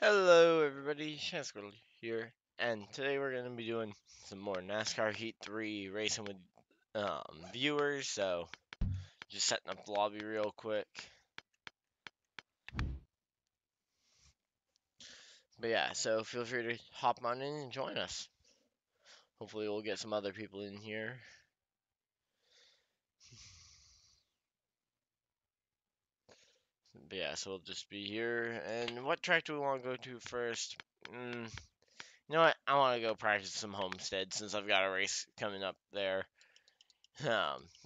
Hello everybody, Nascar here, and today we're going to be doing some more NASCAR Heat 3 racing with viewers, so just setting up the lobby real quick. But yeah, so feel free to hop on in and join us. Hopefully we'll get some other people in here. But yeah, so we'll just be here, and what track do we want to go to first? You know what, I want to go practice some Homestead since I've got a race coming up there,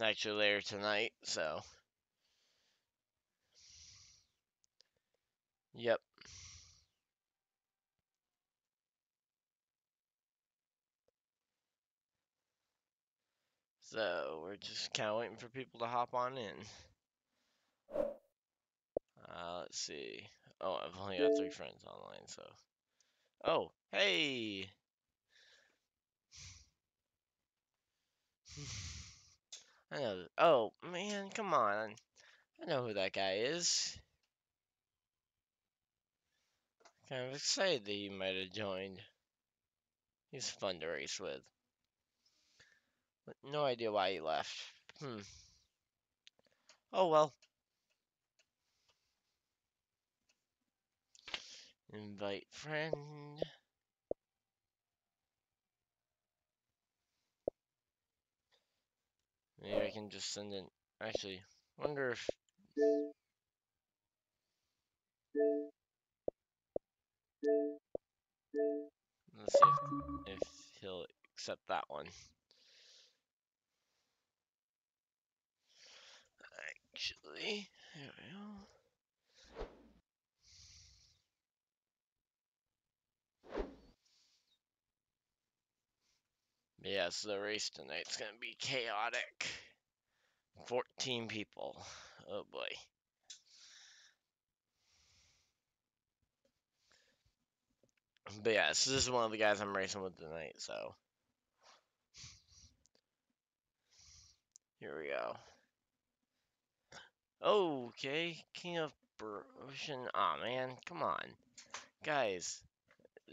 actually later tonight, so. Yep. So we're just kind of waiting for people to hop on in. Let's see. Oh, I've only got 3 friends online, so. Oh, hey! I know. Oh, man, come on. I know who that guy is. Kind of excited that he might have joined. He's fun to race with. But no idea why he left. Oh, well. Invite friend. Maybe I can just send in. Actually, wonder if. Let's see if he'll accept that one. Actually, there we go. But yeah, so the race tonight's gonna be chaotic. 14 people. Oh boy. But yeah, so this is one of the guys I'm racing with tonight, so. Here we go. Okay, King of Ocean. Aw, man, come on. Guys,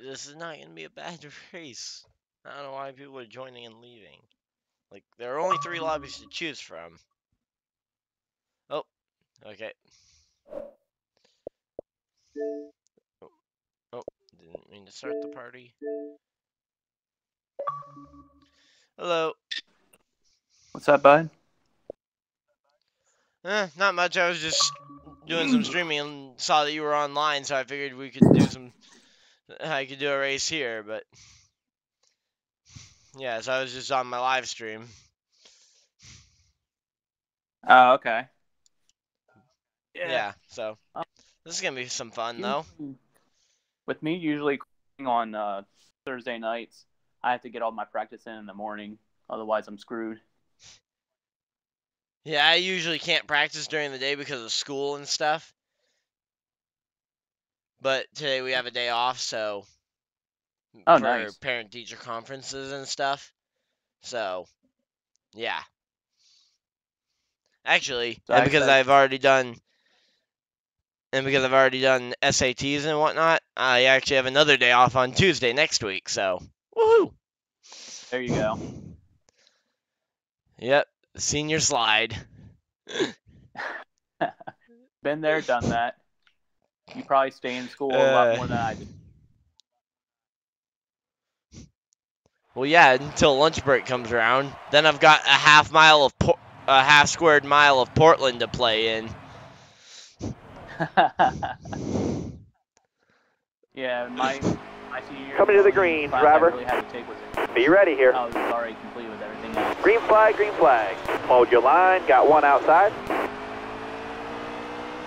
this is not gonna be a bad race. I don't know why people are joining and leaving. Like, there are only 3 lobbies to choose from. Oh, okay. Oh, didn't mean to start the party. Hello. What's up, bud? Not much. I was just doing some streaming and saw that you were online, so I figured we could do some. I could do a race here, but yeah, so I was just on my live stream. Oh, okay. Yeah, so this is gonna be some fun though. With me, usually on Thursday nights, I have to get all my practice in the morning. Otherwise, I'm screwed. Yeah, I usually can't practice during the day because of school and stuff. But today we have a day off, so Oh, for nice. parent-teacher conferences and stuff. So, yeah. Actually, So and actually, because I've already done SATs and whatnot, I actually have another day off on Tuesday next week, so woohoo! there you go. Yep, senior slide. Been there, done that. You probably stay in school a lot more than I do. Well, yeah, until lunch break comes around. Then I've got a half squared mile of Portland to play in. Yeah, my senior year. Coming to the green, driver. Really had to take was Be ready here. I was already complete with everything else. Green flag, green flag. Hold your line. Got one outside.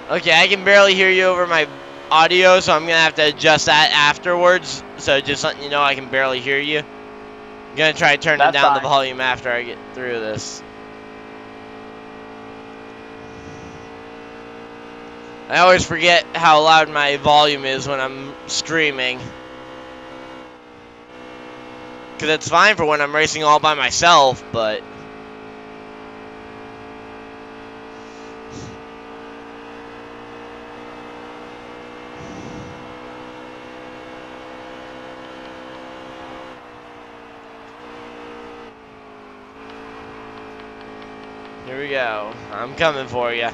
Okay, I can barely hear you over my audio, so I'm going to have to adjust that afterwards. So just letting you know I can barely hear you. I'm going to try turning down the volume after I get through this. I always forget how loud my volume is when I'm streaming. Because it's fine for when I'm racing all by myself, but... Here we go. I'm coming for you.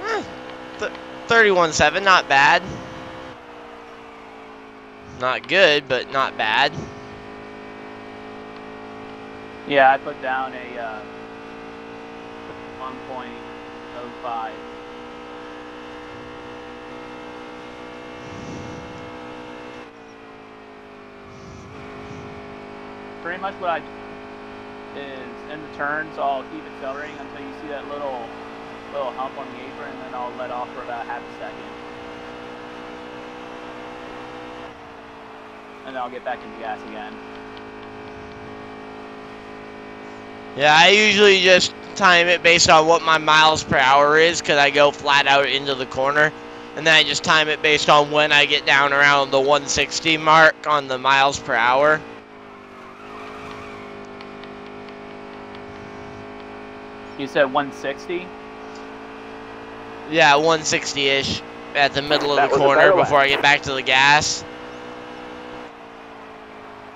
Eh, 31.7, not bad. Not good, but not bad. Yeah, I put down a 1.05. Pretty much what I do is in the turns, I'll keep accelerating until you see that little hump on the apron, and then I'll let off for about half a second. And then I'll get back into gas again. Yeah, I usually just time it based on what my miles per hour is, because I go flat out into the corner. And then I just time it based on when I get down around the 160 mark on the miles per hour. You said 160? Yeah, 160-ish at the middle of the corner before I get back to the gas.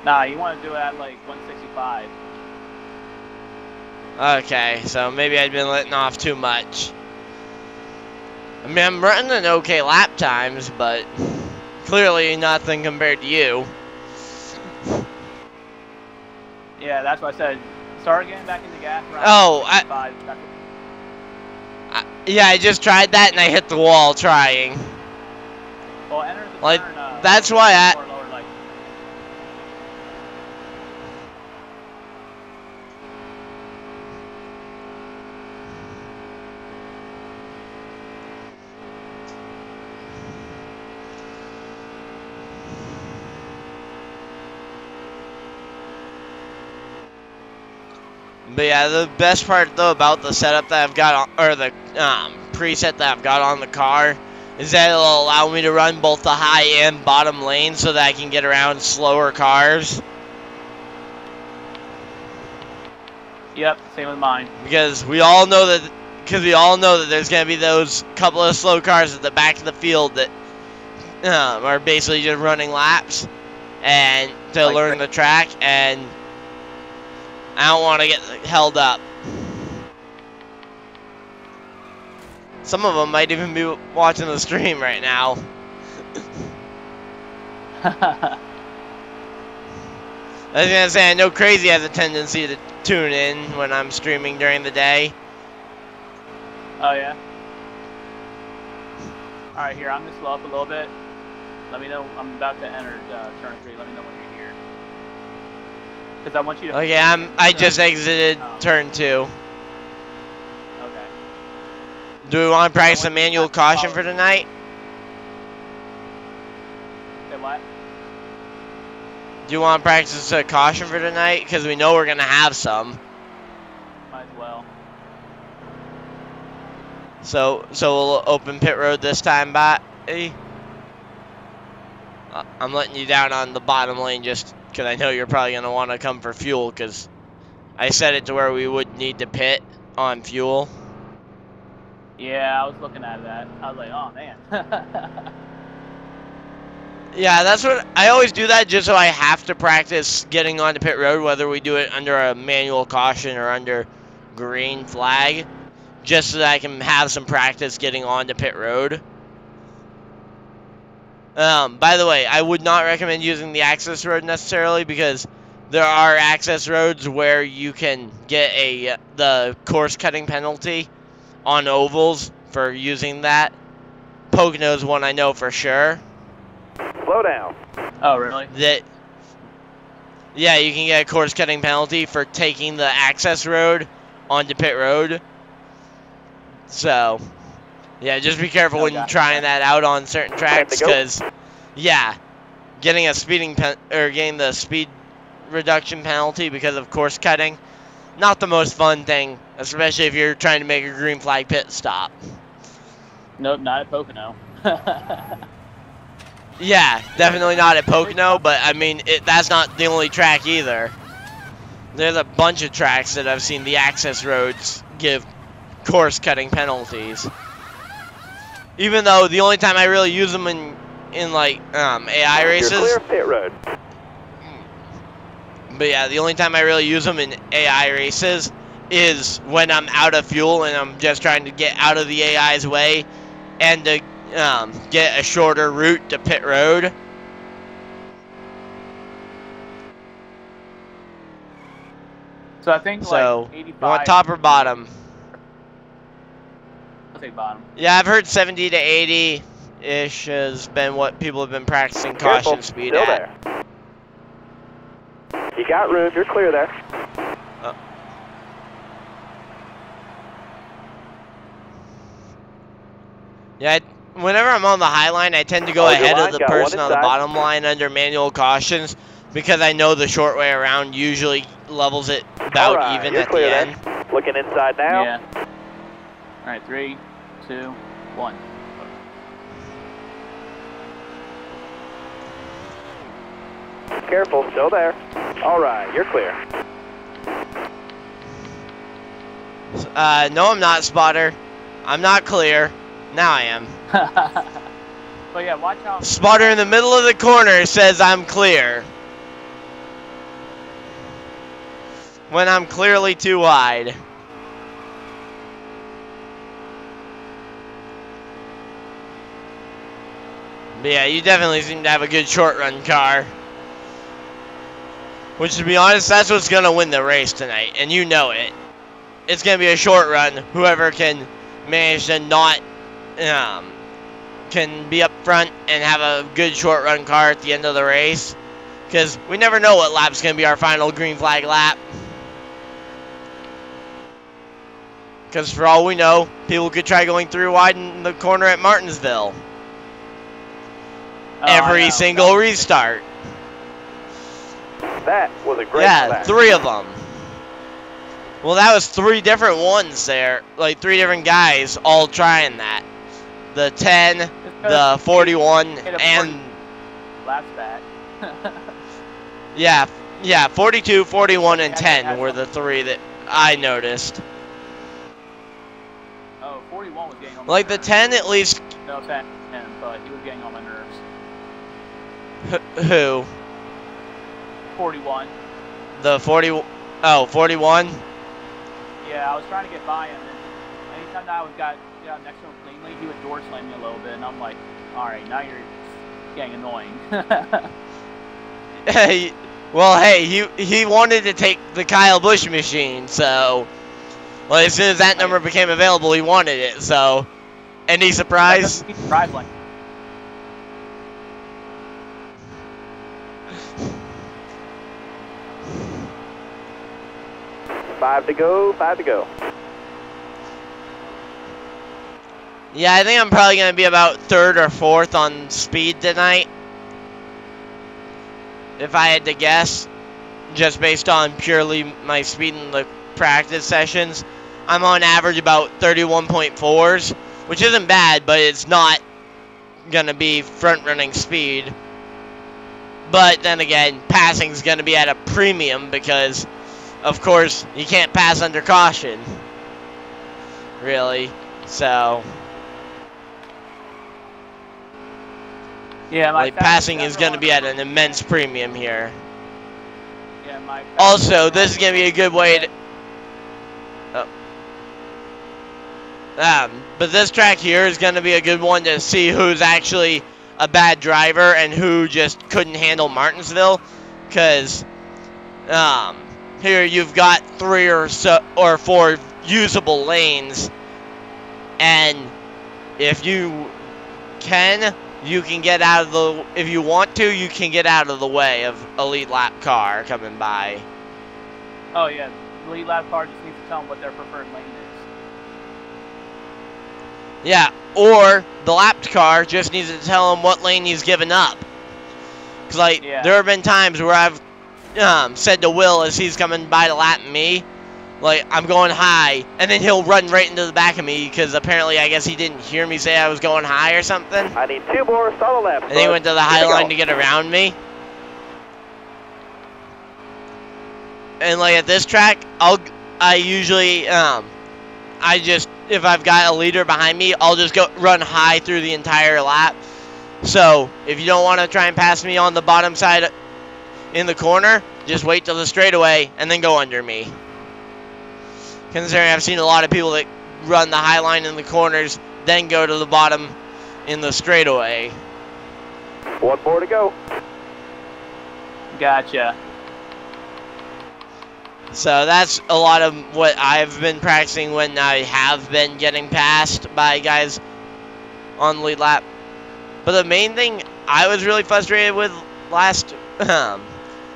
Nah, you want to do it at like 165. Okay, so maybe I'd been letting off too much. I mean, I'm running okay lap times, but clearly nothing compared to you. Yeah, that's what I said. Start getting back into gas around Oh, 165. Yeah, I just tried that and I hit the wall trying. Well, enter the Like, turn, that's why I... lower, like. But yeah, the best part though about the setup that I've got on, or the preset that I've got on the car, is that it'll allow me to run both the high and bottom lane so that I can get around slower cars. Yep, same with mine. Because we all know that there's gonna be those couple of slow cars at the back of the field that are basically just running laps and to Like learn the track, and I don't want to get held up. Some of them might even be watching the stream right now. I was gonna say, I know Crazy has a tendency to tune in when I'm streaming during the day. Oh, yeah? Alright, here, I'm going to slow up a little bit. Let me know. I'm about to enter turn 3. Let me know when you're here. Because I want you to... Okay, I just exited turn 2. Okay. Do we want to practice a manual caution for tonight? Say what? Do you want to practice a caution for tonight? Because we know we're going to have some. Might as well. So we'll open pit road this time, buddy. I'm letting you down on the bottom lane just because I know you're probably going to want to come for fuel, because I set it to where we would need to pit on fuel. Yeah, I was looking at that. I was like, oh, man. Yeah, that's what I always do, that just so I have to practice getting onto pit road, whether we do it under a manual caution or under green flag, just so that I can have some practice getting onto pit road. By the way, I would not recommend using the access road necessarily, because there are access roads where you can get the course cutting penalty on ovals for using that. Pocono's one I know for sure. Slow down. Oh, really? Yeah, you can get a course cutting penalty for taking the access road onto pit road. So, yeah, just be careful when trying that out on certain tracks, because, yeah, getting a getting the speed reduction penalty because of course cutting, not the most fun thing, especially if you're trying to make a green flag pit stop. Nope, not at Pocono. Yeah, definitely not at Pocono, but I mean, that's not the only track either. There's a bunch of tracks that I've seen the access roads give course-cutting penalties. Even though the only time I really use them in like AI races. You're clear of pit road. But yeah, the only time I really use them in AI races is when I'm out of fuel and I'm just trying to get out of the AI's way and to get a shorter route to pit road. So I think So, like 85. you want top or bottom? I'll take bottom. Yeah, I've heard 70 to 80-ish has been what people have been practicing caution Careful, speed still at. there. You got room, you're clear there. Yeah, whenever I'm on the high line, I tend to go Hold your ahead line, of the got one person on the inside. bottom line under manual cautions because I know the short way around usually levels it about Alright, even you're at the clear end. there. Looking inside now. Yeah. All right, 3, 2, 1. Careful, still there. Alright, you're clear. No, I'm not, spotter. I'm not clear. Now I am. But yeah, watch out. Spotter in the middle of the corner says I'm clear. When I'm clearly too wide. But yeah, you definitely seem to have a good short run car. Which, to be honest, that's what's going to win the race tonight. And you know it. It's going to be a short run. Whoever can manage to not, can be up front and have a good short run car at the end of the race. Because we never know what lap's going to be our final green flag lap. Because for all we know, people could try going through wide in the corner at Martinsville. Every single restart. That was a great Yeah, back. 3 of them. Well, that was 3 different ones there. Like 3 different guys all trying that. The 10, the 41, and... Laps back. yeah, 42, 41, and 10 were the 3 that I noticed. Oh, 41 was getting on my Like the nerves. 10 at least... No offense to him, but he was getting on my nerves. Who? 41. The 40... Oh, 41? Yeah, I was trying to get by him, and anytime that I got next to him cleanly, he would door slam me a little bit, and I'm like, alright, now you're getting annoying. Hey, well, hey, he wanted to take the Kyle Busch machine, so... Well, as soon as that number became available, he wanted it, so... Any surprise? Surprise like 5 to go, 5 to go. Yeah, I think I'm probably going to be about 3rd or 4th on speed tonight. If I had to guess, just based on purely my speed in the practice sessions. I'm on average about 31.4s, which isn't bad, but it's not going to be front-running speed. But then again, passing's going to be at a premium because, of course, you can't pass under caution. Really. So... yeah, like passing is going to be at an immense premium here. Yeah, my Also, this is going to be a good way to... but this track here is going to be a good one to see who's actually a bad driver and who just couldn't handle Martinsville. Because here you've got 3 or 4 usable lanes. And if you can... you can get out of the, if you want to, you can get out of the way of a lead lap car coming by. Oh yeah, the lead lap car just needs to tell them what their preferred lane is. Yeah, or the lapped car just needs to tell him what lane he's given up. Cause like, there have been times where I've said to Will as he's coming by to lap me, Like, I'm going high, and then he'll run right into the back of me because apparently I guess he didn't hear me say I was going high or something. I need 2 more solid laps. And he went to the high line to get around me. And like at this track, I usually if I've got a leader behind me, I'll just go run high through the entire lap. So if you don't want to try and pass me on the bottom side in the corner, just wait till the straightaway and then go under me. Considering I've seen a lot of people that run the high line in the corners, then go to the bottom in the straightaway. 1 more to go. Gotcha. So that's a lot of what I've been practicing when I have been getting passed by guys on the lead lap. But the main thing I was really frustrated with the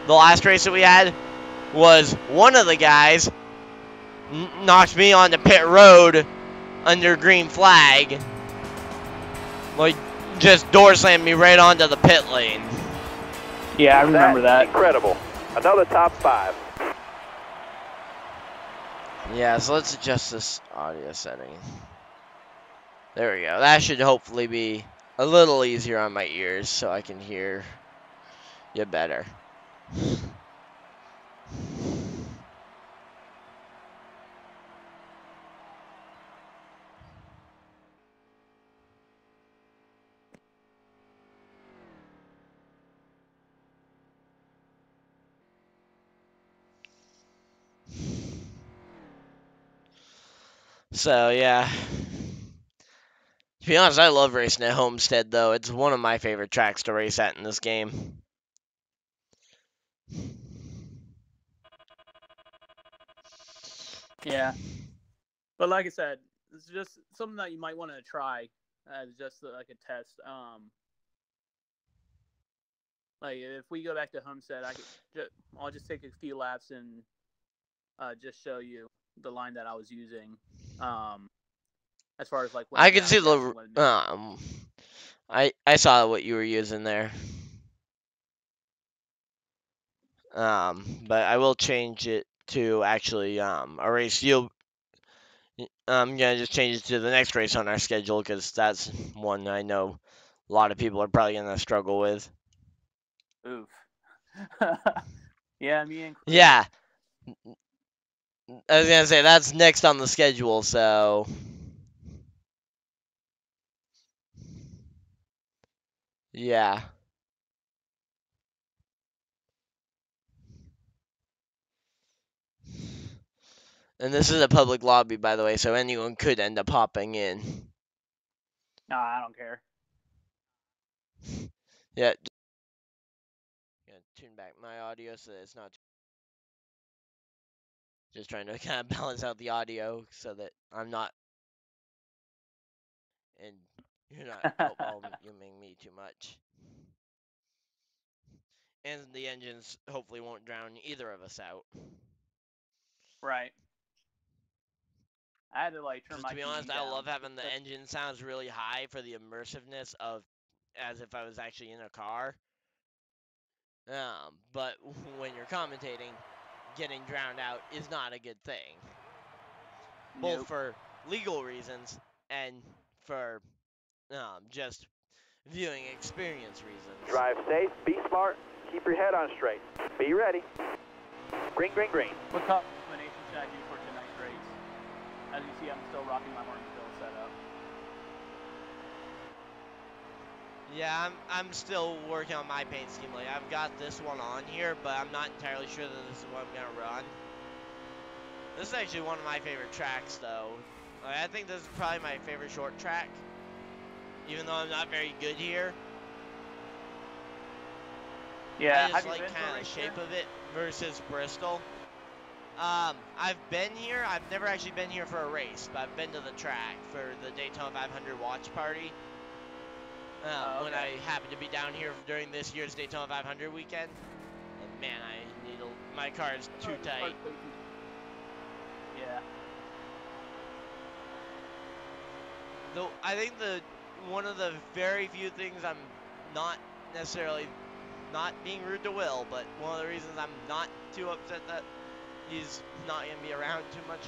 last race that we had was one of the guys knocked me onto pit road under green flag. Like, just door slammed me right onto the pit lane. Yeah, I remember that. Incredible. Another top 5. Yeah, so let's adjust this audio setting. There we go. That should hopefully be a little easier on my ears so I can hear you better. So, yeah. To be honest, I love racing at Homestead, though. It's one of my favorite tracks to race at in this game. Yeah. But like I said, it's just something that you might want to try as just like a test. Like if we go back to Homestead, I'll just take a few laps and just show you the line that I was using. As far as like I can see the I saw what you were using there. But I will change it to actually a race. I'm gonna just change it to the next race on our schedule because that's one I know a lot of people are probably gonna struggle with. Oof. Yeah, me included. Yeah. I was gonna say that's next on the schedule, so yeah. And this is a public lobby, by the way, so anyone could end up hopping in. Nah, I don't care. Yeah. Gonna tune back my audio so that it's not. Just trying to kind of balance out the audio so that I'm not, and you're not voluming me too much. And the engines hopefully won't drown either of us out. Right. I had to like turn my To be TV honest, I down. love having the engine sounds really high for the immersiveness of as if I was actually in a car. But when you're commentating, getting drowned out is not a good thing. Both Nope. for legal reasons and for just viewing experience reasons. Drive safe, be smart, keep your head on straight. Be ready. Green, green, green. What combination should I do for tonight's race? As you see, I'm still rocking my Martinsville setup. Yeah, I'm still working on my paint scheme. Like, I've got this one on here, but I'm not entirely sure that this is what I'm gonna run. This is actually one of my favorite tracks, though. Like, I think this is probably my favorite short track, even though I'm not very good here. Yeah, I just like kind of the shape of it versus Bristol. I've been here. I've never actually been here for a race, but I've been to the track for the Daytona 500 watch party. When I happened to be down here during this year's Daytona 500 weekend. And man, my car is too tight. Yeah. Though I think one of the very few things I'm not necessarily not being rude to Will, but one of the reasons I'm not too upset that he's not gonna be around too much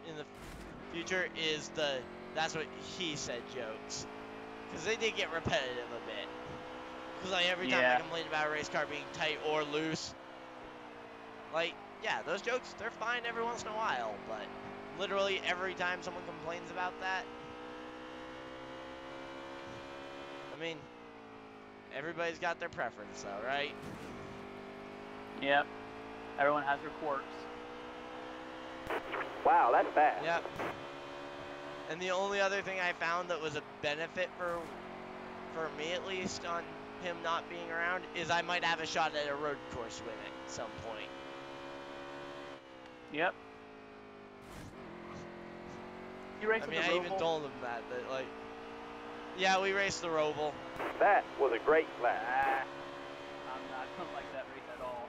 in the future is the "that's what he said" jokes, because they did get repetitive a bit. Because like every time I complain about a race car being tight or loose, like yeah, those jokes they're fine every once in a while, but literally every time someone complains about that, I mean, everybody's got their preference though, right? Yep. Everyone has their quirks. Wow, that's fast. Yep. And the only other thing I found that was a benefit for me at least on him not being around is I might have a shot at a road course win at some point. Yep. You raced I mean, the I Roval? even told him that like, yeah, we raced the Roval. That was a great lap. I'm not gonna like that race at all.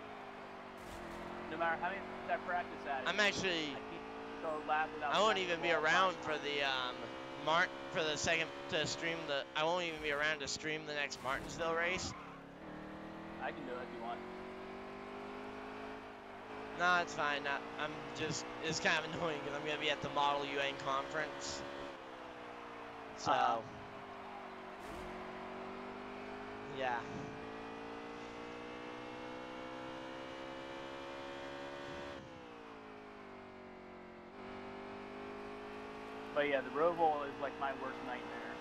No matter how many times I practice at it. I'm actually. I can't go a lap without I won't crashing even be the wall around 5 for times. the for the second to stream the. I won't even be around to stream the next Martinsville race. I can do it if you want. No, it's fine. I'm just. It's kind of annoying because I'm gonna be at the Model UN conference. So. Yeah. But yeah, the Roval is like my worst nightmare.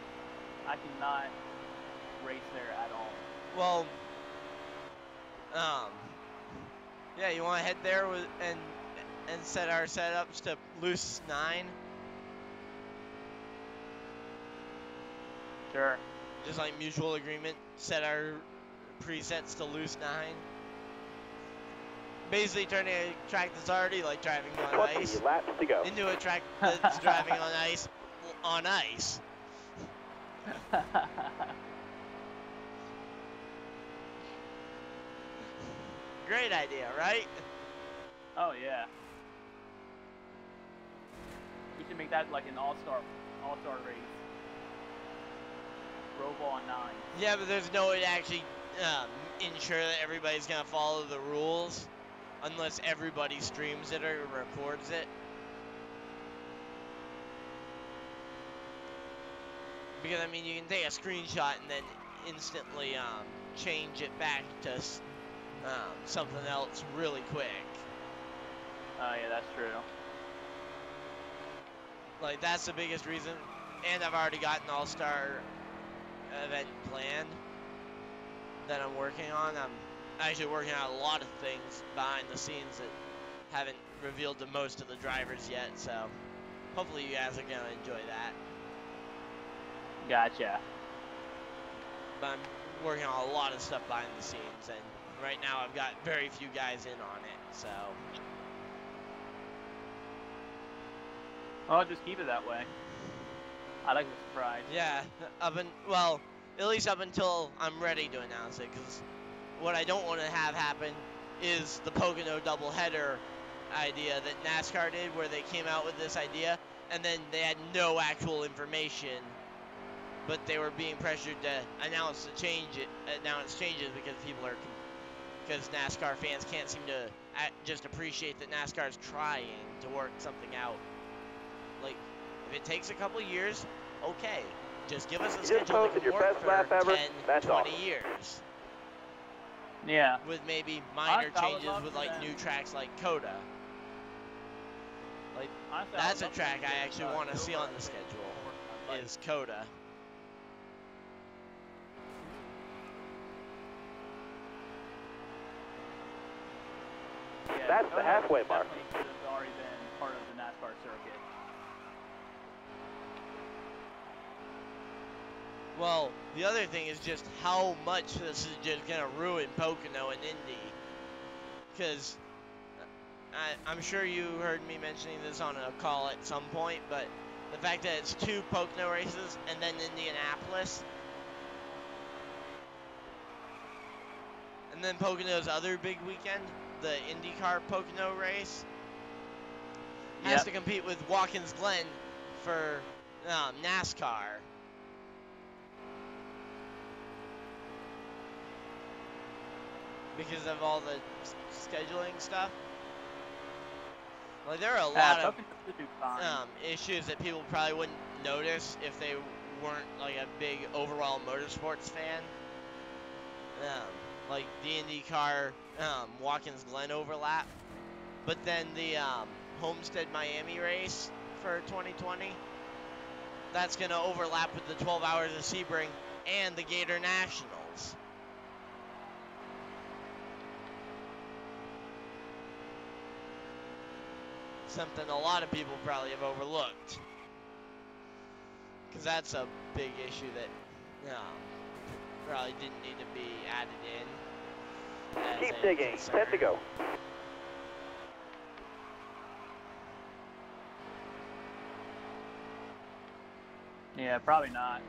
I cannot race there at all. Well. Yeah, you want to head there and set our setups to loose 9? Sure. Just like mutual agreement, set our presets to loose 9. Basically turning a track that's already like driving on 20 ice laps to go. into a track that's driving on ice on ice. Great idea, right? Oh yeah. We should make that like an all-star race. Roval on 9. Yeah, but there's no way to actually ensure that everybody's gonna follow the rules unless everybody streams it or records it. Because I mean, you can take a screenshot and then instantly change it back to something else really quick. Oh yeah, that's true. Like that's the biggest reason. And I've already got an all-star event planned that I'm working on. I'm actually working on a lot of things behind the scenes that haven't revealed to most of the drivers yet, so hopefully you guys are gonna enjoy that. Gotcha. But I'm working on a lot of stuff behind the scenes, and right now I've got very few guys in on it, so. Well, just keep it that way. I like the surprise. Yeah, well, at least up until I'm ready to announce it, because what I don't want to have happen is the Pocono doubleheader idea that NASCAR did, where they came out with this idea, and then they had no actual information, but they were being pressured to announce changes because NASCAR fans can't seem to just appreciate that NASCAR is trying to work something out. Like, if it takes a couple years, okay. Just give us a schedule that can work for 10, 20 years. Yeah. With maybe minor Honestly, changes with, like, new tracks like Coda. Like, Honestly, that's a track I actually want to see on the schedule, is Coda. Yeah, That's the halfway mark. Definitely should have already been part of the NASCAR circuit. Well, the other thing is just how much this is just going to ruin Pocono and Indy. Because I'm sure you heard me mentioning this on a call at some point, but the fact that it's 2 Pocono races and then Indianapolis, and then Pocono's other big weekend, the IndyCar Pocono race, has to compete with Watkins Glen for NASCAR. Because of all the scheduling stuff. Like there are a lot of Puffin does do fine. issues that people probably wouldn't notice if they weren't like a big overall motorsports fan. Like the IndyCar Watkins Glen overlap, but then the Homestead Miami race for 2020, that's gonna overlap with the 12 Hours of Sebring and the Gator Nationals. Something a lot of people probably have overlooked. Because that's a big issue that probably didn't need to be added in. Keep digging. 10 to go. Yeah, probably not.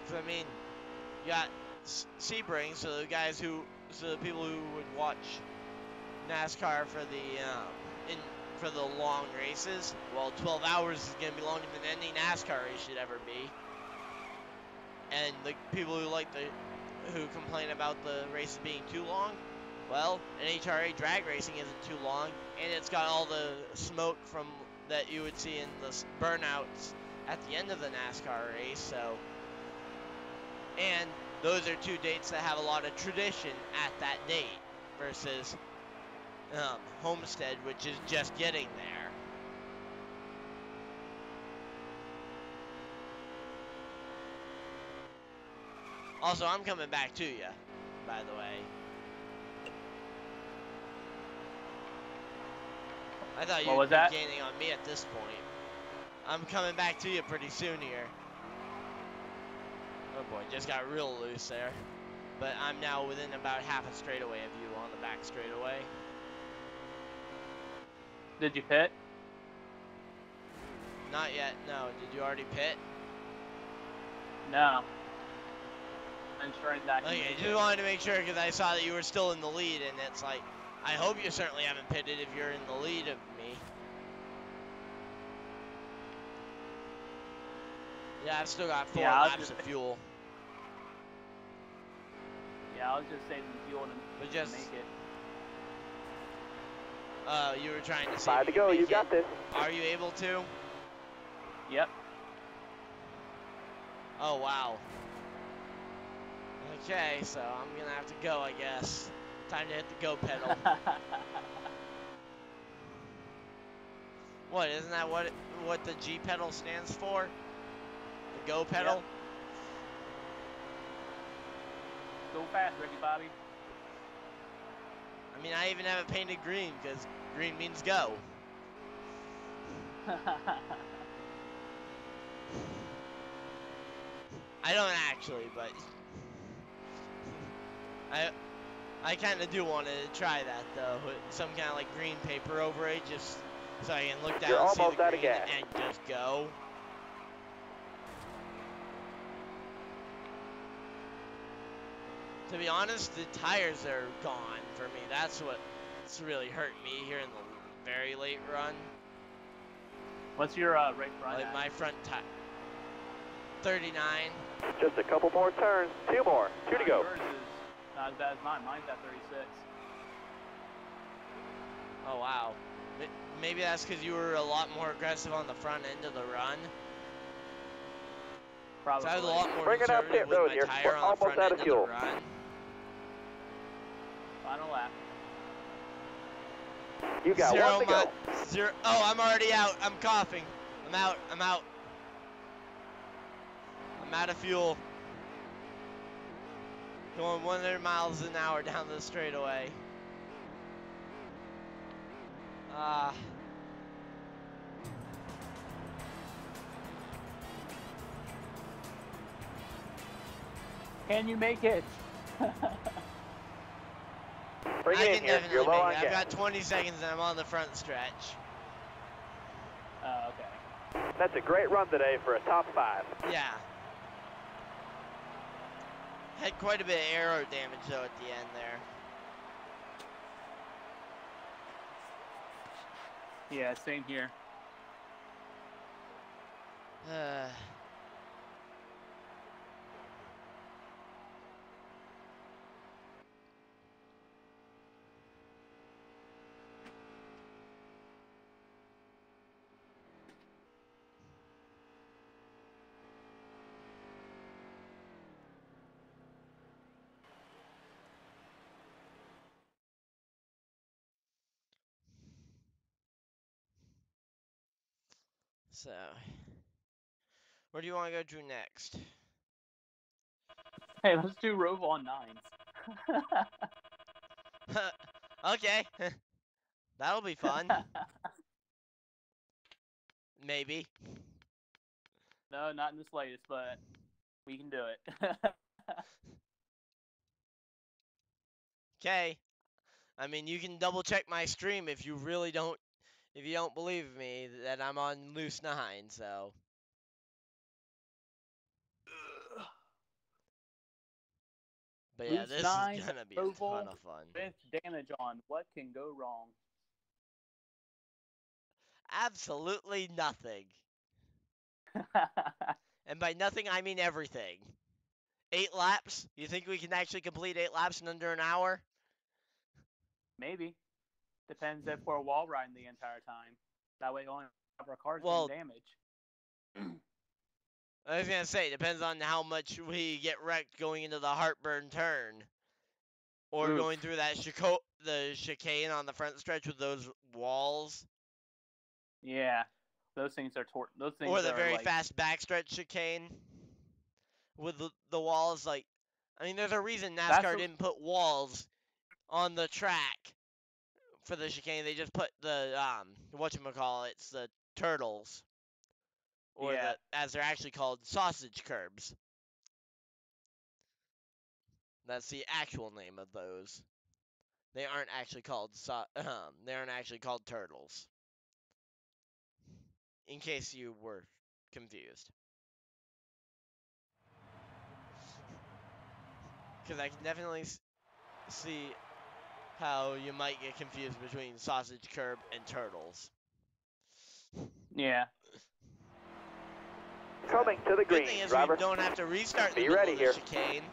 So, I mean, you got Sebring, so the people who would watch NASCAR for for the long races. Well, 12 hours is going to be longer than any NASCAR race should ever be. And the people who complain about the races being too long, well, NHRA drag racing isn't too long, and it's got all the smoke from that you would see in the burnouts at the end of the NASCAR race. So, and those are two dates that have a lot of tradition at that date versus Homestead, which is just getting there. Also, I'm coming back to you, by the way. I thought you were gaining on me at this point. I'm coming back to you pretty soon here. Oh boy, just got real loose there. But I'm now within about half a straightaway of you on the back straightaway. Did you pit? Not yet, no. Did you already pit? No. I'm sure that. Okay, just wanted to make sure because I saw that you were still in the lead, and it's like, I hope you certainly haven't pitted if you're in the lead of me. Yeah, I've still got 4 laps of fuel. Yeah, I was just saving fuel to make it. You were trying to save 5 to go, you got this. Are you able to? Yep. Oh, wow. Okay, so I'm going to have to go, I guess. Time to hit the go pedal. What, isn't that what the G pedal stands for? The go pedal? Yep. Go fast, Ricky Bobby. I mean, I even have it painted green because green means go. I don't actually, but I kind of do want to try that though. With some kind of like green paper over it, just so I can look down and see the green and just go. To be honest, the tires are gone for me. That's what's really hurt me here in the very late run. What's your right front? Like my front tire. 39. Just a couple more turns. 2 more. 2 to go. Yours is not as bad as mine. Mine's at 36. Oh, wow. Maybe that's because you were a lot more aggressive on the front end of the run. Probably. So I was a lot more Bring it up conservative pit road. with my You're tire on the almost front out end of of fuel. the run. Final lap. You got 1 to go. Oh, I'm already out. I'm coughing. I'm out. I'm out. I'm out of fuel. Going 100 miles an hour down the straightaway. Can you make it? Bring it in here. You're low on I've gas. got 20 seconds and I'm on the front stretch. Oh, okay. That's a great run today for a top 5. Yeah. Had quite a bit of aero damage though at the end there. Yeah, same here. So, where do you want to go to next? Hey, let's do Roval on 9s. Okay. That'll be fun. Maybe. No, not in this latest, but we can do it. Okay. I mean, you can double check my stream if you really don't, if you don't believe me that I'm on Loose 9, so. But yeah, Loose this is 9s, gonna be a Roval ton of fun. with damage on. What can go wrong? Absolutely nothing. And by nothing, I mean everything. 8 laps? You think we can actually complete 8 laps in under an hour? Maybe. Depends if we're wall riding the entire time. That way, only have our cars Well, getting damage. I was gonna say, it depends on how much we get wrecked going into the heartburn turn. Or Oof. going through that the chicane on the front stretch with those walls. Yeah, those things are those things Or the are very like, fast backstretch chicane. With the walls, like, I mean, there's a reason NASCAR didn't put walls on the track for the chicane. They just put the, whatchamacallits, the turtles. Or yeah. as they're actually called, sausage curbs. That's the actual name of those. They aren't actually called they aren't actually called turtles. In case you were confused. Because I can definitely see how you might get confused between sausage curb and turtles. Yeah. Coming to the Good green, thing is driver. we don't have to restart in the Be middle ready of the here. chicane.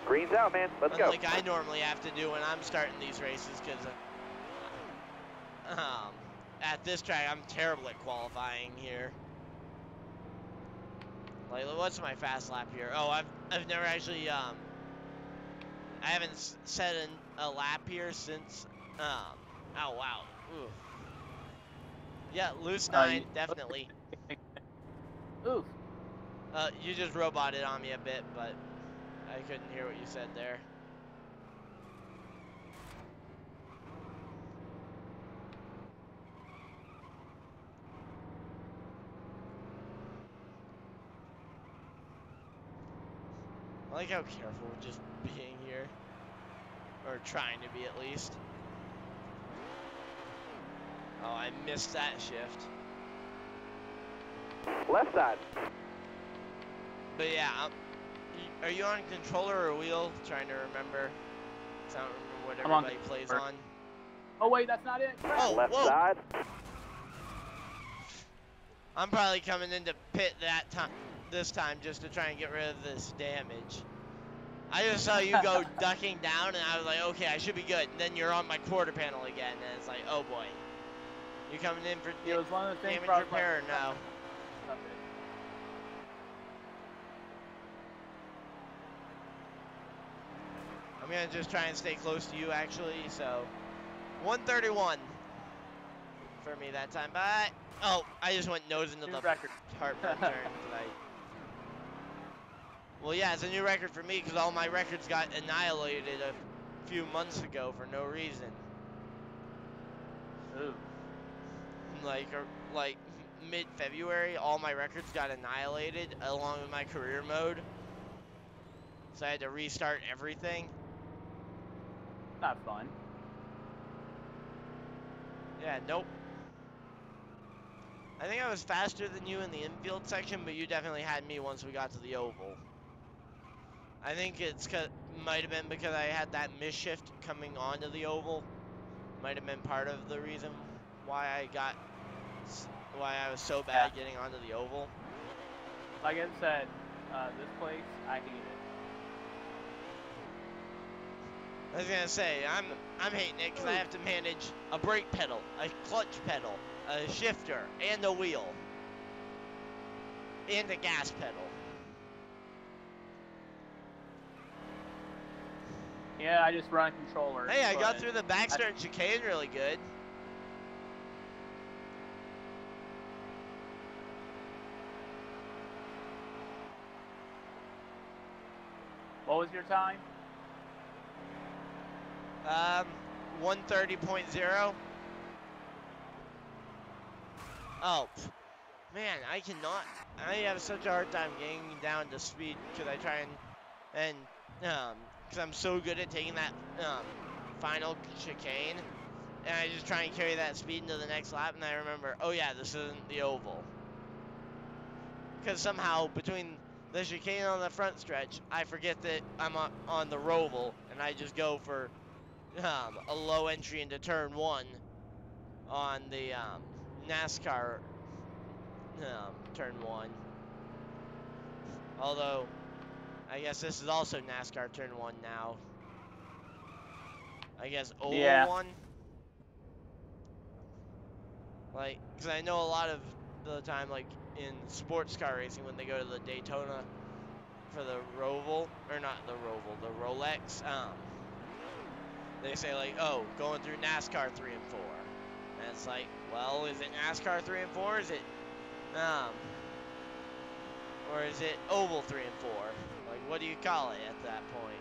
Green's out, man. Let's go. Like I normally have to do when I'm starting these races, because at this track I'm terrible at qualifying here. Like, what's my fast lap here? Oh, I've never actually I haven't set a lap here since oh wow. Ooh. Yeah, loose 9 definitely. Oof. You just roboted on me a bit, but I couldn't hear what you said there. I like how careful we're just being here. Or trying to be, at least. Oh, I missed that shift. Left side. But yeah, are you on controller or wheel? Trying to remember. 'Cause I don't remember what everybody plays on. Oh wait, that's not it. Oh, Left whoa. side. I'm probably coming into pit this time just to try and get rid of this damage. I just saw you go ducking down, and I was like, okay, I should be good. And then you're on my quarter panel again, and it's like, oh boy. You coming in for It was one of the things damage where I was repair or like, no? I'm gonna just try and stay close to you, actually, so 131 for me that time. But oh, I just went nose into the heartburn turn tonight. Well, yeah, it's a new record for me because all my records got annihilated a few months ago for no reason. Ooh. Like mid-February, all my records got annihilated along with my career mode. So I had to restart everything. Not fun. Yeah, nope. I think I was faster than you in the infield section, but you definitely had me once we got to the oval. I think might have been because I had that misshift coming onto the oval. Might have been part of the reason why I was so bad getting onto the oval. Like I said, this place, I hate it. I was gonna say, I'm hating it because I have to manage a brake pedal, a clutch pedal, a shifter, and a wheel. And a gas pedal. Yeah, I just run a controller. Hey, I got through the backstart chicane really good. What was your time? 130.0. Oh, man, I cannot. I have such a hard time getting down to speed because I try and because I'm so good at taking that final chicane, and I just try and carry that speed into the next lap, and I remember, oh yeah, this isn't the oval. Because somehow between the chicane on the front stretch, I forget that I'm on the roval, and I just go for a low entry into turn 1 on the Nascar turn 1. Although, I guess this is also NASCAR turn 1 now. I guess oval Yeah. 1. Like, because I know a lot of the time, like in sports car racing, when they go to the Daytona for the Roval, or not the Roval, the Rolex, they say like, oh, going through NASCAR 3 and 4. And it's like, well, is it NASCAR 3 and 4? Is it, or is it oval 3 and 4? Like, what do you call it at that point?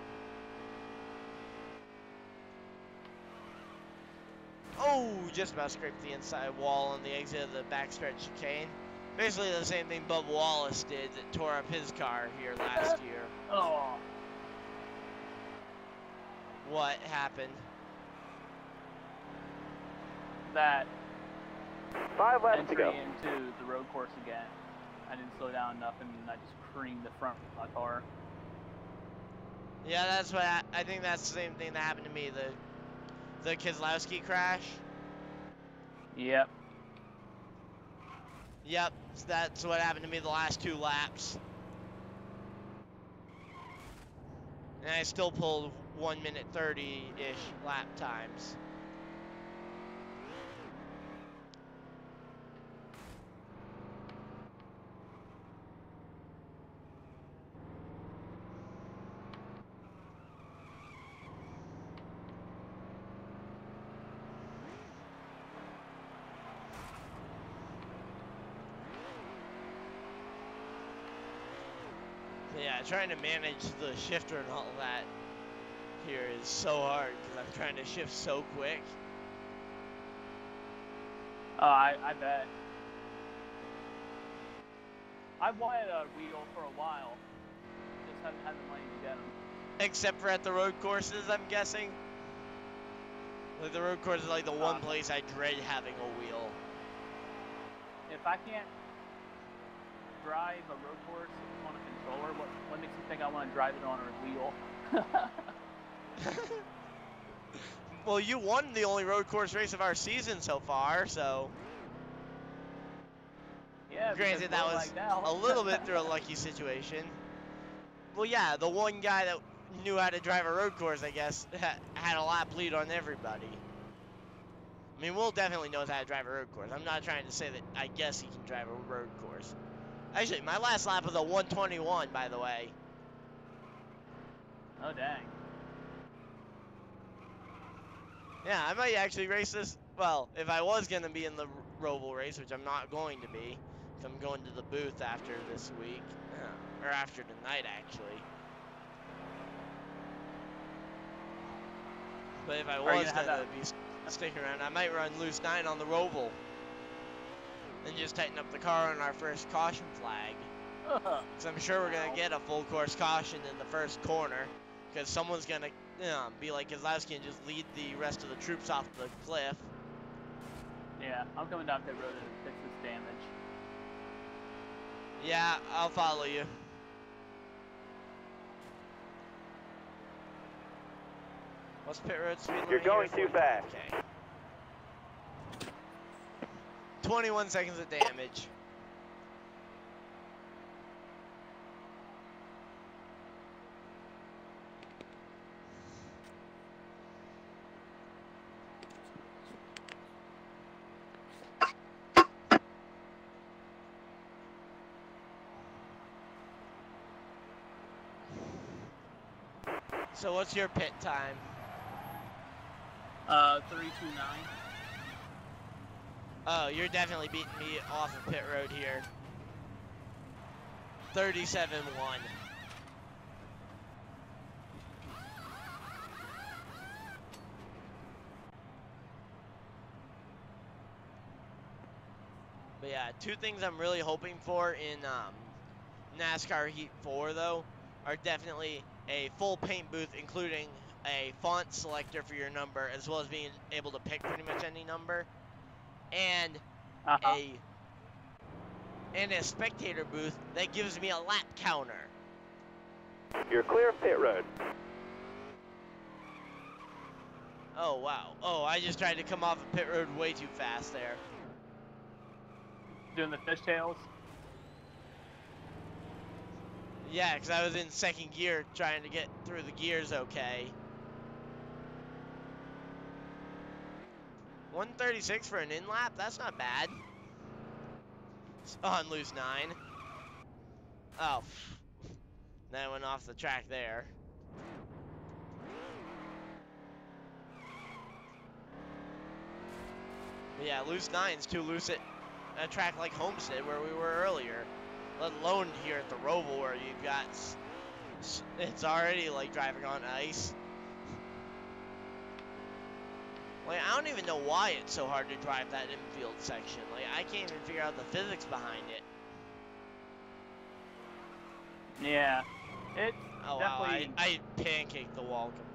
Oh, just about scraped the inside wall on the exit of the backstretch chicane. Basically the same thing Bubba Wallace did that tore up his car here last year. Oh. What happened? That 5 laps to entry go. into the road course again. I didn't slow down enough, and I just creamed the front of my car. Yeah, that's what I think that's the same thing that happened to me, the Keselowski crash. Yep. Yep, that's what happened to me the last 2 laps. And I still pulled 1 minute 30-ish lap times. Yeah, trying to manage the shifter and all that here is so hard because I'm trying to shift so quick. Oh, I bet. I've wanted a wheel for a while. Just haven't had the money to get them. Except for at the road courses, I'm guessing. Like the road course is like the one place I dread having a wheel. If I can't drive a road course on a controller, what makes you think I want to drive it on a wheel? Well, you won the only road course race of our season so far, so. Yeah. Granted, that was a little bit through a lucky situation. Well, yeah, the one guy that knew how to drive a road course, I guess, had a lap lead on everybody. I mean, Will definitely knows how to drive a road course. I'm not trying to say that I guess he can drive a road course. Actually, my last lap was a 121, by the way. Oh, dang. Yeah, I might actually race this. Well, if I was going to be in the Roval race, which I'm not going to be, because I'm going to the booth after this week, or after tonight, actually. But if I was going to be sticking around, I might run loose 9 on the Roval. And just tighten up the car on our first caution flag. Because I'm sure we're going to get a full course caution in the first corner. Because someone's going to be like Keselowski and just lead the rest of the troops off the cliff. Yeah, I'm coming down pit road to fix this damage. Yeah, I'll follow you. What's pit road speed limit? You're going here? too fast. Okay. 21 seconds of damage. So what's your pit time? 3:29. Oh, you're definitely beating me off of pit road here. 37-1. But yeah, two things I'm really hoping for in NASCAR Heat 4 though are definitely a full paint booth, including a font selector for your number, as well as being able to pick pretty much any number, and a spectator booth that gives me a lap counter. You're clear of pit road. Oh wow. Oh, I just tried to come off of pit road way too fast there. Doing the fishtails. Yeah, because I was in second gear trying to get through the gears okay. 136 for an in-lap? That's not bad. On loose 9. Oh. Then I went off the track there. But yeah, loose 9's too loose at a track like Homestead where we were earlier. Let alone here at the Roval where you've got... It's already like driving on ice. Like, I don't even know why it's so hard to drive that infield section. Like, I can't even figure out the physics behind it. Yeah. It's Oh, definitely... wow, I pancaked the wall completely.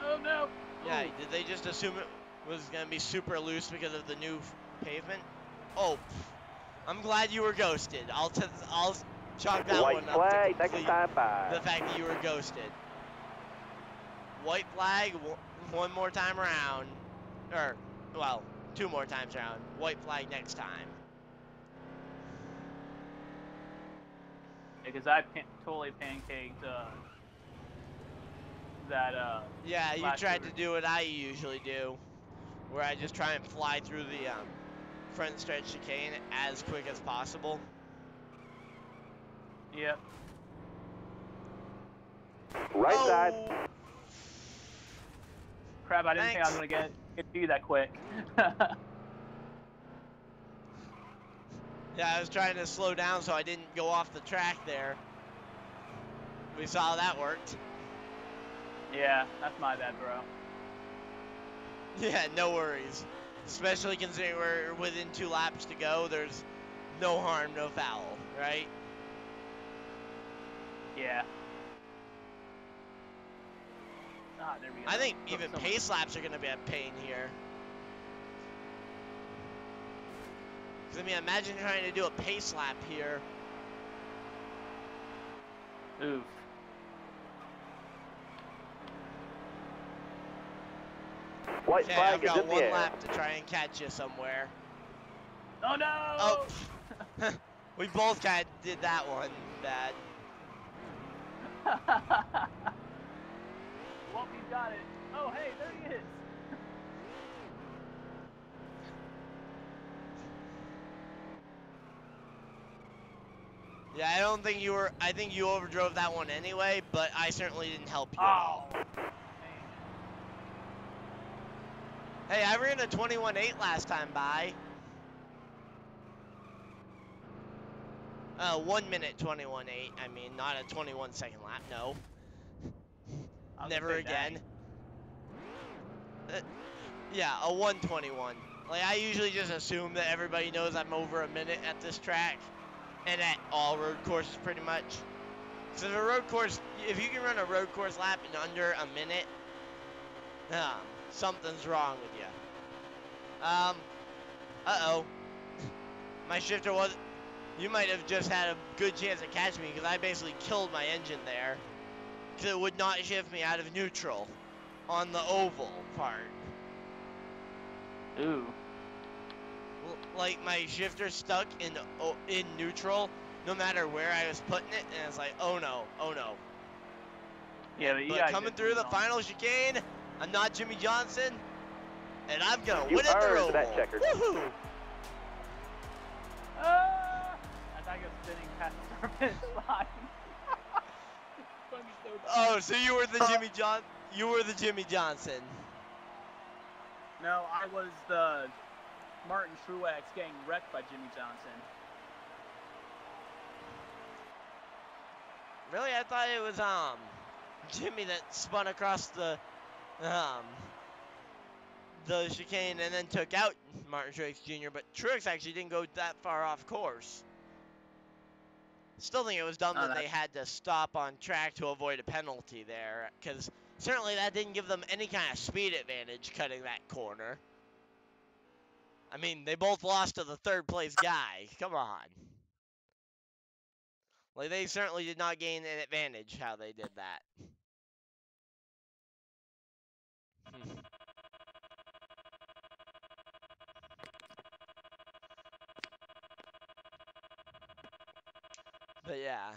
Oh, no. Yeah, Ooh. did they just assume it was going to be super loose because of the new pavement? Oh, I'm glad you were ghosted. I'll chalk that White one up flag, to next complete time by. the fact that you were ghosted. White flag, one more time around. Or, well, 2 more times around. White flag next time. Because I totally pancaked that. Yeah, you last tried year. to do what I usually do, where I just try and fly through the front stretch chicane as quick as possible. Yep. Right side. Crap! I didn't think I was gonna get to you that quick. Yeah, I was trying to slow down so I didn't go off the track there. We saw how that worked. Yeah, that's my bad, bro. Yeah, no worries. Especially considering we're within 2 laps to go, there's no harm, no foul, right? Yeah. Ah, there we go. I think Took even so much. pace laps are going to be a pain here. Because, I mean, imagine trying to do a pace lap here. Oof. White Okay, flag I've is got in the 1 air. lap to try and catch you somewhere. Oh no! Oh, we both kind of did that one bad. Well, we got it. Oh, hey, there he is. Yeah, I don't think you were. I think you overdrove that one anyway, but I certainly didn't help you at all. Oh. Hey, I ran a 21.8 last time by. 1 minute 21.8. I mean, not a 21-second lap. No. Never again. Yeah, a 1:21. Like, I usually just assume that everybody knows I'm over a minute at this track, and at all road courses pretty much. So the road course, if you can run a road course lap in under a minute, something's wrong with you. Uh-oh. My shifter was... You might have just had a good chance to catch me because I basically killed my engine there. Because it would not shift me out of neutral on the oval part. Ooh. Like, my shifter stuck in neutral no matter where I was putting it, and it's like, oh no, oh no. Yeah, but you But gotta coming get through the on. final chicane, I'm not Jimmy Johnson, and I'm gonna You win at the earned Roval. that checker. Woohoo! I thought you were spinning past the finish line. Oh, so you were the Jimmy Johnson. No, I was the Martin Truex getting wrecked by Jimmy Johnson. Really? I thought it was Jimmy that spun across the chicane and then took out Martin Truex Jr., but Truex actually didn't go that far off course. Still think it was dumb that they had to stop on track to avoid a penalty there, because certainly that didn't give them any kind of speed advantage cutting that corner. I mean, they both lost to the third place guy. Come on. Like, they certainly did not gain an advantage how they did that. But yeah.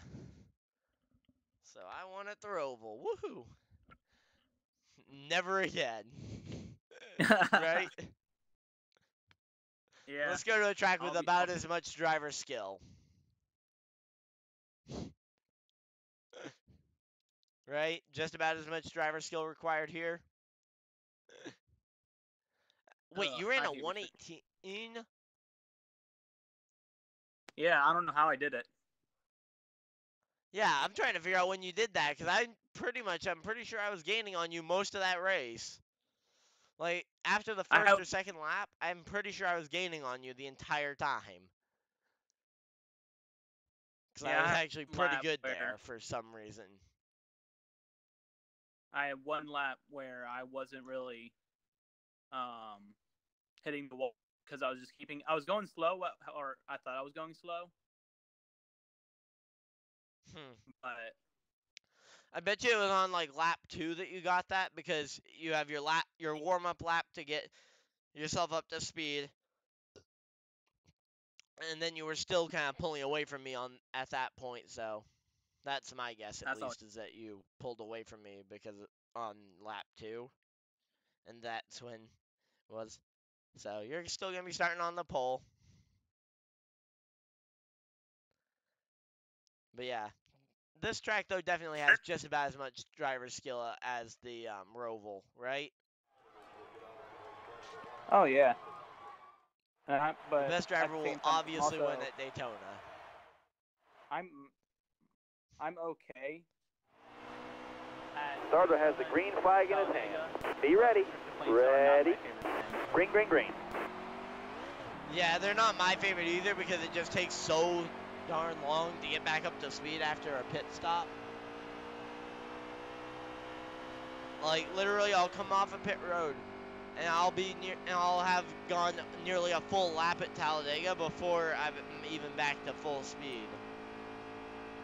So I won at the Roval. Woohoo! Never again. Right? Yeah. Let's go to a track with I'll as much driver skill. Right? Just about as much driver skill required here. Wait, you ran a 118? Yeah, I don't know how I did it. Yeah, I'm trying to figure out when you did that, because I'm pretty sure I was gaining on you most of that race. Like, after the first or second lap, I'm pretty sure I was gaining on you the entire time. Because I was actually pretty good there for some reason. I had one lap where I wasn't really hitting the wall because I was going slow, or I thought I was going slow. But I bet you it was on like lap 2 that you got that, because you have your warm-up lap to get yourself up to speed, and then you were still kind of pulling away from me at that point. So that's my guess, at least, is that you pulled away from me because on lap 2, and that's when it was. So you're still gonna be starting on the pole. But yeah, this track though definitely has just about as much driver skill as the Roval, right? Oh yeah. But the best driver will obviously win at Daytona. I'm okay. Starter has the green flag in his hand. Be ready. Ready. Green, green, green. Yeah, they're not my favorite either, because it just takes so darn long to get back up to speed after a pit stop. Like, literally, I'll come off a pit road, and I'll have gone nearly a full lap at Talladega before I'm even back to full speed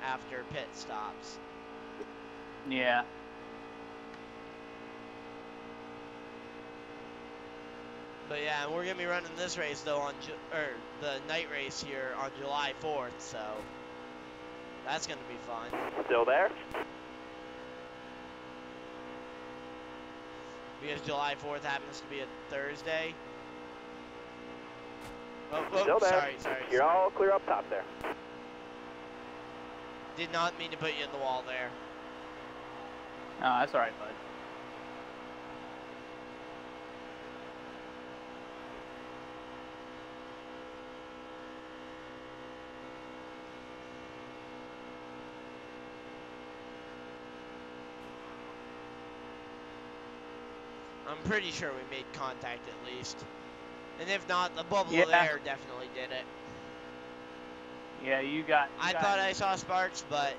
after pit stops. Yeah. But yeah, we're gonna be running this race though the night race here on July 4th, so that's gonna be fun. Still there? Because July 4th happens to be a Thursday. Still there. Sorry. You're all clear up top there. Did not mean to put you in the wall there. No, that's all right, bud. I'm pretty sure we made contact at least. And if not, the bubble of air definitely did it. Yeah, I thought I saw sparks, but...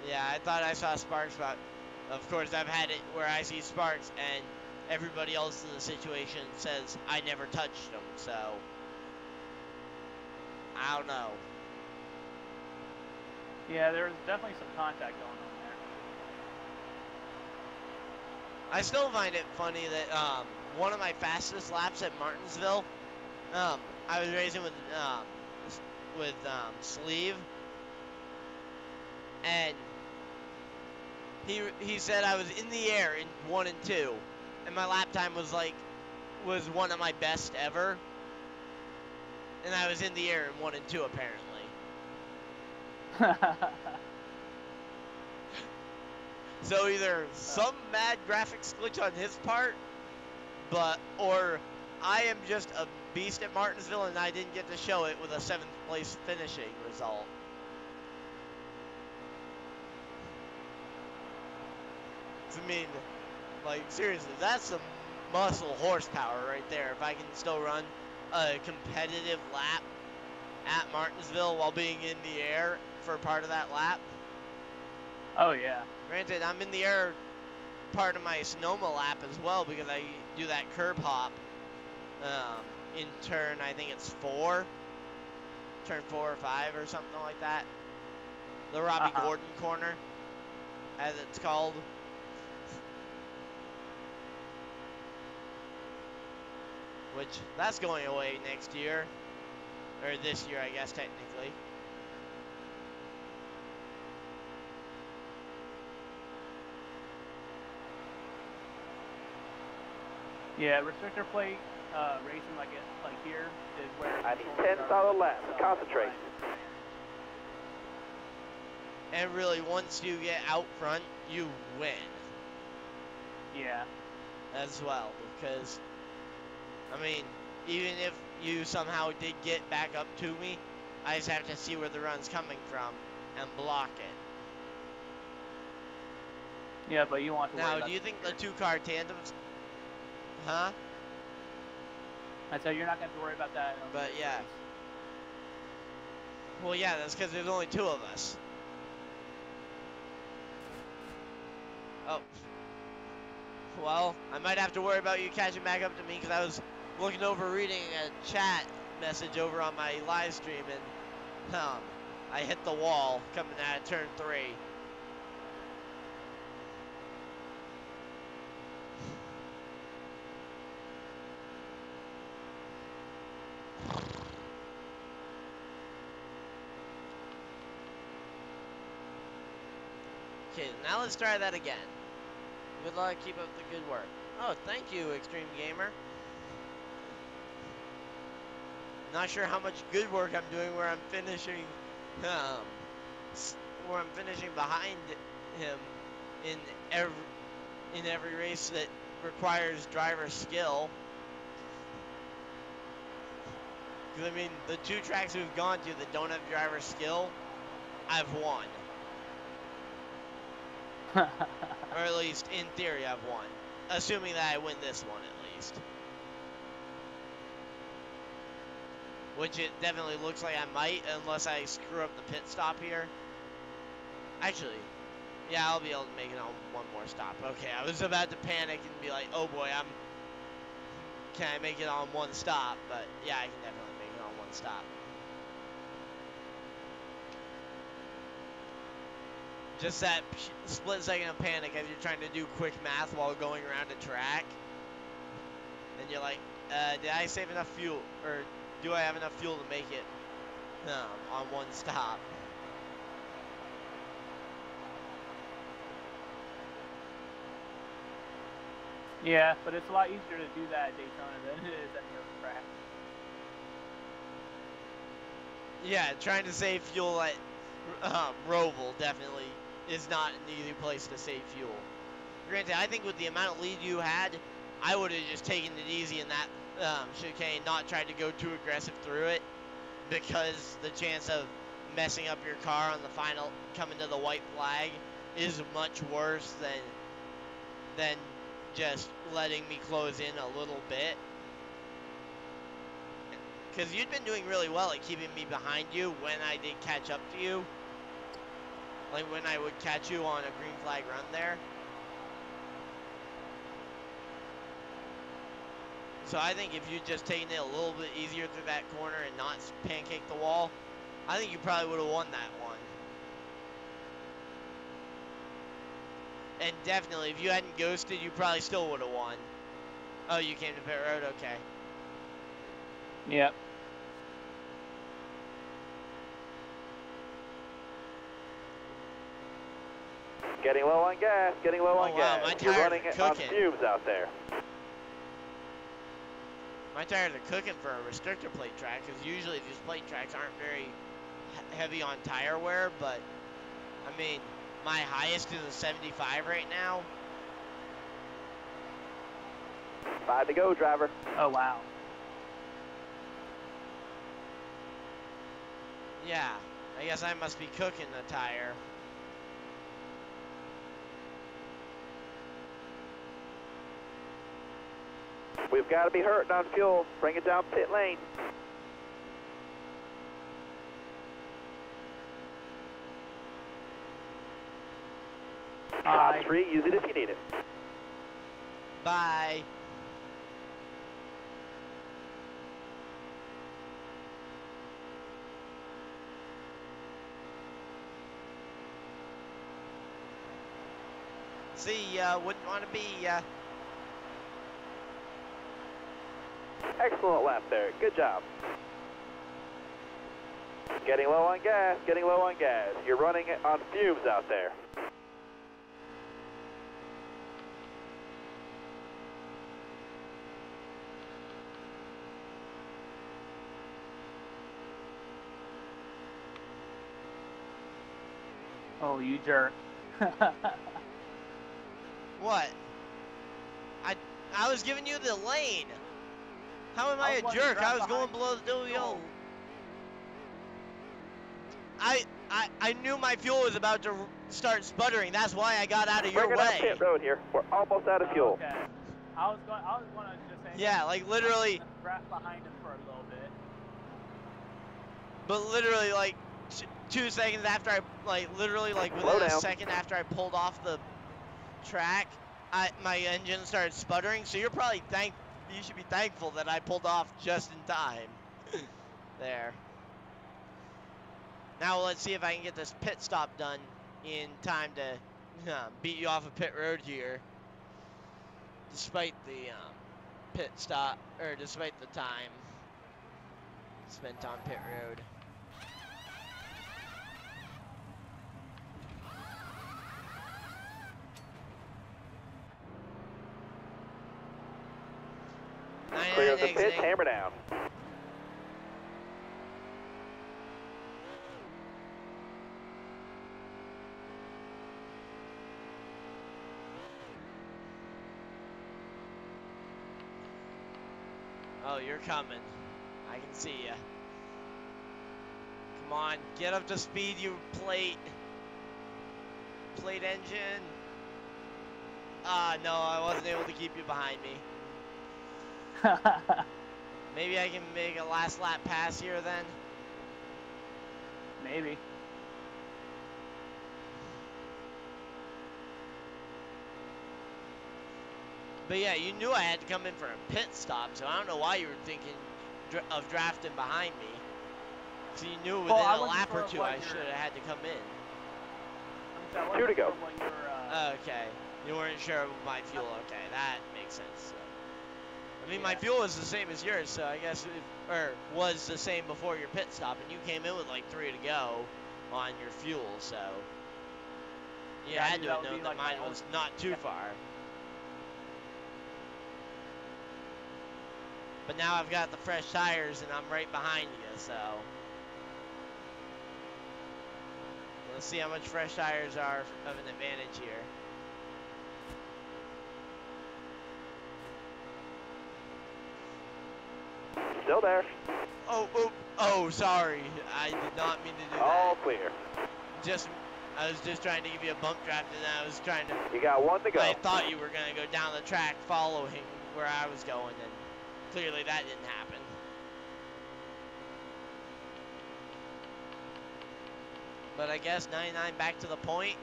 Yeah, I thought I saw sparks, but... Of course, I've had it where I see sparks, and everybody else in the situation says I never touched them, so... I don't know. Yeah, there was definitely some contact going on there. I still find it funny that one of my fastest laps at Martinsville, I was racing with Sleeve, and he said I was in the air in 1 and 2, and my lap time was one of my best ever, and I was in the air in 1 and 2 apparently. So either some mad graphics glitch on his part, or I am just a beast at Martinsville and I didn't get to show it with a 7th place finishing result. I mean, like, seriously, that's some muscle horsepower right there. If I can still run a competitive lap at Martinsville while being in the air for part of that lap. Oh, yeah. Granted, I'm in the air part of my Sonoma lap as well because I do that curb hop in turn, I think it's 4. Turn 4 or 5 or something like that. The Robbie Gordon corner, as it's called. Which, that's going away next year. Or this year, I guess, technically. Yeah, restrictor plate racing like here is where I need 10 solid laps. Concentrate. And really, once you get out front, you win. Yeah. As well, because, I mean, even if you somehow did get back up to me, I just have to see where the run's coming from and block it. Yeah, but you want to worry Now, about do you think the 2-car tandems? Huh? I said you're not going to have to worry about that. But yeah. Well, yeah, that's because there's only 2 of us. Oh. Well, I might have to worry about you catching back up to me because I was looking over reading a chat message over on my live stream and I hit the wall coming out of turn 3. Okay, now let's try that again. Good luck, keep up the good work. Oh, thank you, Extreme Gamer. Not sure how much good work I'm doing where I'm finishing, behind him in every race that requires driver skill. Because I mean, the 2 tracks we've gone to that don't have driver skill, I've won. Or at least, in theory, I've won. Assuming that I win this one, at least. Which it definitely looks like I might, unless I screw up the pit stop here. Actually, yeah, I'll be able to make it on one more stop. Okay, I was about to panic and be like, oh boy, can I make it on 1 stop? But yeah, I can definitely make it on 1 stop. Just that split second of panic as you're trying to do quick math while going around a track. And you're like, did I save enough fuel? Or do I have enough fuel to make it on 1 stop? Yeah, but it's a lot easier to do that at Daytona than it is at the other track. Yeah, trying to save fuel at Roval definitely is not an easy place to save fuel. Granted, I think with the amount of lead you had, I would have just taken it easy in that chicane, not tried to go too aggressive through it, because the chance of messing up your car on the final, coming to the white flag, is much worse than just letting me close in a little bit. Because you'd been doing really well at keeping me behind you when I did catch up to you. Like when I would catch you on a green flag run there. So I think if you'd just taken it a little bit easier through that corner and not pancake the wall, I think you probably would have won that one. And definitely, if you hadn't ghosted, you probably still would have won. Oh, you came to pit road? Okay. Yep. Getting low on gas, getting low on gas. My You're tires running are on cooking. fumes out there. My tires are cooking for a restrictor plate track, because usually these plate tracks aren't very heavy on tire wear, but, I mean, my highest is a 75 right now. 5 to go, driver. Oh, wow. Yeah, I guess I must be cooking the tire. We've got to be hurting on fuel. Bring it down pit lane. Top 3, use it if you need it. Bye. See, wouldn't want to be, Excellent lap there. Good job. Getting low on gas, getting low on gas. You're running on fumes out there. Oh, you jerk. what? I was giving you the lane. How am I a jerk? I was going below the WO. I knew my fuel was about to start sputtering. That's why I got out of your way. We're on pit road here. We're almost out of fuel. Okay. I was going to just say. Yeah, like literally. Draft behind him for a little bit. But literally, like 2 seconds after literally within a second after I pulled off the track, my engine started sputtering. So you're probably you should be thankful that I pulled off just in time. There. Now let's see if I can get this pit stop done in time to beat you off of pit road here. Despite the pit stop, or despite the time spent on pit road. Clear of the pits, hammer down. Oh, you're coming. I can see ya. Come on, get up to speed, you plate engine. Ah, no, I wasn't able to keep you behind me. Maybe I can make a last lap pass here then? Maybe. But yeah, you knew I had to come in for a pit stop, so I don't know why you were thinking of drafting behind me. So you knew within a lap or two I should have had to come in. 2 to go. Okay, you weren't sure of my fuel. Okay, that makes sense. I mean, my fuel is the same as yours, so I guess, was the same before your pit stop, and you came in with like 3 to go on your fuel, so you had to have known that mine was not too far. But now I've got the fresh tires, and I'm right behind you, so let's see how much fresh tires are of an advantage here. Still there. Oh, sorry. I did not mean to do that. All clear. I was just trying to give you a bump draft, and I was trying to. You got 1 to go. I thought you were gonna go down the track following where I was going, and clearly that didn't happen. But I guess 99 back to the point.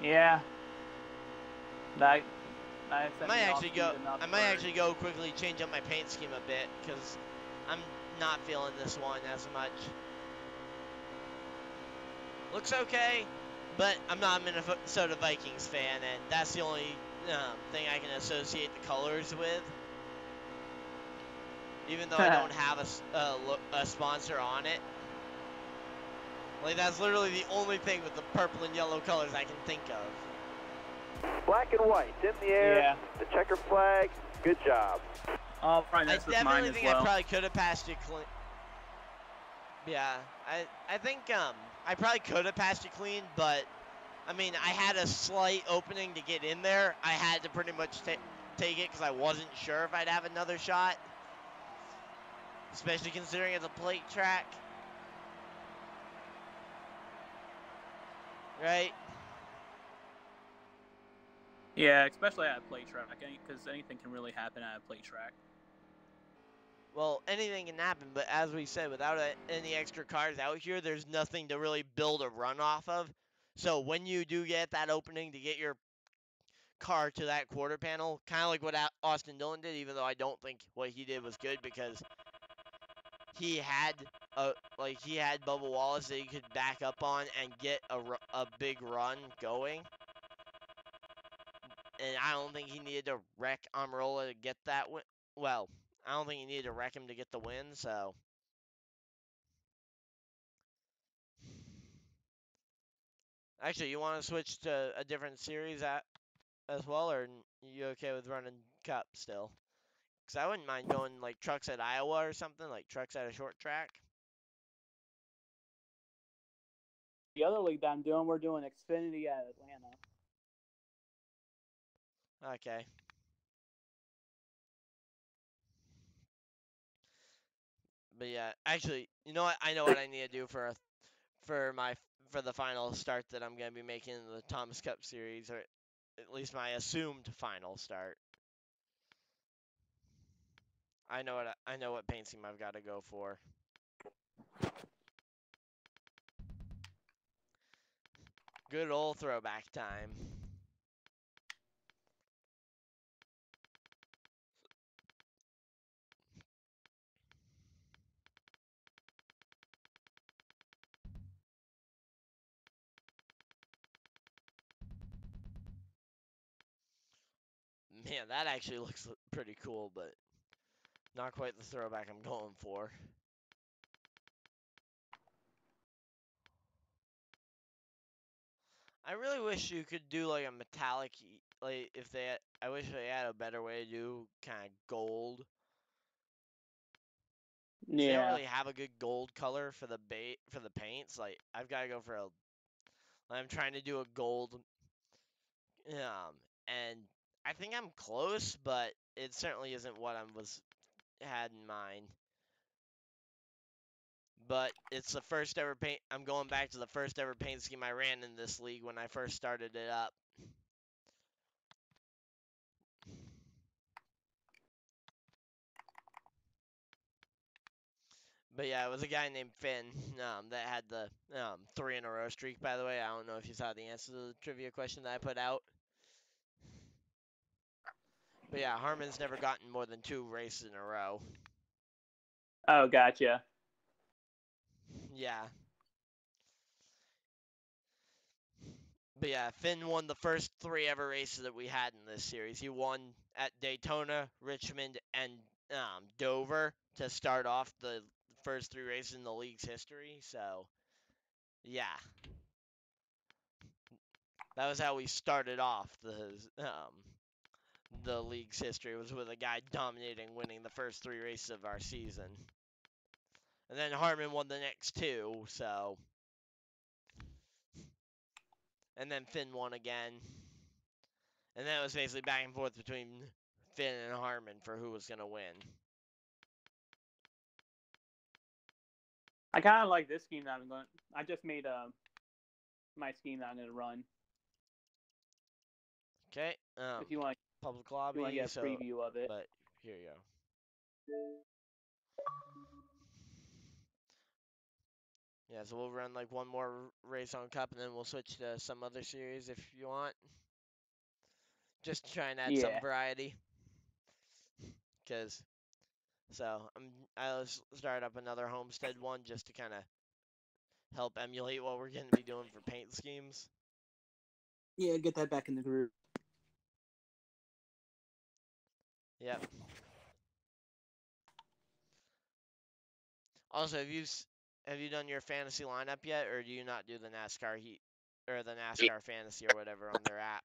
Yeah. I might actually go quickly change up my paint scheme a bit, because I'm not feeling this one as much. Looks okay, but I'm not a Minnesota Vikings fan, and that's the only thing I can associate the colors with. Even though I don't have a sponsor on it. Like, that's literally the only thing with the purple and yellow colors I can think of. Black and white in the air. Yeah. The checker flag. Good job. Oh, probably I definitely think I probably could have passed you clean. Yeah, I think I probably could have passed you clean, but I mean, I had a slight opening to get in there. I had to pretty much take it because I wasn't sure if I'd have another shot, especially considering it's a plate track. Right? Yeah, especially at a play track, because anything can really happen at a play track. Well, anything can happen, but as we said, without any extra cars out here, there's nothing to really build a run off of. So when you do get that opening to get your car to that quarter panel, kind of like what Austin Dillon did, even though I don't think what he did was good because he had he had Bubba Wallace that he could back up on and get a big run going. And I don't think he needed to wreck Amarola to get that win. Well, I don't think he needed to wreck him to get the win, so. Actually, you want to switch to a different series as well, or you okay with running Cup still? Because I wouldn't mind going like trucks at Iowa or something, like trucks at a short track. The other league that I'm doing, we're doing Xfinity at Atlanta. Okay. But yeah, actually, you know what? I know what I need to do for the final start that I'm gonna be making in the Thomas Cup series, or at least my assumed final start. I know what paint scheme I've got to go for. Good old throwback time. Man, that actually looks pretty cool, but not quite the throwback I'm going for. I really wish you could do like a metallic, like if they had, I wish they had a better way to do kind of gold. They don't Yeah. really have a good gold color for the paints. Like I've got to go for I'm trying to do a gold, and I think I'm close, but it certainly isn't what I had in mind. But it's the first ever paint. I'm going back to the first ever paint scheme I ran in this league when I first started it up. But yeah, it was a guy named Finn that had the 3-in-a-row streak, by the way. I don't know if you saw the answer to the trivia question that I put out. But yeah, Harmon's never gotten more than 2 races in a row. Oh, gotcha. Yeah. But yeah, Finn won the first 3 ever races that we had in this series. He won at Daytona, Richmond, and Dover to start off the first 3 races in the league's history. So, yeah. That was how we started off the league's history, was with a guy dominating, winning the first 3 races of our season. And then Harmon won the next 2, so. And then Finn won again. And then it was basically back and forth between Finn and Harmon for who was going to win. I kind of like this scheme that I'm going. I just made my scheme that I'm going to run. Okay. If you want, public lobby. you want to get a preview of it. But here you go. Yeah, so we'll run like one more race on Cup, and then we'll switch to some other series if you want. Just to try and add some variety. I'll start up another Homestead one just to kind of help emulate what we're going to be doing for paint schemes. Yeah, get that back in the group. Yep. Also, have you done your fantasy lineup yet, or do you not do the NASCAR Heat or the NASCAR Fantasy or whatever on their app?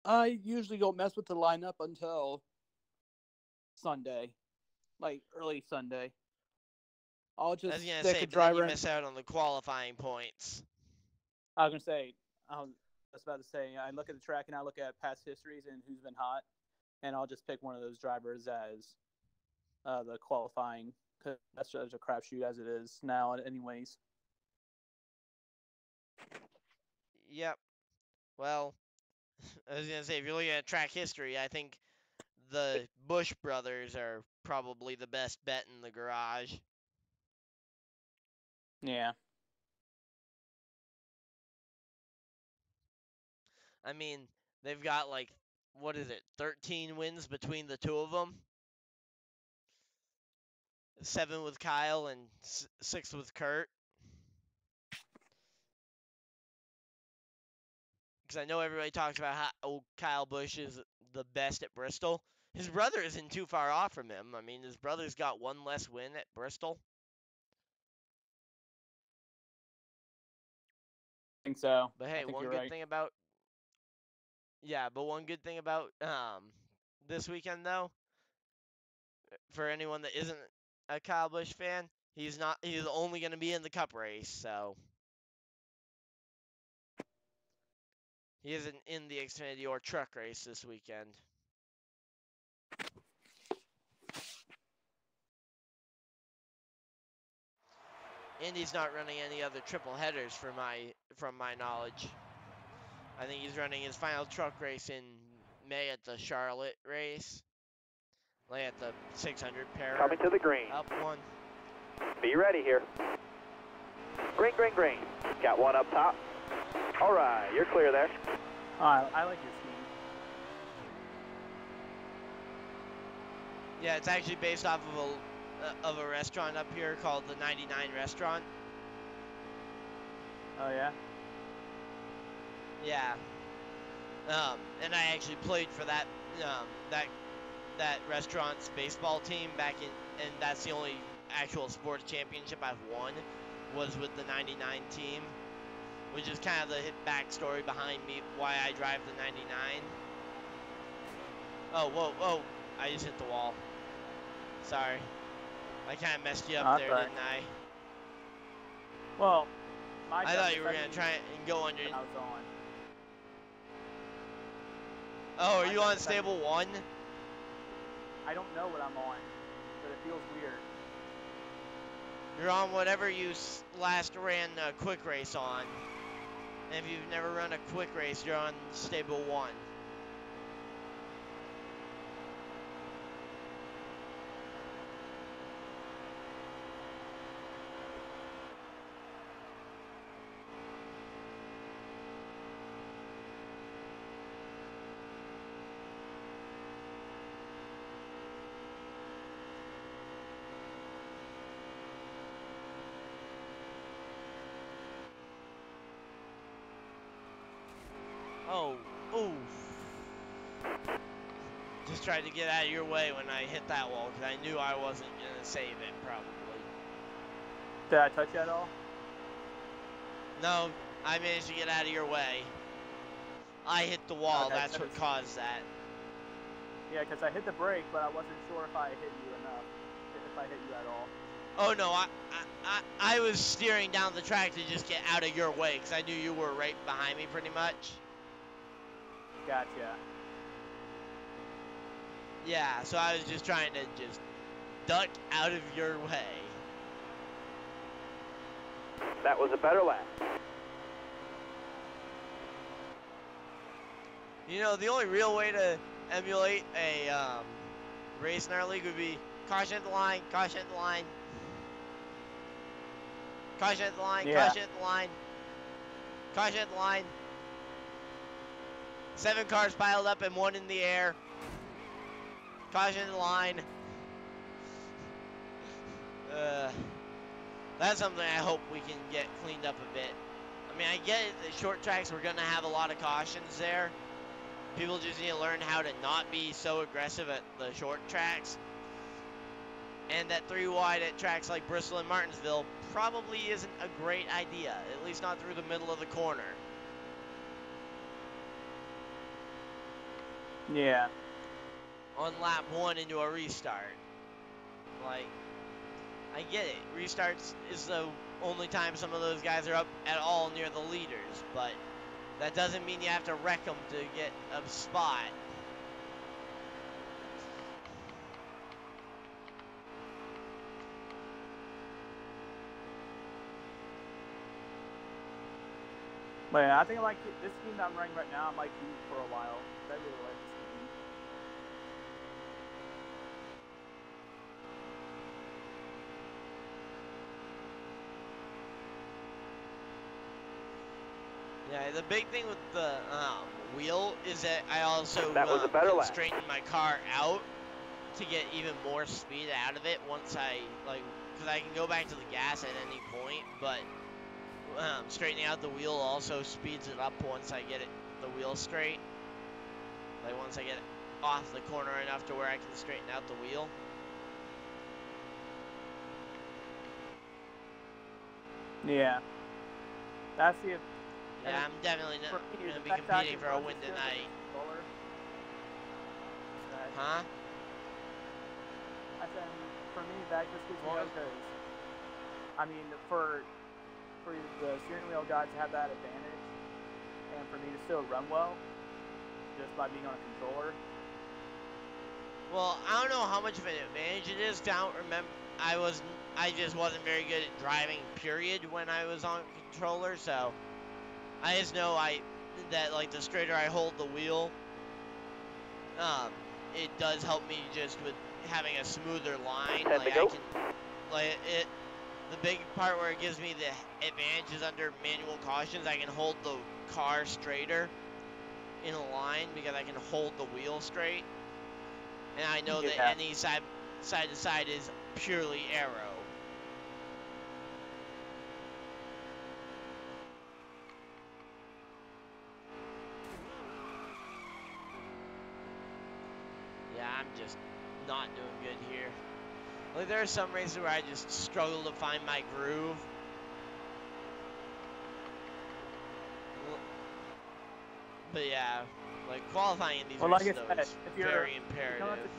I usually don't mess with the lineup until Sunday, like early Sunday. I'll just I was gonna stick say, a but then driver you miss out on the qualifying points. I was gonna say, I was about to say, I look at the track and I look at past histories and who's been hot, and I'll just pick one of those drivers as the qualifying, because that's just a crapshoot as it is now, anyways. Yep. Well, I was gonna say, if you're looking at track history, I think the Bush brothers are probably the best bet in the garage. Yeah. I mean, they've got like, what is it, 13 wins between the two of them? 7 with Kyle and 6 with Kurt. Because I know everybody talks about how Kyle Busch is the best at Bristol. His brother isn't too far off from him. I mean, his brother's got 1 less win at Bristol. I think so. But I hey, think one you're good right. thing about this weekend though, for anyone that isn't a Kyle Busch fan, he's only going to be in the Cup race, so he isn't in the Xfinity or truck race this weekend. And he's not running any other triple headers from my knowledge. I think he's running his final truck race in May at the Charlotte race. Like at the 600 pair. Coming to the green. Up one. Be ready here. Green, green, green. Got one up top. All right, you're clear there. I like your scheme. Yeah, it's actually based off of a restaurant up here called the 99 Restaurant. Oh yeah. Yeah. And I actually played for that restaurant's baseball team back in, and that's the only actual sports championship I've won, was with the 99 team, which is kind of the backstory behind me why I drive the 99. Oh, whoa, I just hit the wall. Sorry. I kind of messed you up there, Right. didn't I? Well, I thought you were going to try and go under. I was on. Oh, are you on stable 1? I don't know what I'm on, but it feels weird. You're on whatever you last ran a quick race on. And if you've never run a quick race, you're on stable 1. Oh, oof. Just tried to get out of your way when I hit that wall because I knew I wasn't going to save it, probably. Did I touch you at all? No, I managed to get out of your way. I hit the wall, Okay, that's what caused that. Yeah, because I hit the brake, but I wasn't sure if I hit you enough, if I hit you at all. Oh no, I was steering down the track to just get out of your way because I knew you were right behind me pretty much. Gotcha. Yeah, so I was just trying to just duck out of your way. That was a better lap. You know, the only real way to emulate a race in our league would be caution at the line, caution at the line. Caution at the line, Yeah. caution at the line. Caution at the line. 7 cars piled up and 1 in the air. Caution at the line. That's something I hope we can get cleaned up a bit. I mean, I get it, the short tracks, we're going to have a lot of cautions there. People just need to learn how to not be so aggressive at the short tracks. And that 3 wide at tracks like Bristol and Martinsville probably isn't a great idea, at least not through the middle of the corner. Yeah. On lap 1 into a restart. Like, I get it. Restarts is the only time some of those guys are up at all near the leaders, but that doesn't mean you have to wreck them to get a spot. But yeah, I think I like this scheme that I'm running right now. I might keep for a while. I really like this scheme. Yeah, the big thing with the wheel is that I also That was a better can lap. straighten my car out to get even more speed out of it once I, like, because I can go back to the gas at any point, but straightening out the wheel also speeds it up once I get the wheel straight. Like, once I get it off the corner enough to where I can straighten out the wheel. Yeah. That's the. Yeah, I'm definitely For not me, going to the be fact that I competing can for a run win this good with tonight. the controller, that- Huh? I said, for me, that just gives me Well, because, I mean, for the steering wheel guys to have that advantage, and for me to still run well, just by being on a controller. Well, I don't know how much of an advantage it is. I don't remember. I just wasn't very good at driving, period, when I was on controller. So I just know that like the straighter I hold the wheel, it does help me just with having a smoother line. 10 to Like go. I can, like it. The big part where it gives me the advantage is under manual cautions. I can hold the car straighter in a line because I can hold the wheel straight. And I know that any side to side is purely aero. Yeah, I'm just not doing good here. Like, there are some races where I just struggle to find my groove. But yeah, like qualifying in these races though is very imperative.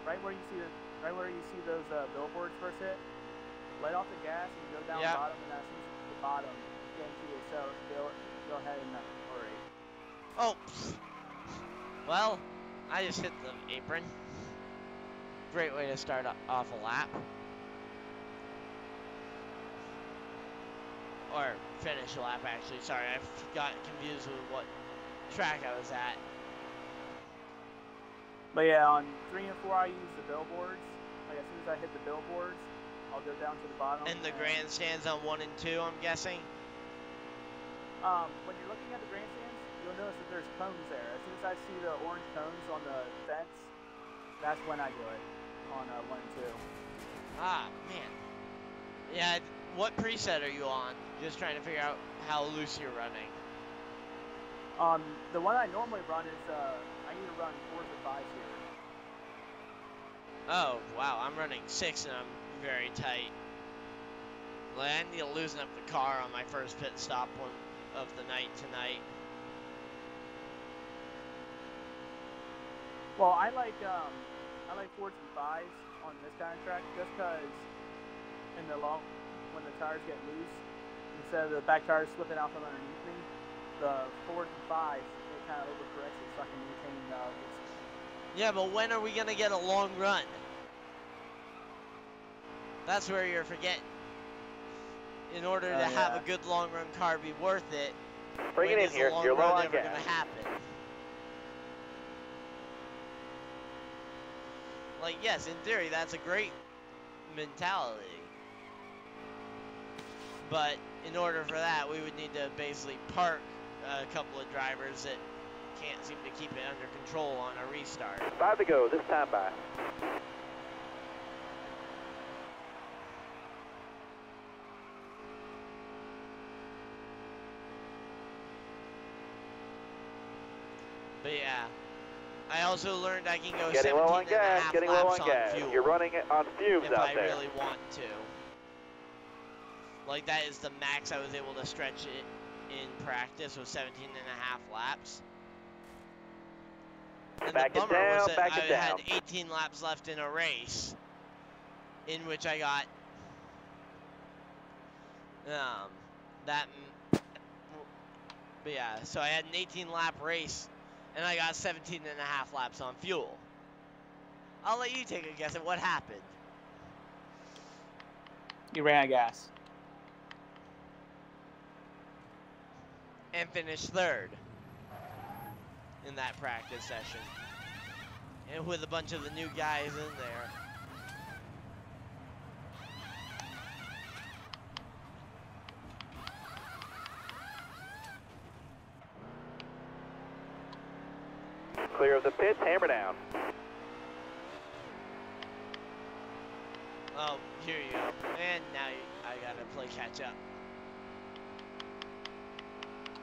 Right where you see those billboards first hit, let off the gas and go down the bottom, and as soon as you hit the bottom, get into the cell, go ahead and hurry. Oh, well, I just hit the apron. Great way to start off a lap. Or finish a lap, actually. Sorry, I got confused with what track I was at. But yeah, on 3 and 4, I use the billboards. Like, as soon as I hit the billboards, I'll go down to the bottom. And the grandstands on 1 and 2, I'm guessing? When you're looking at the grandstands, you'll notice that there's cones there. As soon as I see the orange cones on the fence, that's when I do it on 1 and 2. Ah, man. Yeah, what preset are you on? Just trying to figure out how loose you're running. The one I normally run is, I need to run 4s or 5s here. Oh, wow, I'm running 6 and I'm very tight. Like, I need to loosen up the car on my first pit stop of the night tonight. Well, I like 4s and 5s on this kind of track just because in the long, when the tires get loose, instead of the back tires slipping out from underneath me, the 4s and 5s, it kind of overcorrects it so I can maintain Yeah, but when are we going to get a long run? That's where you're forgetting. In order to have a good long run car be worth it, bring it in here. You're low on gas. Gonna happen? Like, yes, in theory, that's a great mentality. But in order for that, we would need to basically park a couple of drivers that can't seem to keep it under control on a restart. 5 to go, this time by. But yeah, I also learned I can go Getting low on 17 and a gas, half getting low laps on gas. fuel You're running it on fumes if out I there. really want to. Like, that is the max I was able to stretch it in practice, was 17 and a half laps. And Back the it bummer was down, that back I it down. had 18 laps left in a race, in which I got but yeah, so I had an 18 lap race, and I got 17 and a half laps on fuel. I'll let you take a guess at what happened. You ran out of gas. and finished third in that practice session. And with a bunch of the new guys in there. Clear of the pits, hammer down. Oh, here you go. And now I gotta play catch up.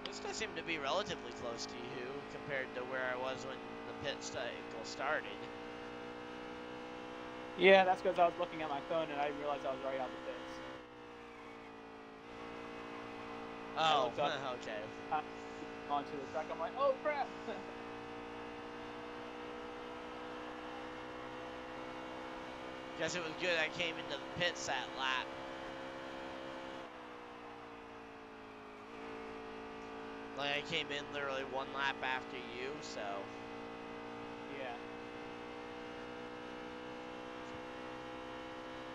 This guy seemed to be relatively close to you compared to where I was when the pit cycle started. Yeah, that's because I was looking at my phone and I didn't realize I was right out the pits. Oh, looked up. okay. Onto the track, I'm like, oh crap! Guess it was good I came into the pits that lap. Like, I came in literally one lap after you, so. Yeah.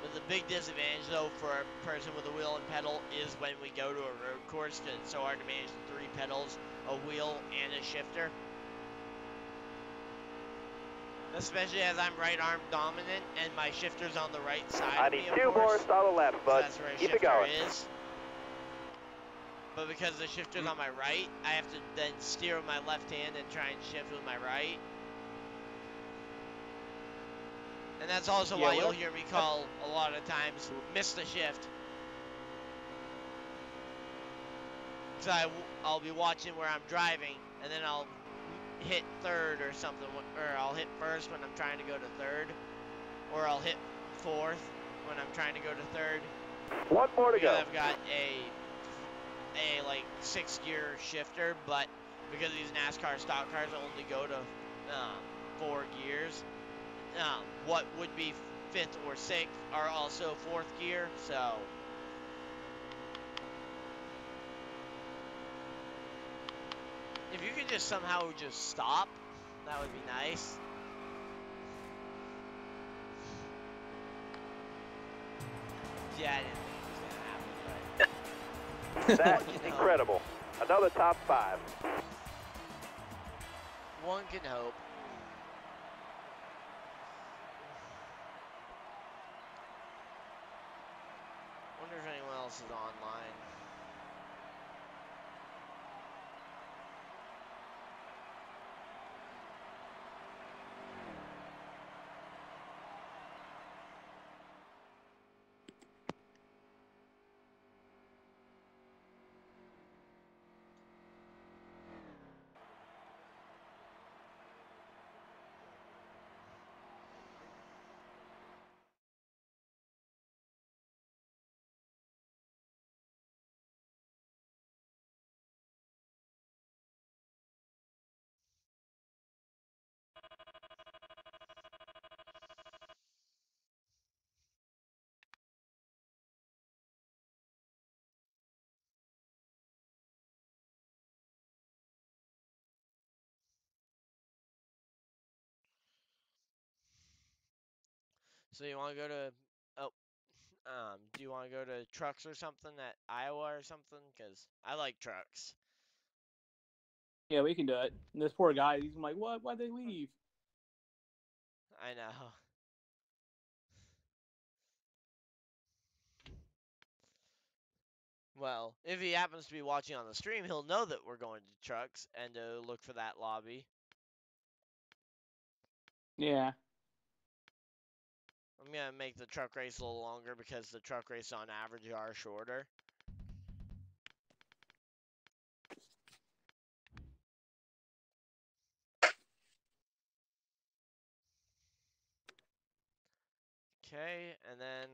But the big disadvantage, though, for a person with a wheel and pedal is when we go to a road course, because it's so hard to manage the 3 pedals, a wheel, and a shifter. Especially as I'm right arm dominant, and my shifter's on the right side I of me, need of 2 more course. solid laps, bud. That's where a Keep it shifter going. is. But because the shifter's on my right, I have to then steer with my left hand and try and shift with my right. And that's also why you'll hear me call a lot of times, miss the shift. Because I'll be watching where I'm driving, and then I'll hit third or something, or I'll hit first when I'm trying to go to third, or I'll hit fourth when I'm trying to go to third. 1 more to go. I've got a like 6-gear shifter, but because these NASCAR stock cars only go to 4 gears, what would be 5th or 6th are also 4th gear, so. If you could just somehow just stop, that would be nice. Yeah, I didn't think it was gonna happen, but. That's incredible. Another top 5. One can hope. Wonder if anyone else is online. So you want to go to, do you want to go to trucks or something at Iowa or something? Because I like trucks. Yeah, we can do it. And this poor guy, he's like, what? Why'd they leave? I know. Well, if he happens to be watching on the stream, he'll know that we're going to trucks and to look for that lobby. Yeah. I'm going to make the truck race a little longer because the truck race on average are shorter. Okay, and then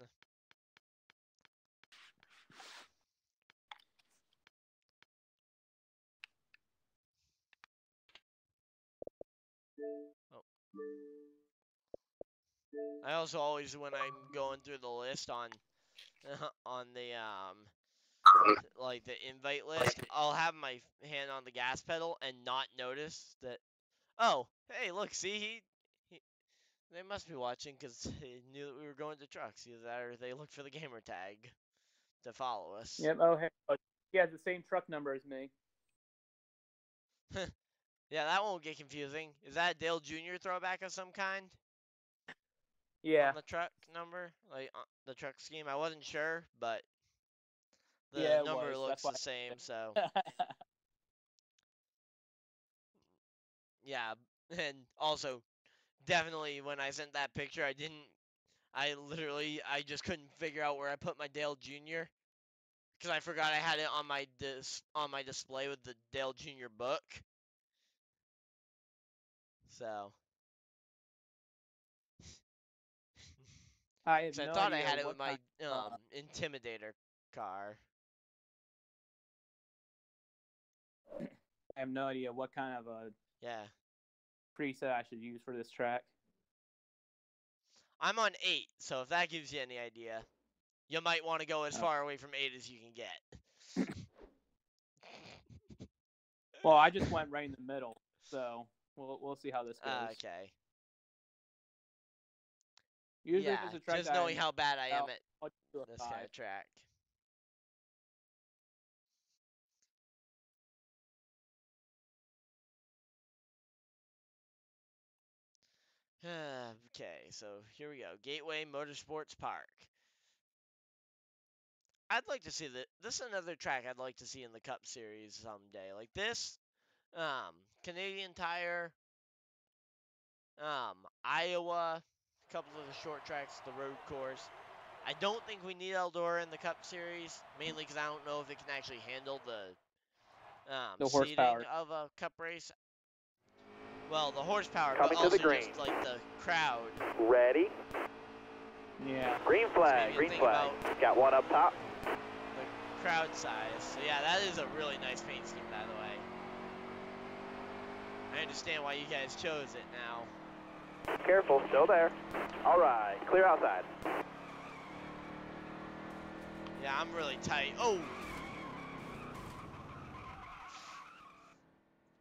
I also always, when I'm going through the list on on the like the invite list, I'll have my hand on the gas pedal and not notice that. Oh, hey, look, see, they must be watching because they knew that we were going to trucks. Either that or they looked for the gamer tag to follow us. Yep. Oh, hey. He has the same truck number as me. Yeah, that won't get confusing. Is that a Dale Jr. throwback of some kind Yeah. on the truck number? Like the truck scheme? I wasn't sure, but the Yeah, it number was. looks That's why. the same, so yeah. And also, definitely when I sent that picture, I just couldn't figure out where I put my Dale Jr. because I forgot I had it on my display with the Dale Jr. book. So, I have I no thought I idea had it with what my kind of, Intimidator car. I have no idea what kind of a Yeah. preset I should use for this track. I'm on 8, so if that gives you any idea, you might want to go as far away from 8 as you can get. Well, I just went right in the middle, so we'll see how this goes. Okay. Usually, if Yeah, it's a track just that knowing how bad I am at I'll do a this 5. kind of track. Okay, so here we go. Gateway Motorsports Park. I'd like to see this is another track I'd like to see in the Cup Series someday. Like this, Canadian Tire, Iowa, a couple of the short tracks, the road course. I don't think we need Eldora in the Cup Series, mainly because I don't know if it can actually handle the seating horsepower of a Cup race. Well, the horsepower, Coming but to the also green. just like the crowd. Ready? Yeah. Green flag, maybe green think flag. about- Got one up top. The crowd size. So yeah, that is a really nice paint scheme, by the way. I understand why you guys chose it now. Careful, still there. All right, clear outside. Yeah, I'm really tight. Oh!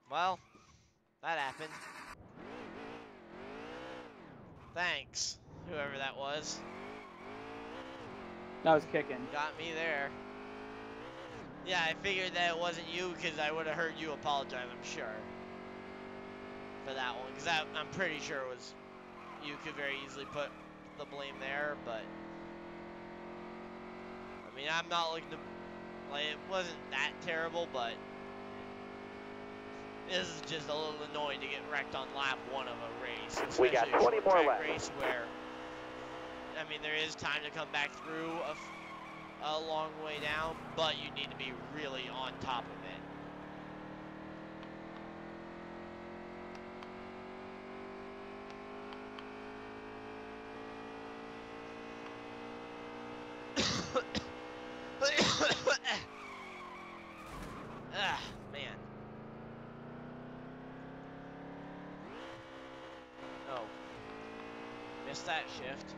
Well, that happened. Thanks, whoever that was. That was kicking. Got me there. Yeah, I figured that it wasn't you because I would have heard you apologize, I'm sure. For that one, because I'm pretty sure it was... You could very easily put the blame there, but... I mean, I'm not looking to... Like, it wasn't that terrible, but... This is just a little annoying to get wrecked on lap 1 of a race. We got 20 more track laps. race where... I mean, there is time to come back through a long way down, but you need to be really on top of it. Ah, man. Oh. Missed that shift.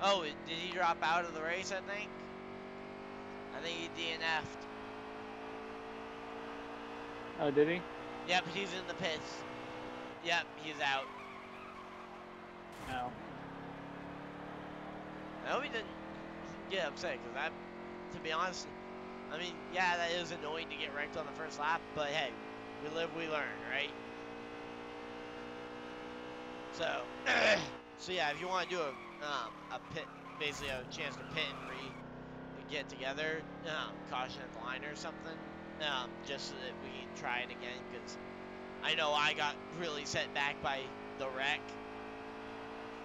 Oh, did he drop out of the race, I think? I think he DNF'd. Oh, did he? Yep, he's in the pits. Yep, he's out. No. I hope he didn't get upset, because to be honest, I mean, yeah, that is annoying to get wrecked on the first lap, but hey, we live, we learn, right? So, so yeah, if you want to do a pit, basically a chance to pit and get together, caution at the line or something, just so that we can try it again, because I know I got really set back by the wreck.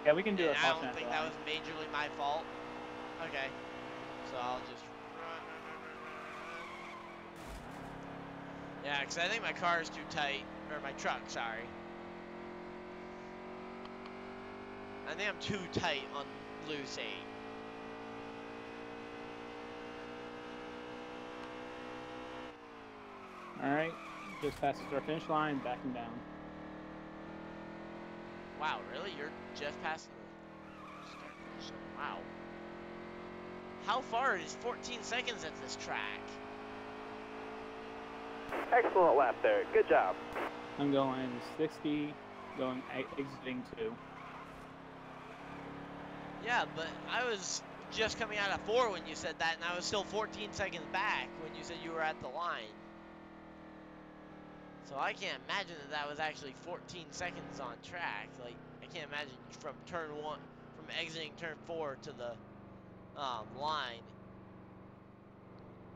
Yeah, we can do And a I caution don't at the think that line. was majorly my fault. Okay, so I'll just run. Yeah, because I think my car is too tight, or my truck, sorry. I think I'm too tight on loose 8. All right. Just past our finish line, backing down. Wow, really? You're just passing the start finish line? Wow. How far is 14 seconds at this track? Excellent lap there. Good job. I'm going 60, going exiting 2. Yeah, but I was just coming out of 4 when you said that, and I was still 14 seconds back when you said you were at the line. So I can't imagine that that was actually 14 seconds on track. Like, I can't imagine from turn 1, from exiting turn 4 to the line.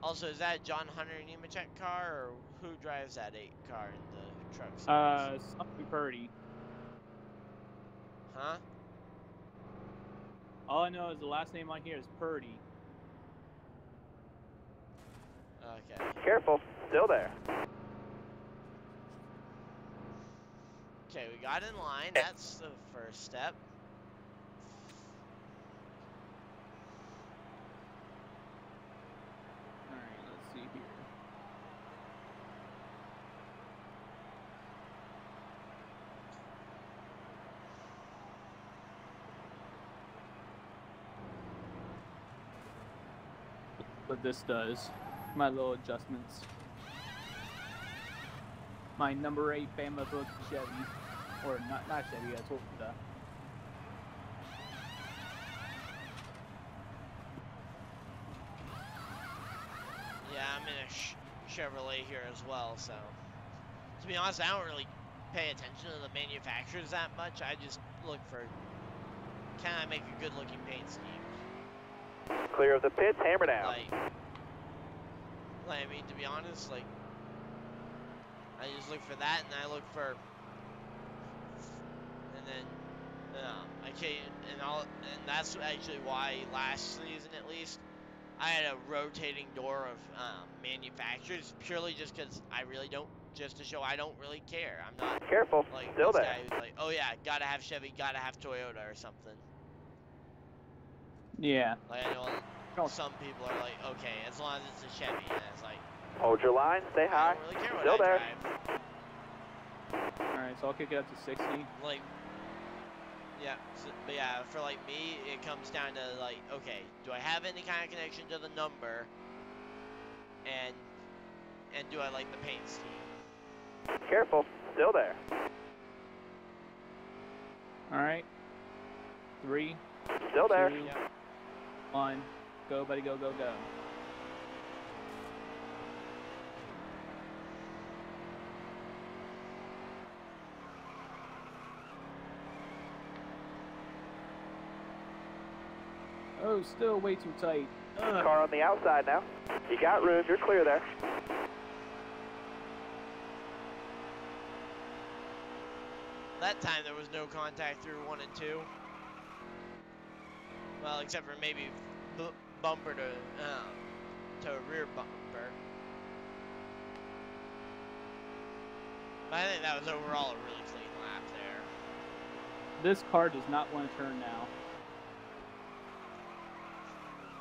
Also, is that John Hunter Nemechek car, or who drives that 8 car in the truck series? Something Purdy. Huh? All I know is the last name on here is Purdy. Okay. Careful, still there. Okay, we got in line. That's the first step. Alright, let's see here. What this does. My little adjustments. My number 8 Bama book Chevy. Or not Chevy, that's what the Yeah, I'm in a Chevrolet here as well, so. To be honest, I don't really pay attention to the manufacturers that much. I just look for, can I make a good looking paint scheme? Clear of the pits, hammer down. I mean, to be honest, like, I just look for that, and I look for, and then, and that's actually why last season, at least, I had a rotating door of manufacturers, purely just because I really don't, just to show I don't really care. I'm not Careful, like still this there. guy who's like, oh yeah, gotta have Chevy, gotta have Toyota or something. yeah. Like, I know some people are like, okay, as long as it's a Chevy, and it's like, Hold your line, stay I high. don't really care what Still I there. drive. Alright, so I'll kick it up to 60. Like, yeah, so, but yeah, for like me, it comes down to like, okay, do I have any kind of connection to the number, and do I like the paint scheme? Careful, still there. Alright. 3, Still there. 2, Yep. 1. Go, buddy, go, go, go. Oh, still way too tight. Ugh. Car on the outside now. You got room, you're clear there. That time there was no contact through 1 and 2. Well, except for maybe bumper to a rear bumper. But I think that was overall a really clean lap there. This car does not want to turn now.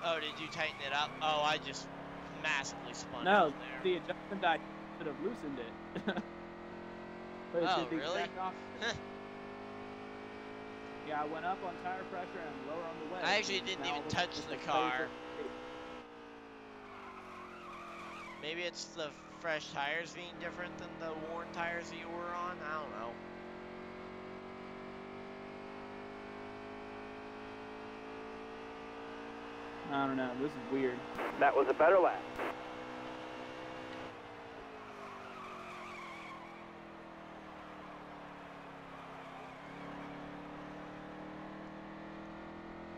Oh, did you tighten it up? Oh, I just massively spun No, out there. the adjustment I should have loosened it. But it Oh, did the really? exact opposite. Yeah, I went up on tire pressure and lower on the wedge. I actually didn't Now even we're touch just the a car. phase Maybe it's the fresh tires being different than the worn tires that you were on? I don't know. of- I don't know. This is weird. That was a better lap.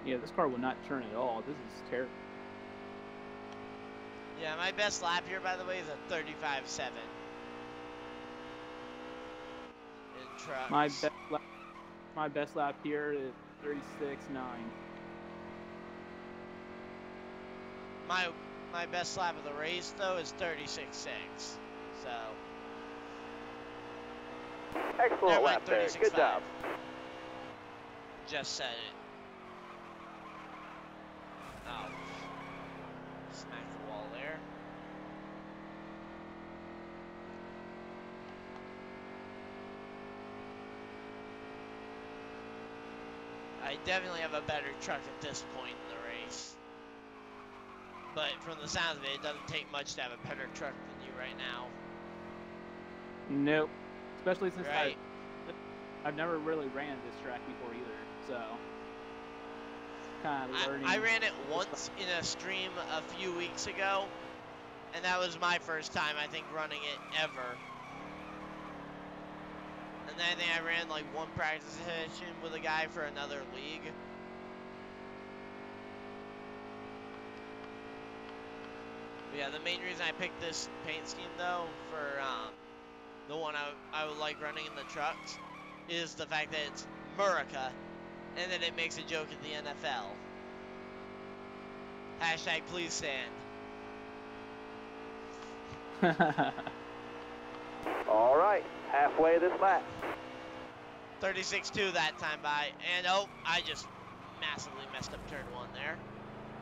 Yeah, this car will not turn at all. This is terrible. Yeah, my best lap here, by the way, is a 35.7. In trucks. My best lap here is 36.9. My best lap of the race, though, is 36.6. So, Excellent never mind, lap there. Good 36.5. job. Just said it. Oh. Smack the wall there. I definitely have a better truck at this point in the race. But from the sounds of it, it doesn't take much to have a better truck than you right now. Nope. Especially since Right. I've never really ran this track before either, so kind of learning. I ran it once in a stream a few weeks ago, and that was my first time, I think, running it ever. And then I think I ran like one practice session with a guy for another league. But yeah, the main reason I picked this paint scheme though for the one I would like running in the trucks is the fact that it's America, and then it makes a joke at the NFL. Hashtag please stand. All right, halfway this lap. 36.2 that time by, and oh, I just massively messed up turn one there.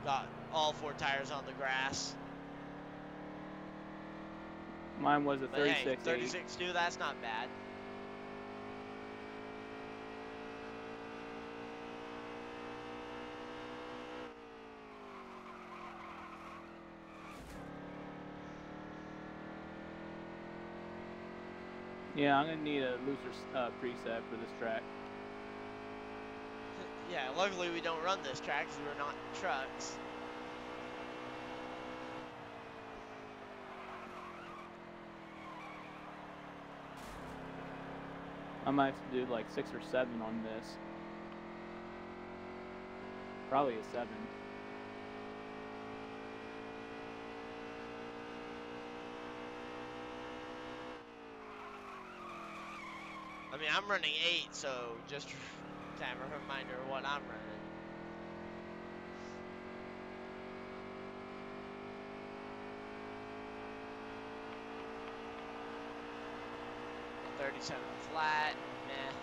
Got all 4 tires on the grass. Mine was a But hey, 36.8. 36.2, that's not bad. Yeah, I'm gonna need a looser preset for this track. Yeah, luckily we don't run this track because we're not trucks. I might have to do like 6 or 7 on this. Probably a 7. I mean, I'm running 8, so just to have a reminder of what I'm running. .37 flat, meh.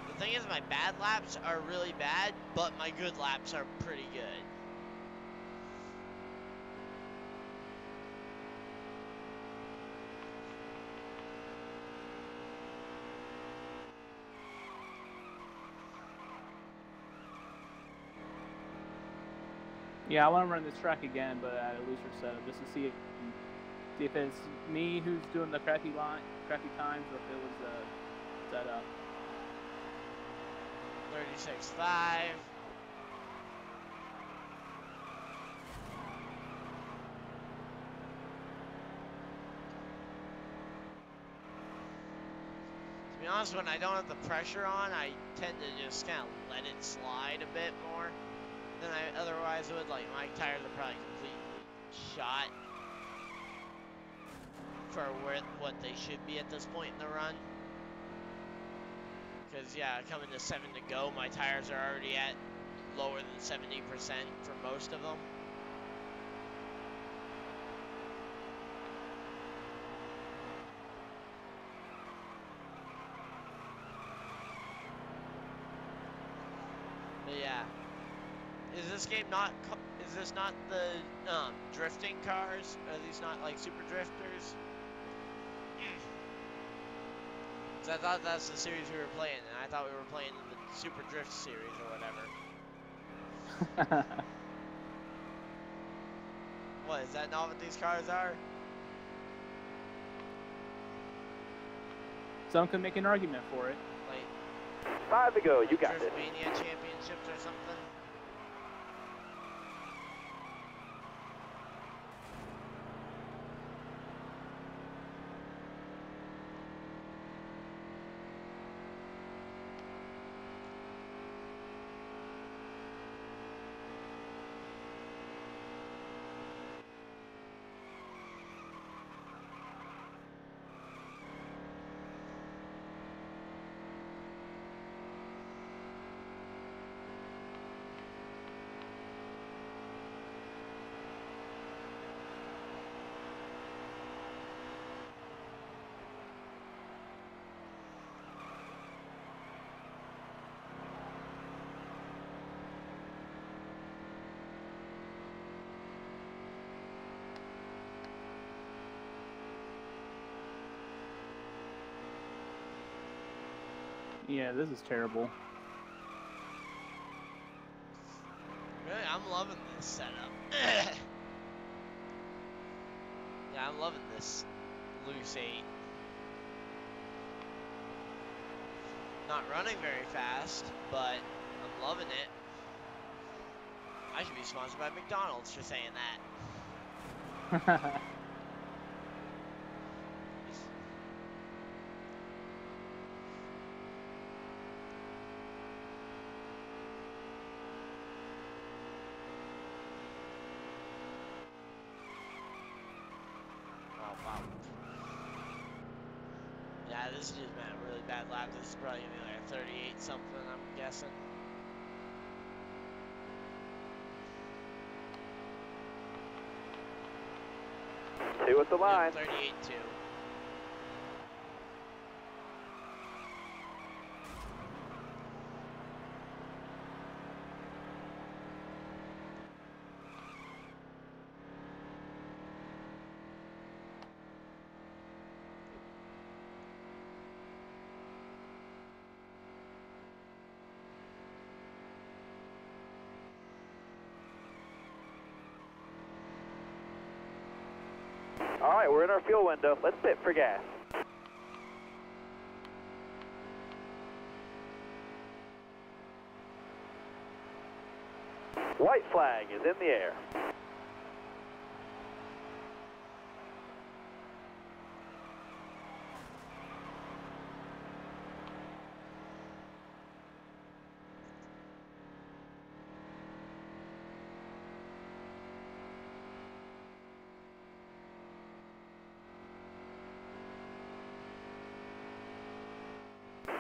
The thing is, my bad laps are really bad, but my good laps are pretty good. Yeah, I want to run this track again, but at a looser setup, just to see if it's me who's doing the crappy times, or if it was the setup. 36.5. To be honest, when I don't have the pressure on, I tend to just kind of let it slide a bit more than I otherwise would. Like, my tires are probably completely shot for what they should be at this point in the run. Because, yeah, coming to 7 to go, my tires are already at lower than 70% for most of them. But yeah, is this game not? Is this not the drifting cars? Are these not like super drifters? Because I thought that's the series we were playing, and I thought we were playing the Super Drift series or whatever. What, is that not what these cars are? Some can make an argument for it. Like 5 to go, you got this. Driftmania championships or something? Yeah, this is terrible. Really, I'm loving this setup. Yeah, I'm loving this loose 8. Not running very fast, but I'm loving it. I should be sponsored by McDonald's for saying that. this dude's been a really bad lap. This is probably gonna be like a 38 something, I'm guessing. Two at the line. Yep, 38-2. All right, we're in our fuel window. Let's pit for gas. White flag is in the air.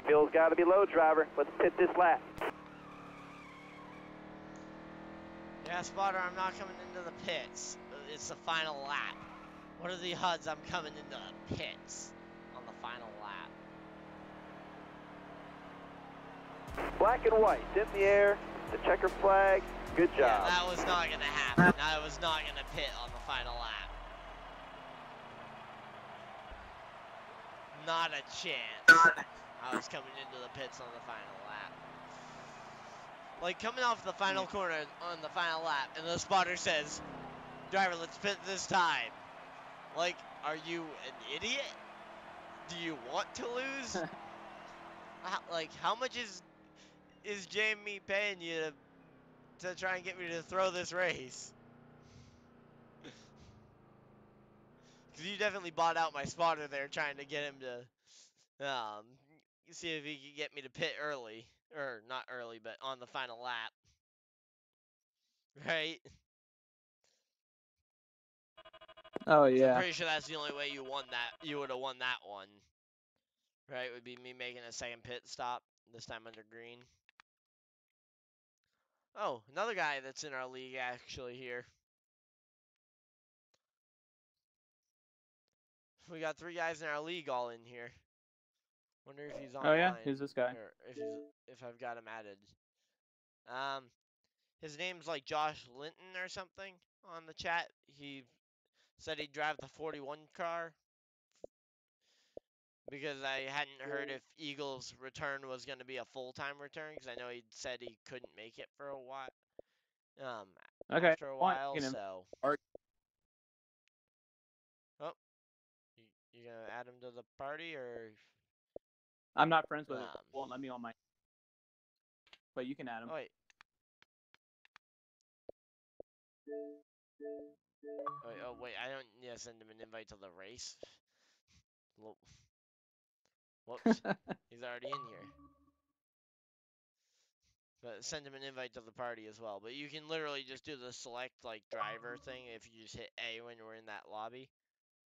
Fuel's got to be low, driver. Let's pit this lap. Yeah, spotter, I'm not coming into the pits. It's the final lap. What are the odds I'm coming into the pits on the final lap? Black and white in the air. The checker flag. Good job. Yeah, that was not going to happen. I was not going to pit on the final lap. Not a chance. I was coming into the pits on the final lap. Like, coming off the final corner on the final lap, and the spotter says, driver, let's pit this time. Like, are you an idiot? Do you want to lose? How much is Jamie paying you to try and get me to throw this race? Because you definitely bought out my spotter there, trying to get him to see if he could get me to pit early. Or, not early, but on the final lap. Right? Oh, So I'm yeah. pretty sure that's the only way you won that. You would have won that one. Right? Would be me making a second pit stop, this time under green. Oh, another guy that's in our league actually here. We got 3 guys in our league all in here. Wonder if he's online. Oh, yeah? Who's this guy? Or if I've got him added. His name's like Josh Linton or something on the chat. He said he'd drive the 41 car because I hadn't heard if Eagle's return was going to be a full-time return, because I know he said he couldn't make it for a while. Okay. After a while, Fine. so. Oh, you gonna add him to the party, or? I'm not friends with him. Won't let me on my. But you can add him. Oh wait. Oh wait, I don't need to send him an invite to the race. Whoops, he's already in here. But send him an invite to the party as well. But you can literally just do the select like driver thing if you just hit A when we're in that lobby.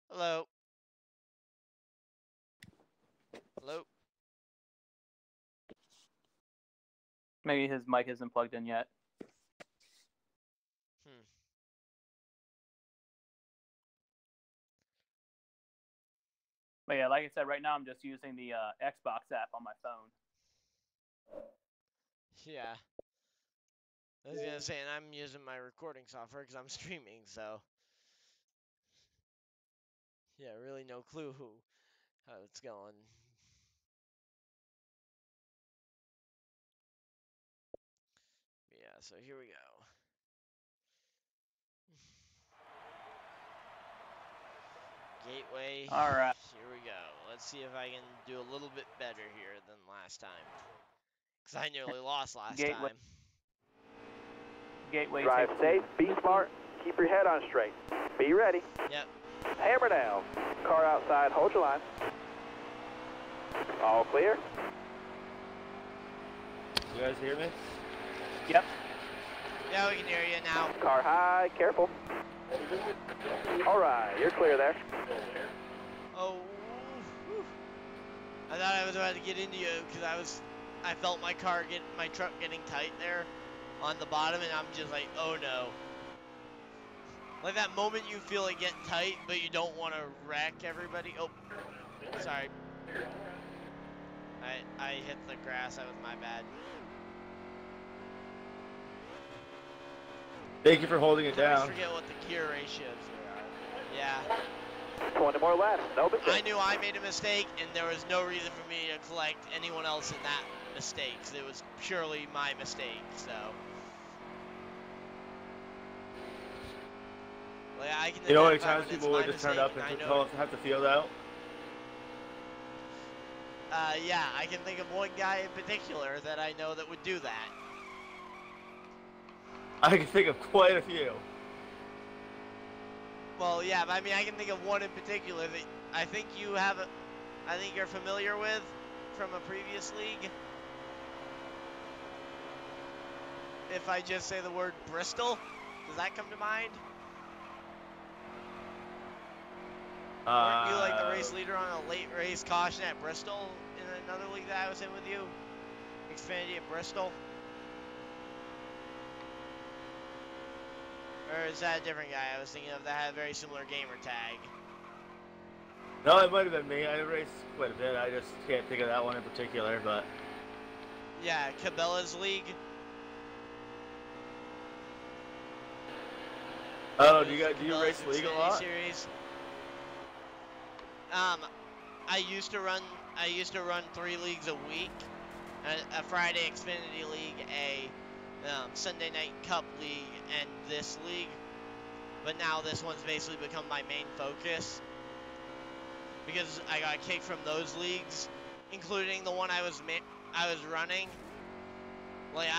Hello. Hello. Maybe his mic isn't plugged in yet. But yeah, like I said, right now I'm just using the Xbox app on my phone. Yeah. I was gonna say, and I'm using my recording software because I'm streaming, so. Yeah, really no clue how it's going. Yeah, so here we go. Gateway. All right. Here we go. Let's see if I can do a little bit better here than last time. Because I nearly lost last time. Gateway. Drive safe, be smart, keep your head on straight. Be ready. Yep. Hammer down. Car outside, hold your line. All clear. You guys hear me? Yep. Yeah, we can hear you now. Car high, careful. All right, you're clear there. Oh. Whew. I thought I was about to get into you because I felt my truck getting tight there on the bottom, and I'm just like, oh no. Like that moment you feel it get tight, but you don't want to wreck everybody. Oh, sorry. I hit the grass. That was my bad. Thank you for holding it I always down. forget what the gear ratios are. Yeah. 20 more laps, no mistake. I knew I made a mistake, and there was no reason for me to collect anyone else in that mistake. It was purely my mistake, so. Like, I can You know how many identify times when it's people my would just turn mistake, up and I tell know. us to have to field out? Yeah, I can think of one guy in particular that I know that would do that. I can think of quite a few. Well, yeah, but I mean, I can think of one in particular that I think I think you're familiar with from a previous league. If I just say the word Bristol, does that come to mind? Weren't you like the race leader on a late race caution at Bristol in another league that I was in with you? Xfinity at Bristol? Or is that a different guy I was thinking of that had a very similar gamer tag? No, it might have been me. I raced quite a bit. I just can't think of that one in particular, but... Yeah, Cabela's league. Oh, do you race league a Xfinity lot? Series. I used to run 3 leagues a week. A Friday Xfinity League, a Sunday Night Cup League, and this league. But now this one's basically become my main focus. Because I got kicked from those leagues, including the one I was running. Like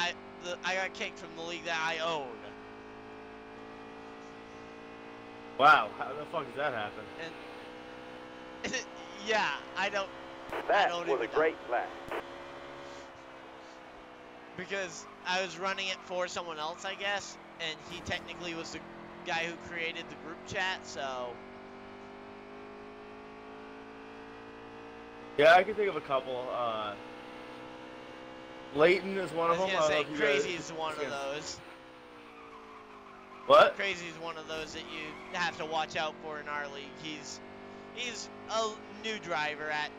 I got kicked from the league that I own. Wow, how the fuck does that happen? And yeah, I don't That even was a great lap. because I was running it for someone else, I guess, and he technically was the guy who created the group chat, so. Yeah, I can think of a couple. Leighton is one I of was them. gonna I say don't know if you guys- Crazy's one of those. What? Crazy's one of those that you have to watch out for in our league. He's a new driver at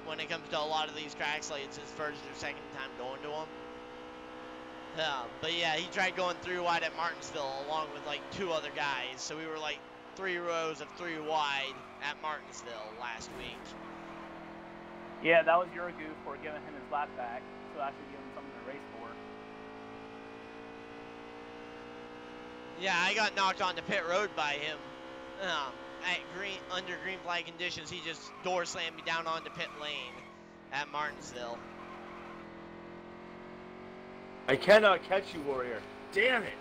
when it comes to a lot of these tracks. Like it's his first or second time going to them. But yeah, he tried going 3 wide at Martinsville along with like 2 other guys. So we were like 3 rows of 3 wide at Martinsville last week. Yeah, that was your goof for giving him his lap back, so actually give him something to race for. Yeah, I got knocked onto pit road by him. Under green flag conditions, he just door slammed me down onto pit lane at Martinsville. I cannot catch you, Warrior. Damn it.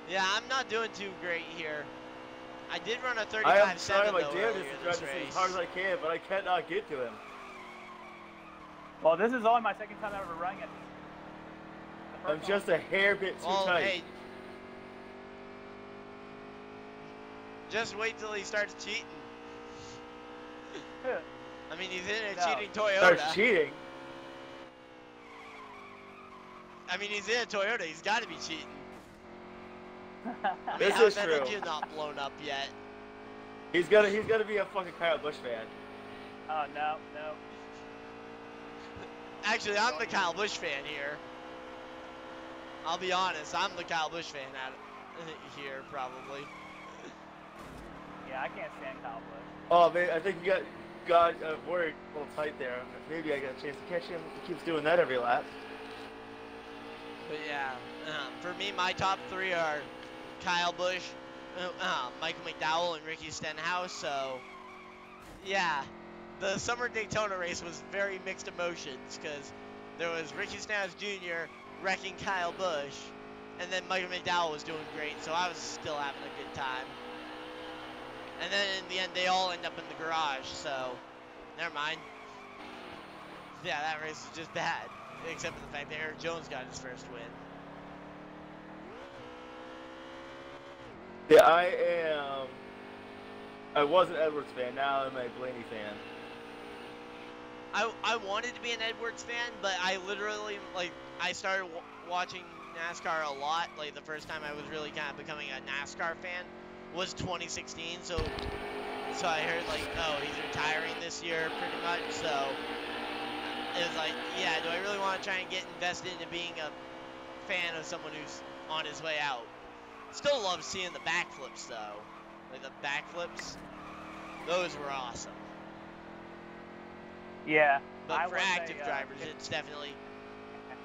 Yeah, I'm not doing too great here. I did run a I am 35.7 trying my though damnedest earlier to drive this this race. as hard as I can, but I cannot get to him. Well, this is only my second time ever running it. I'm just a hair bit too Well, tight. hey, just wait till he starts cheating. I mean, he's in a cheating Toyota. Starts cheating. I mean, he's in a Toyota. He's got to be cheating. I mean, This how's is that true. engine not blown up yet? He's gonna be a fucking Kyle Busch fan. Oh, no. Actually, I'm the Kyle Busch fan here. I'll be honest. I'm the Kyle Busch fan here, probably. Yeah, I can't stand Kyle Busch. Oh man, I think you got Warrior a little tight there. Maybe I got a chance to catch him. He keeps doing that every lap. But yeah, for me, my top 3 are Kyle Busch, Michael McDowell, and Ricky Stenhouse. So, yeah, the Summer Daytona race was very mixed emotions because there was Ricky Stenhouse Jr. wrecking Kyle Busch, and then Michael McDowell was doing great. So I was still having a good time. And then in the end, they all end up in the garage. So, never mind. Yeah, that race was just bad. Except for the fact that Eric Jones got his first win. Yeah, I was an Edwards fan. Now I'm a Blaney fan. I wanted to be an Edwards fan, but I literally, like, I started watching NASCAR a lot. Like, the first time I was really kind of becoming a NASCAR fan was 2016. So I heard, like, oh, he's retiring this year pretty much. So it was like, yeah, do I really want to try and get invested into being a fan of someone who's on his way out? Still love seeing the backflips, though. Like, the backflips, those were awesome. Yeah. But for active drivers, it's definitely...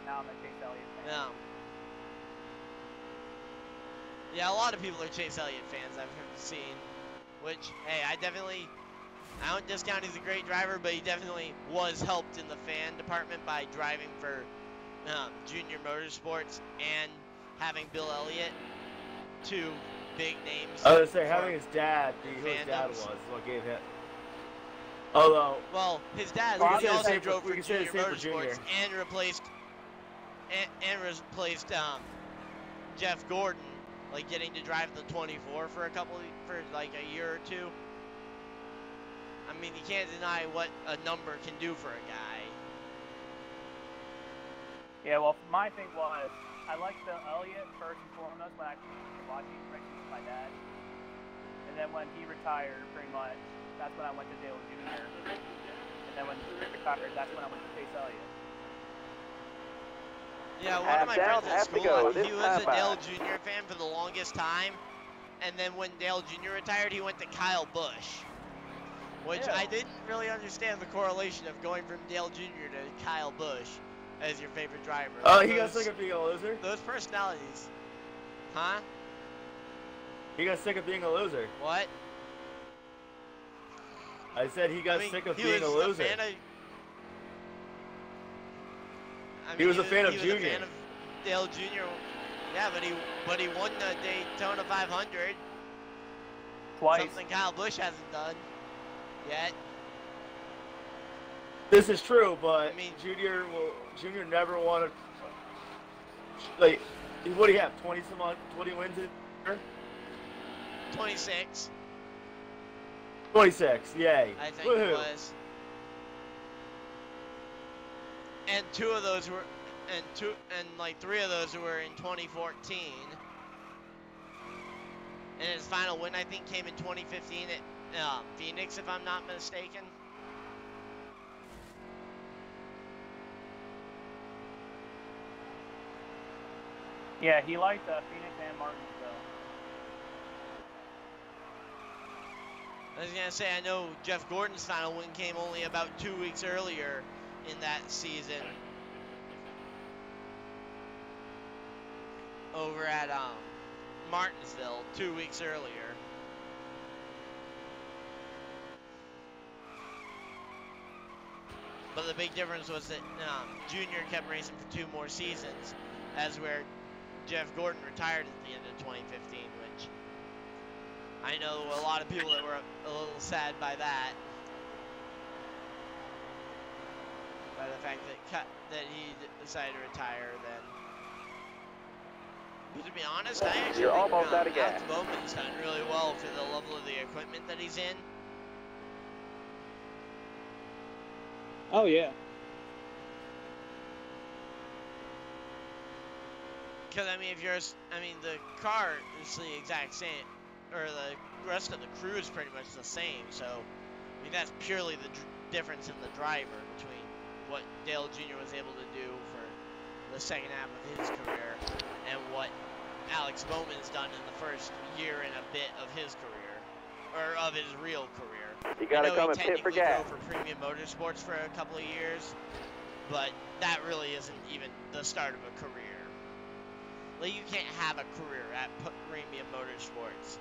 Now I'm a Chase Elliott fan. Yeah, a lot of people are Chase Elliott fans I've seen. Which, hey, I don't discount he's a great driver, but he definitely was helped in the fan department by driving for Junior Motorsports and having Bill Elliott, two big names. I was gonna say, having his dad, who his dad was what gave him. Although, well, his dad he also drove for Junior Motorsports and replaced Jeff Gordon, like getting to drive the 24 for like a year or two. I mean, you can't deny what a number can do for a guy. Yeah, well, my thing was, I liked Bill Elliott first and foremost when I was watching racing with my dad. And then when he retired, pretty much, that's when I went to Dale Jr. And then when he retired, that's when I went to Chase Elliott. Yeah, one of my friends at school, he was a Dale Jr. fan for the longest time. And then when Dale Jr. retired, he went to Kyle Busch. Which I didn't really understand the correlation of going from Dale Jr. to Kyle Busch as your favorite driver. Oh, he got sick of being a loser? Those personalities. Huh? He got sick of being a loser. What? I said he got sick of being a loser. He was a fan of Junior. He was a fan of Dale Jr. Yeah, but he won the Daytona 500. Twice. Something Kyle Busch hasn't done yet. This is true, but I mean, Junior never won like, what do you have, 20 wins in here? 26. 26, yay. I think it was. And three of those were in 2014. And his final win, I think, came in 2015 at Phoenix, if I'm not mistaken. Yeah, he liked Phoenix and Martinsville. I was going to say, I know Jeff Gordon's final win came only about 2 weeks earlier in that season. Over at Martinsville 2 weeks earlier. But the big difference was that Junior kept racing for 2 more seasons, as where Jeff Gordon retired at the end of 2015, which I know a lot of people that were a little sad by that. By the fact that he decided to retire then. But to be honest, I actually think Alex Bowman's done really well for the level of the equipment that he's in. Oh, yeah. Because, I mean, the car is the exact same, or the rest of the crew is pretty much the same, so, I mean, that's purely the difference in the driver between what Dale Jr. was able to do for the second half of his career and what Alex Bowman's done in the first year and a bit of his career, or of his real career. You gotta come and pit for gas. Drove for Premium Motorsports for a couple of years, but that really isn't even the start of a career. Like, you can't have a career at Premium Motorsports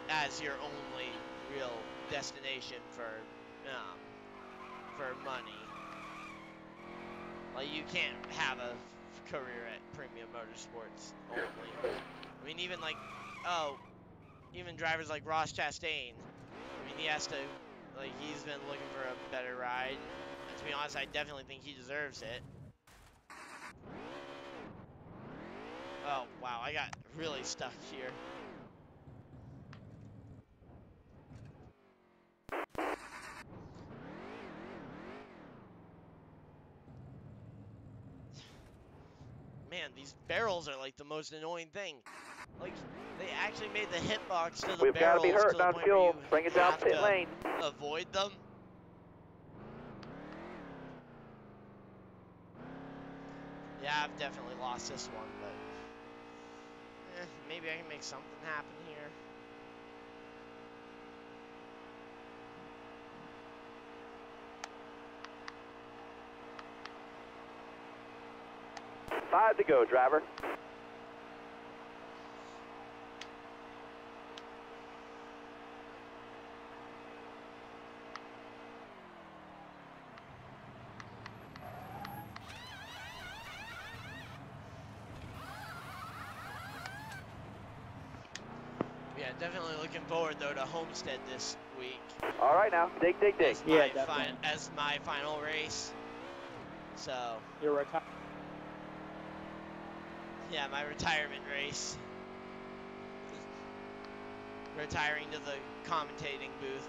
as your only real destination for money. Like, you can't have a career at Premium Motorsports only. I mean, even drivers like Ross Chastain, I mean, he has to, like, he's been looking for a better ride. And to be honest, I definitely think he deserves it. Oh, wow, I got really stuck here. these barrels are like the most annoying thing. Like, they actually made the hitbox to the We've got to barrels be to hurting the on point fuel. where you Bring it down have pit to lane. avoid them. Yeah, I've definitely lost this one, but maybe I can make something happen here. Five to go, driver. Yeah, definitely looking forward though to Homestead this week. All right now, dig, dig, dig. Yeah, definitely. As my final race. So. You're retired. Yeah, my retirement race. Retiring to the commentating booth.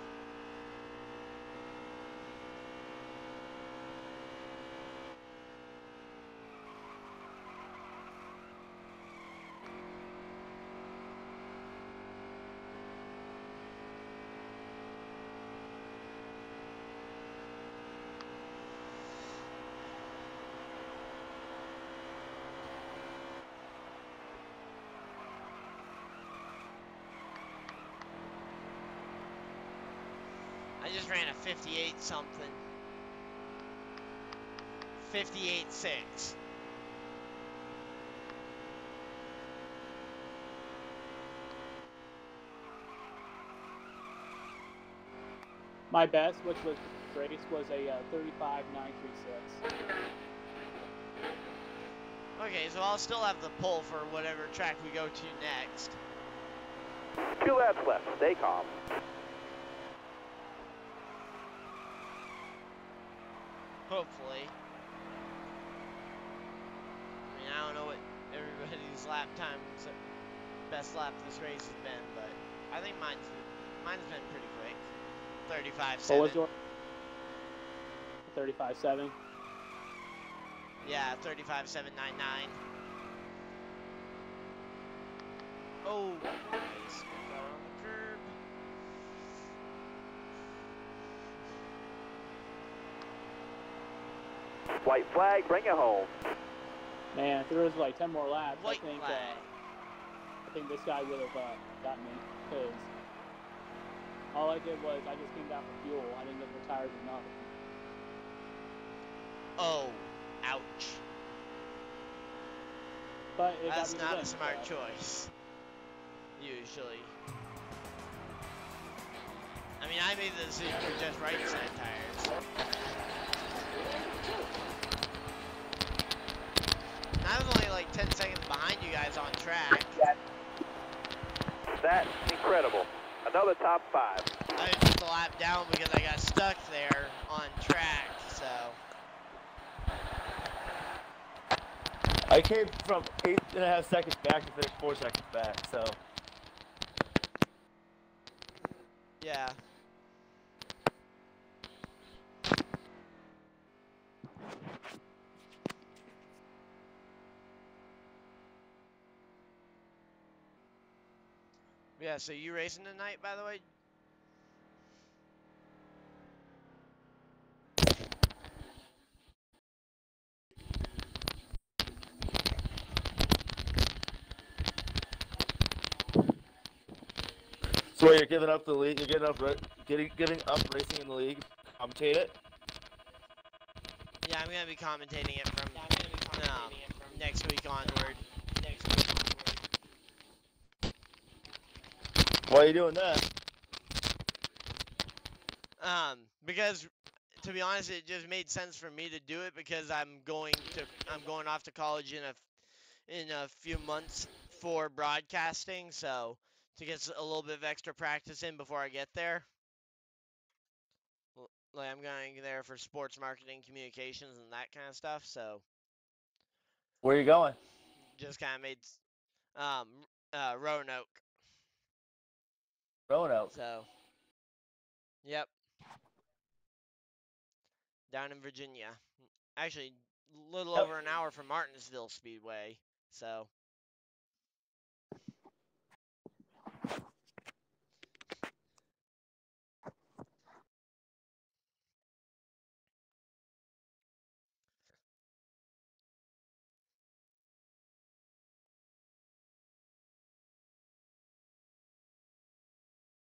I just ran a 58 something. 58.6. My best, which was race, was a 35.936. Okay, so I'll still have the pull for whatever track we go to next. 2 laps left. Stay calm. Hopefully. I mean, I don't know what everybody's lap times, best lap this race has been, but I think mine's been pretty quick. 35.7. What was your 35.7? Yeah, 35.799. Oh, nice. Got on the curb. White flag, bring it home. Man, if there was like 10 more laps, White I flag. think this guy would have gotten me. Because all I did was I just came down for fuel. I didn't get retired or nothing. Oh, ouch. But it That's got me not the a win, smart so. choice. Usually. I mean, I made the decision for just right side tires. And I was only like 10 seconds behind you guys on track. That's incredible. Another top 5. I took the lap down because I got stuck there on track, so. I came from 8.5 seconds back to finish 4 seconds back, so. Yeah. Yeah, so you racing tonight, by the way? So you're giving up the league, you're giving up racing in the league, commentate it? Yeah, I'm gonna be commentating it from next week onward. Why are you doing that? Because to be honest, it just made sense for me to do it because I'm going off to college in a few months for broadcasting, so to get a little bit of extra practice in before I get there. Like I'm going there for sports marketing, communications, and that kind of stuff. So Where are you going? just kind of made Roanoke. Roanoke. So, yep, down in Virginia. Actually, a little over an hour from Martinsville Speedway. So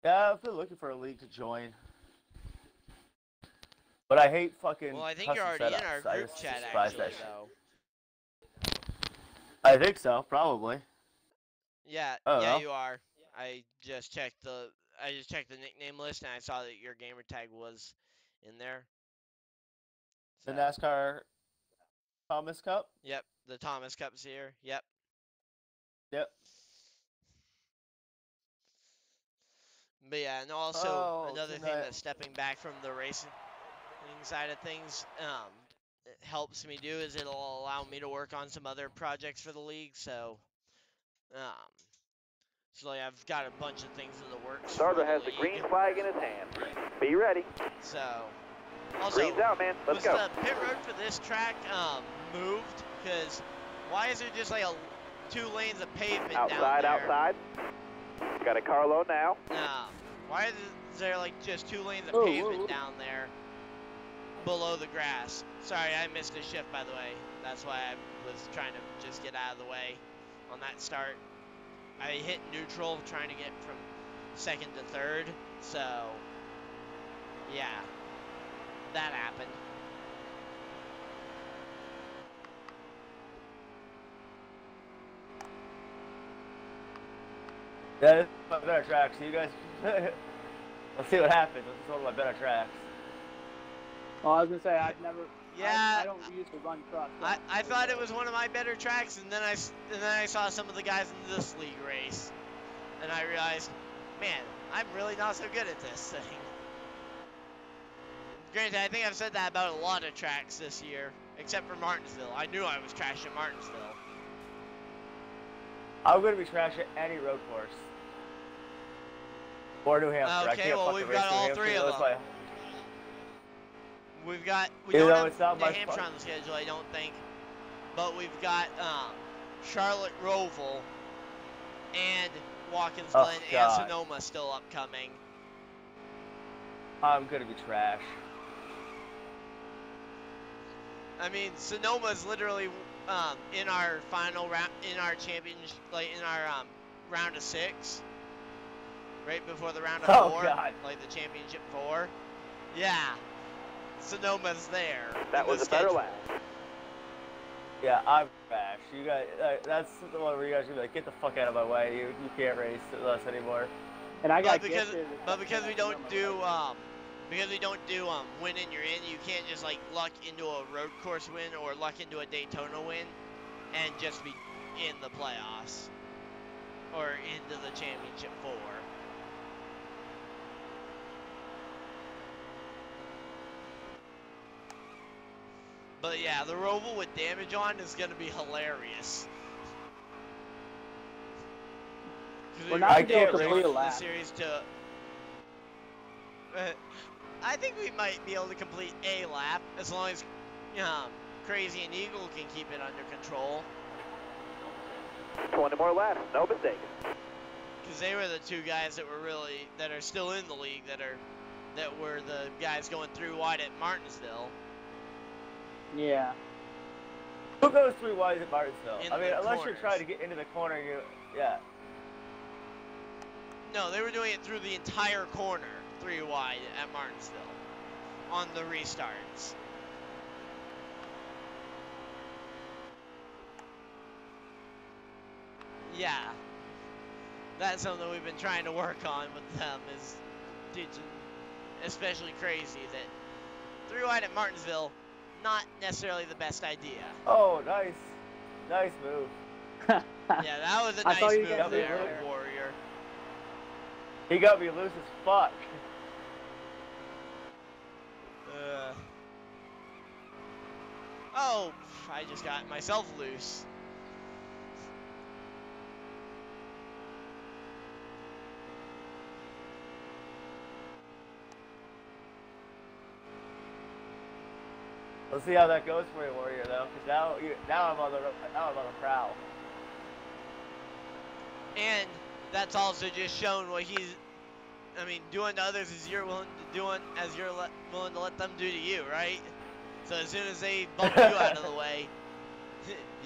Yeah, I'm still looking for a league to join. But I hate fucking well, I think you're custom already in our setups. I group just chat despise that actually, shit. though. I think so, probably. Yeah, I don't yeah, know. you are. I just checked the nickname list and I saw that your gamer tag was in there. The So, NASCAR Thomas Cup? yep, the Thomas Cup's here. Yep. Yep. But yeah, and also Oh, another thing tonight. that's stepping back from the racing side of things it helps me do is it'll allow me to work on some other projects for the league. So like I've got a bunch of things in the works for Starter the has the league. green flag in his hand. Be ready. So also Green's out, man. Let's was go. the pit road for this track moved? Because why is there just like 2 lanes of pavement down Outside, there? outside. Got a carload now. Why is there like just 2 lanes of pavement down there below the grass? Sorry, I missed a shift, by the way. That's why I was trying to just get out of the way on that start. I hit neutral trying to get from 2nd to 3rd, so yeah, that happened. Yeah, this is my better track, so you guys, let's see what happens. This is one of my better tracks. Well, I was gonna say I've never. Yeah, I don't usually run trucks. I thought it was one of my better tracks, and then I saw some of the guys in this league race, and I realized, man, I'm really not so good at this thing. Granted, I think I've said that about a lot of tracks this year, except for Martinsville. I knew I was trash at Martinsville. I'm going to be trash at any road course. Or New Hampshire. Okay, well, we've got all 3 of them. We don't have New Hampshire on the schedule, I don't think, but we've got Charlotte Roval and Watkins Glen and Sonoma still upcoming. I'm gonna be trash. I mean, Sonoma's literally in our final round, in our championship, like in our round of 6, right before the round of 4, like the championship 4. Yeah. Sonoma's there. That was a better lap. Yeah, I'm trash. You guys, that's the one where you guys are gonna be like, get the fuck out of my way. You can't race with us anymore. And I got because we don't do win and you're in. You can't just like luck into a road course win or luck into a Daytona win and just be in the playoffs or into the championship 4. But yeah, the Roval with damage on is going to be hilarious. We're not going to complete a the lap. series to. I think we might be able to complete a lap as long as Crazy and Eagle can keep it under control. 20 more laps, no mistakes. Because they were the 2 guys that are still in the league that were the guys going through wide at Martinsville. Yeah. Who goes 3 wide at Martinsville? In I mean, unless corners. you're trying to get into the corner, yeah. No, they were doing it through the entire corner, 3 wide at Martinsville, on the restarts. Yeah, that's something we've been trying to work on with them, is teaching, especially Crazy, that 3 wide at Martinsville, not necessarily the best idea. Oh, nice. Nice move. Yeah, that was a nice move there, Warrior. He got me loose as fuck. Oh, I just got myself loose. Let's see how that goes for you, Warrior, though, because now I'm on the prowl. that's also just showing what he's. I mean, doing to others as you're willing to do as you're willing to let them do to you, right? So as soon as they bump you out of the way,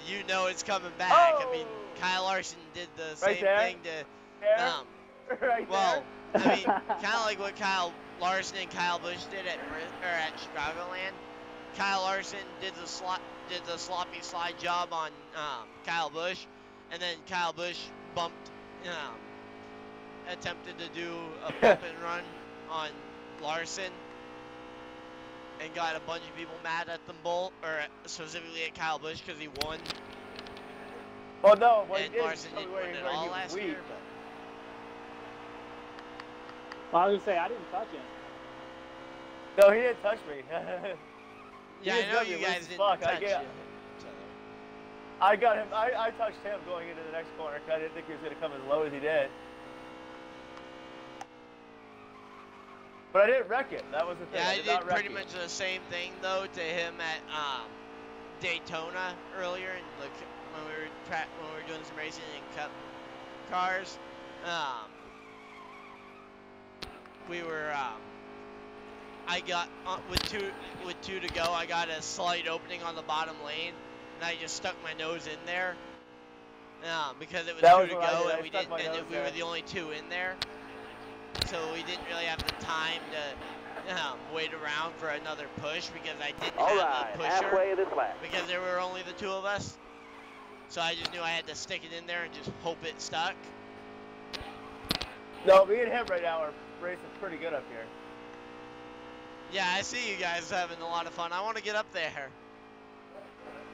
you know it's coming back. Oh! I mean, Kyle Larson did the Right same there. thing to. There. Right Well, there. I mean, kind of like what Kyle Larson and Kyle Busch did at Chicagoland. Kyle Larson did the sloppy slide job on Kyle Busch, and then Kyle Busch bumped, attempted to do a bump and run on Larson, and got a bunch of people mad at them both, or specifically at Kyle Busch because he won. Well, no, what And he did Larson didn't win it all last year. But... Well, I was gonna say I didn't touch him. No, he didn't touch me. Yeah, I know you guys didn't touch each other. I got him. I touched him going into the next corner because I didn't think he was going to come as low as he did. But I didn't wreck it. That was the thing. Yeah, I did did pretty much the same thing though to him at Daytona earlier, and when we were doing some racing in Cup cars. We were. I got with two to go. I got a slight opening on the bottom lane, and I just stuck my nose in there. Because it was two to go, and we were the only two in there, so we didn't really have the time to wait around for another push because I didn't have a pusher halfway this lap. because there were only the two of us. So I just knew I had to stick it in there and just hope it stuck. No, me and him right now are racing pretty good up here. Yeah, I see you guys having a lot of fun. I want to get up there.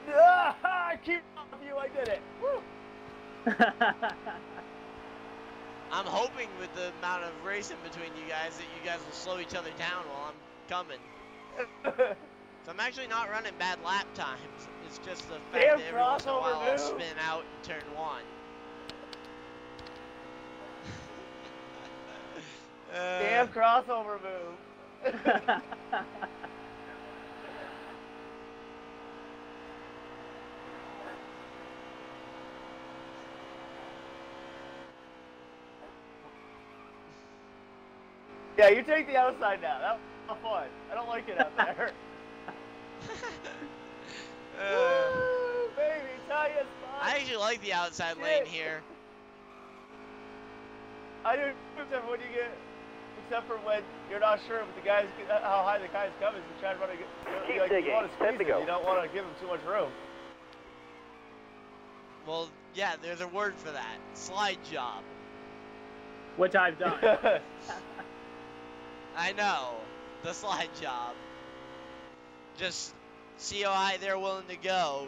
I keep up you. I did it. Woo. I'm hoping with the amount of racing between you guys that you guys will slow each other down while I'm coming. So I'm actually not running bad lap times. It's just the fact that every once in a while I'll spin out in turn one. Damn crossover move. Yeah, you take the outside now. That was fun. I don't like it out there. Woo, baby, tie your spot. I actually like the outside lane here. I do, except for when you're not sure what the guys, how high the guy's coming. You try to run. You want to squeeze him. You don't want to give him too much room. Well, yeah, there's a word for that. Slide job. Which I've done. I know. The slide job. Just see how high they're willing to go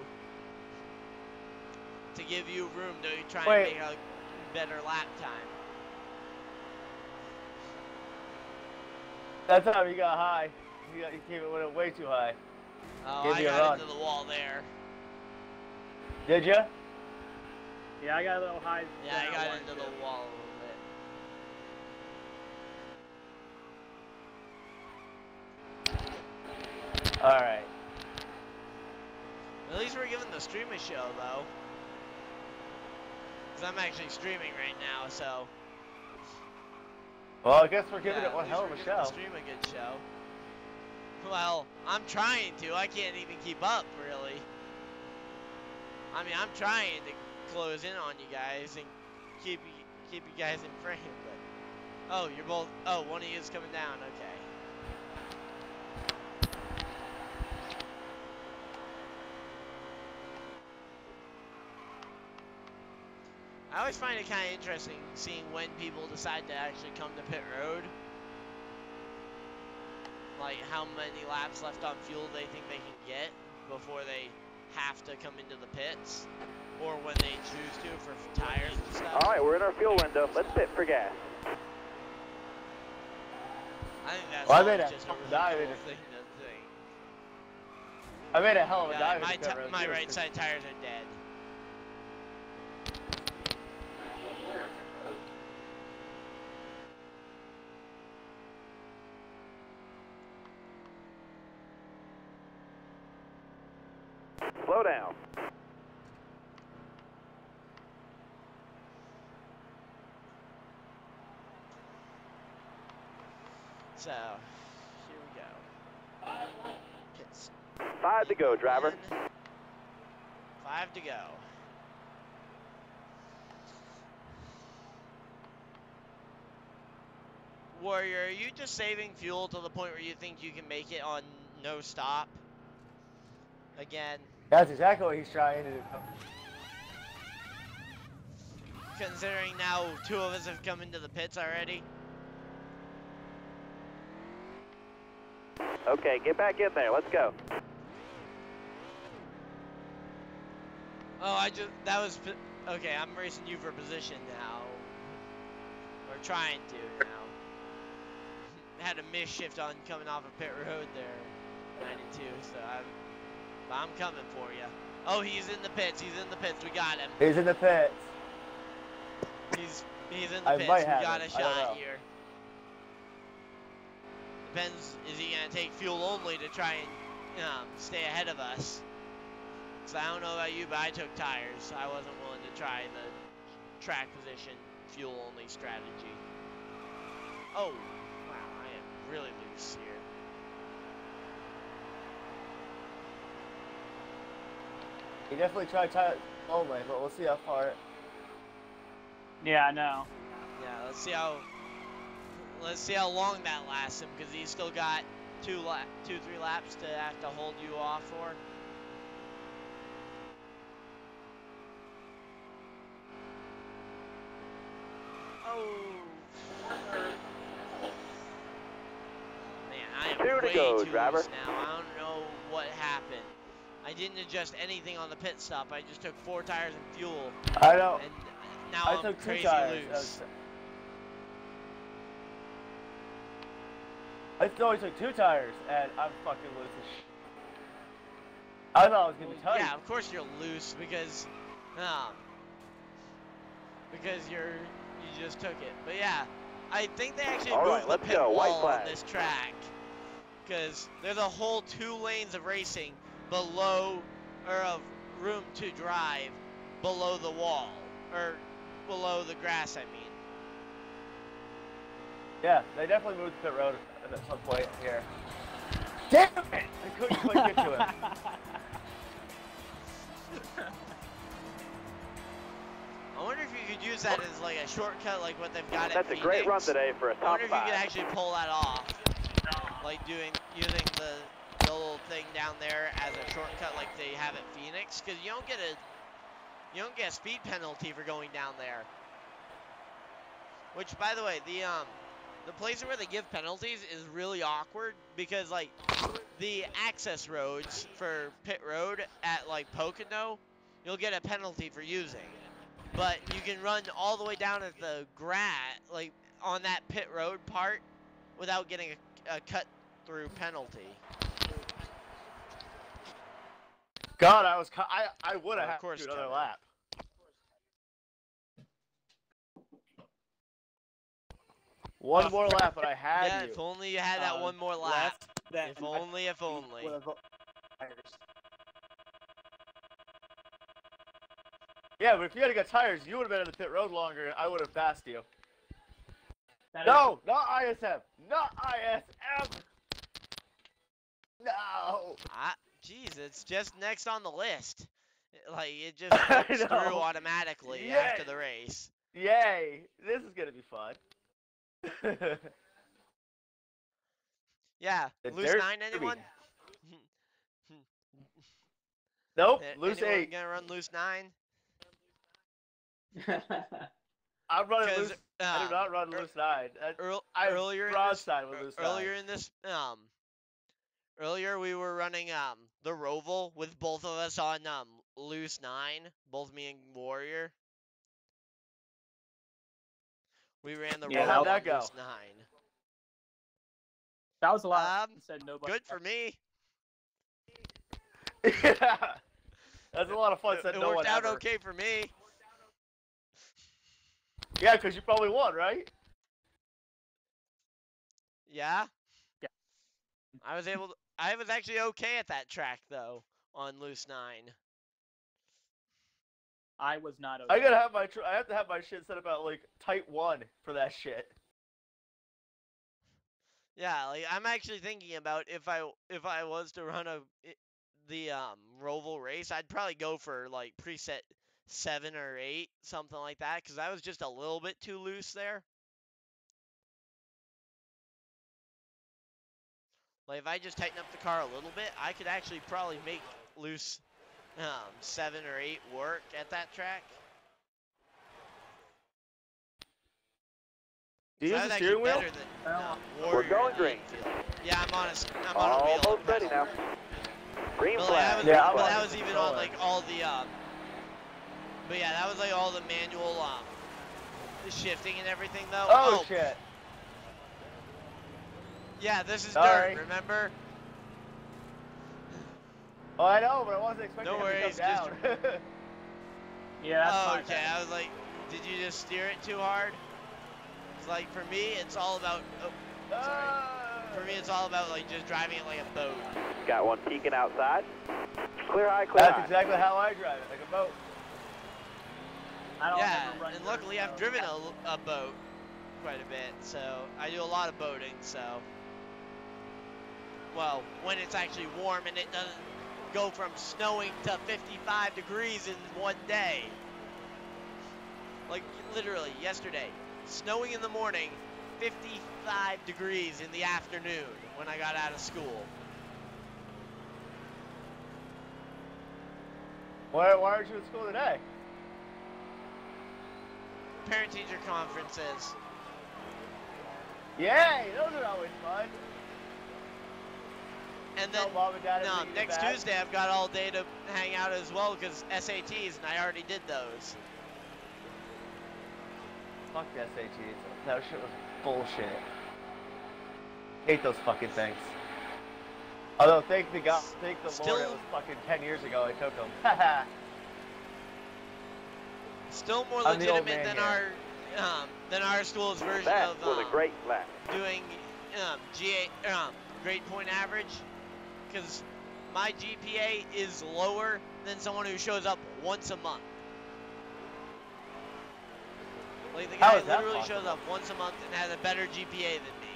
to give you room to try and make a better lap time. That time you got high. You came it way too high. Oh, I got into the wall there. Did you? Yeah, I got a little high. Yeah, I got into the wall a little bit. All right. At least we're giving the stream a show, though. Because I'm actually streaming right now, so. Well, I guess we're giving it one hell of a show. The stream a good show. Well, I'm trying to. I can't even keep up, really. I mean, I'm trying to close in on you guys and keep you guys in frame, but. Oh, you're both. Oh, one of you is coming down. Okay. I always find it kind of interesting seeing when people decide to actually come to pit road. Like how many laps left on fuel they think they can get before they have to come into the pits. Or when they choose to for tires and stuff. Alright, we're in our fuel window. Let's pit for gas. I think that's just a really cool thing to think. I made a hell of a dive. My right side tires are dead. Slow down. So, here we go. Pits. 5 to go, driver. 5 to go. Warrior, are you just saving fuel to the point where you think you can make it on no stop? Again? That's exactly what he's trying to do. Considering now 2 of us have come into the pits already? Okay, get back in there. Let's go. Oh, okay, I'm racing you for position now. Or trying to now. Had a miss shift on coming off of pit road there. 92, so I'm coming for you. Oh, he's in the pits. He's in the pits. We got him. He's in the pits. He's in the I pits. might We have got him. a I don't shot know. here. Depends. Is he gonna take fuel only to try and stay ahead of us? Cause I don't know about you, but I took tires. I wasn't willing to try the track position fuel only strategy. Oh, wow! I am really loose here. He definitely tried tire only, but we'll see how far. Yeah, I know. Yeah, let's see how long that lasts him, because he's still got 3 laps to have to hold you off for. Oh. Man, I am 2 to way go, too driver. loose now. I don't know what happened. I didn't adjust anything on the pit stop. I just took 4 tires and fuel. I know. And now I I'm took 2 crazy tires. loose. I only took 2 tires, and I'm fucking loose as shit. I thought I was gonna be tight. Yeah, of course you're loose because you just took it. But yeah, I think they actually All right, moved the let's pit go. White wall flag. on this track because there's a whole 2 lanes of racing below, or of room to drive below the wall, or below the grass, I mean. Yeah, they definitely moved the pit road at some point here. Damn it! I couldn't quite get to him. I wonder if you could use that as like a shortcut, like what they've got at That's a Phoenix. great run today for a I top wonder if you 5. could actually pull that off, like using the little thing down there as a shortcut, like they have at Phoenix, because you don't get a speed penalty for going down there. Which, by the way, the place where they give penalties is really awkward because like the access roads for pit road at like Pocono, you'll get a penalty for using. But you can run all the way down at the like on that pit road part without getting a cut through penalty. God, I would Well, have of had course, to do another Kevin. lap. One more lap, but I had Yeah, you. if only you had that one more lap. That If only, if only. Yeah, but if you had to get tires, you would have been in the pit road longer, and I would have passed you. that No, not ISM. Not ISM. No. Jeez, it's just next on the list. Like, it just I flips through know. automatically Yeah. after the race. Yay! This is gonna be fun. Yeah, The loose Derby. 9, anyone? Nope, loose Anyone 8. gonna run loose 9? I'm running 'Cause, loose. I do not run loose 9. I'm earlier broadside with loose 9. Earlier we were running the Roval with both of us on loose 9, both me and Warrior. We ran the Yeah, Roval how'd on that go? loose 9. That was a lot. Said nobody. Good for me. Yeah. That's a lot of fun. Said It no worked one out ever. okay for me. Yeah, because you probably won, right? Yeah. Yeah. I was actually okay at that track though on loose 9. I was not okay. I have to have my shit set up at like tight 1 for that shit. Yeah, like I'm actually thinking about if I was to run the Roval race, I'd probably go for like preset 7 or 8, something like that, because I was just a little bit too loose there. Like if I just tighten up the car a little bit, I could actually probably make loose 7 or 8 work at that track. Do you So use that the was steering actually wheel? better than We're Warrior going in the green. infield. Yeah, I'm on a wheel. Almost ready now. Green But flag. that green was, flag. that was even on like all the but yeah, that was like all the manual shifting and everything though. Oh shit. Yeah, this is Sorry. dirt, remember? Oh, I know, but I wasn't expecting No it worries, to come down. Yeah, that's Oh, my okay. bad. I was like, did you just steer it too hard? It's like for me, it's all about. Oh, sorry. For me, it's all about like just driving it like a boat. Got one peeking outside. Clear high, clear That's high. exactly how I drive it, like a boat. I don't Yeah, ever run and dirt, luckily I've so- driven a boat quite a bit, so I do a lot of boating. So, well, when it's actually warm and it doesn't go from snowing to 55 degrees in one day. Like literally yesterday, snowing in the morning, 55 degrees in the afternoon when I got out of school. Why aren't you in school today? Parent-teacher conferences. Yay, those are always fun. And Tell then Mom and Dad to no, bring you next back. Tuesday I've got all day to hang out as well because SATs, and I already did those. Fuck the SATs. That shit was bullshit. Hate those fucking things. Although thank the Lord it was fucking 10 years ago I took them. Still more I'm the old legitimate man than our school's version That of was a great flag. doing grade point average, because my GPA is lower than someone who shows up once a month. Like the How guy is that literally possible? shows up once a month and has a better GPA than me.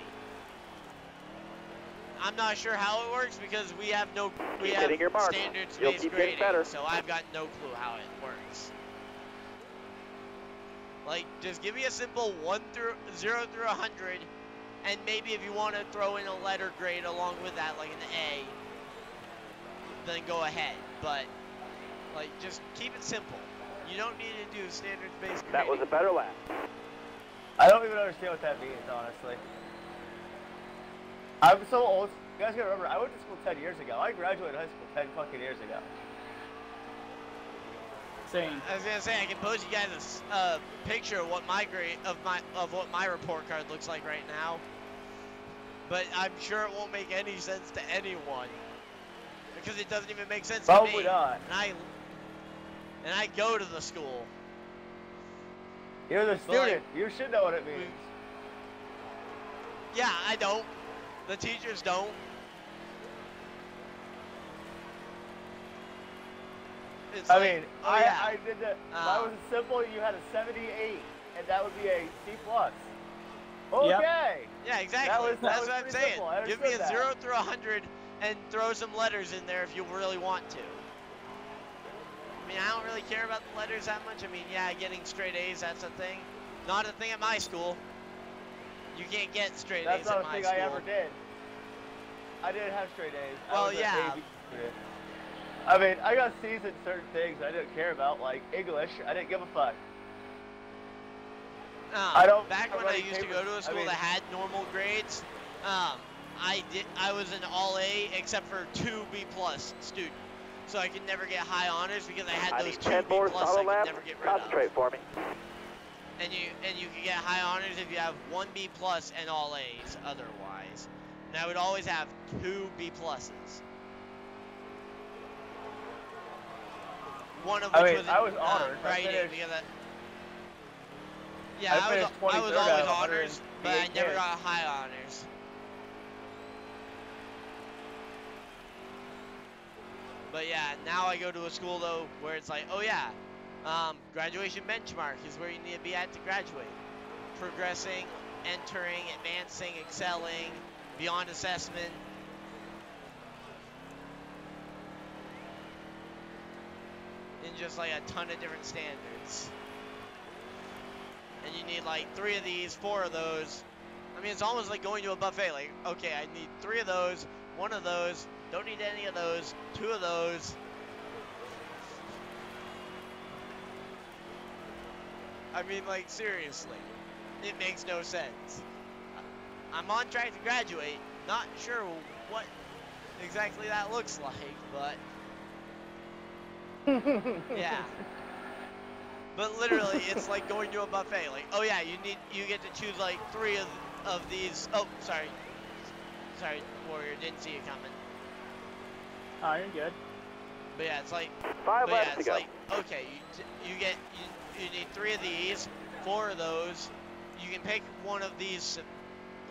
I'm not sure how it works because we have Keep hitting your marks. You'll standards-based keep getting grading, better. so I've got no clue how it works. Like, just give me a simple 0 through 100, and maybe if you want to throw in a letter grade along with that, like an A, then go ahead. But, like, just keep it simple. You don't need to do standards-based grading. That was a better lap. I don't even understand what that means, honestly. I'm so old. You guys gotta remember, I went to school 10 years ago. I graduated high school 10 fucking years ago. Same. I was gonna say I can post you guys a picture of what my grade of what my report card looks like right now, but I'm sure it won't make any sense to anyone because it doesn't even make sense to Probably me. not. And I go to the school. You're the But, like, student. You should know what it means. Yeah, I don't. The teachers don't. It's I like, mean, oh, I yeah. did that. Mine was simple. You had a 78, and that would be a C+. Okay. Yeah, exactly. That was That's what I'm pretty saying. simple. I Give me a understood 0 through 100 and throw some letters in there if you really want to. I mean, I don't really care about the letters that much. I mean, yeah, getting straight A's, that's a thing. Not a thing at my school. You can't get straight That's A's not at a my thing school. I ever did. I didn't have straight A's. Well, I was yeah. an A, B student. I mean, I got C's in certain things I didn't care about, like English. I didn't give a fuck. I don't Back when I used to go to a school that had normal grades, I was an all A except for 2 B+ student. So I could never get high honors because I had I those need 2 10 B+ more I solid could laps. never get rid of. Concentrate for me. And you can get high honors if you have 1 B+ and all A's otherwise. And I would always have 2 B+. One of which was I was honored. I writing finished- because I I finished was 23rd always out of honors, but I 188 never kids. got high honors. But yeah, now I go to a school though where it's like, oh yeah, graduation benchmark is where you need to be at to graduate. Progressing, entering, advancing, excelling, beyond assessment. In just like a ton of different standards. And you need like 3 of these, 4 of those. I mean, it's almost like going to a buffet. Like, okay, I need 3 of those, 1 of those, don't need any of those, 2 of those. I mean, like, seriously, it makes no sense. I'm on track to graduate. Not sure what exactly that looks like, but yeah. But literally, it's like going to a buffet. Like, oh yeah, you get to choose like 3 of these. Oh, sorry, Warrior, didn't see you coming. Oh, you're good. But yeah, it's like, 5 but laps yeah, to it's go. like, okay, you need 3 of these, 4 of those. You can pick one of these,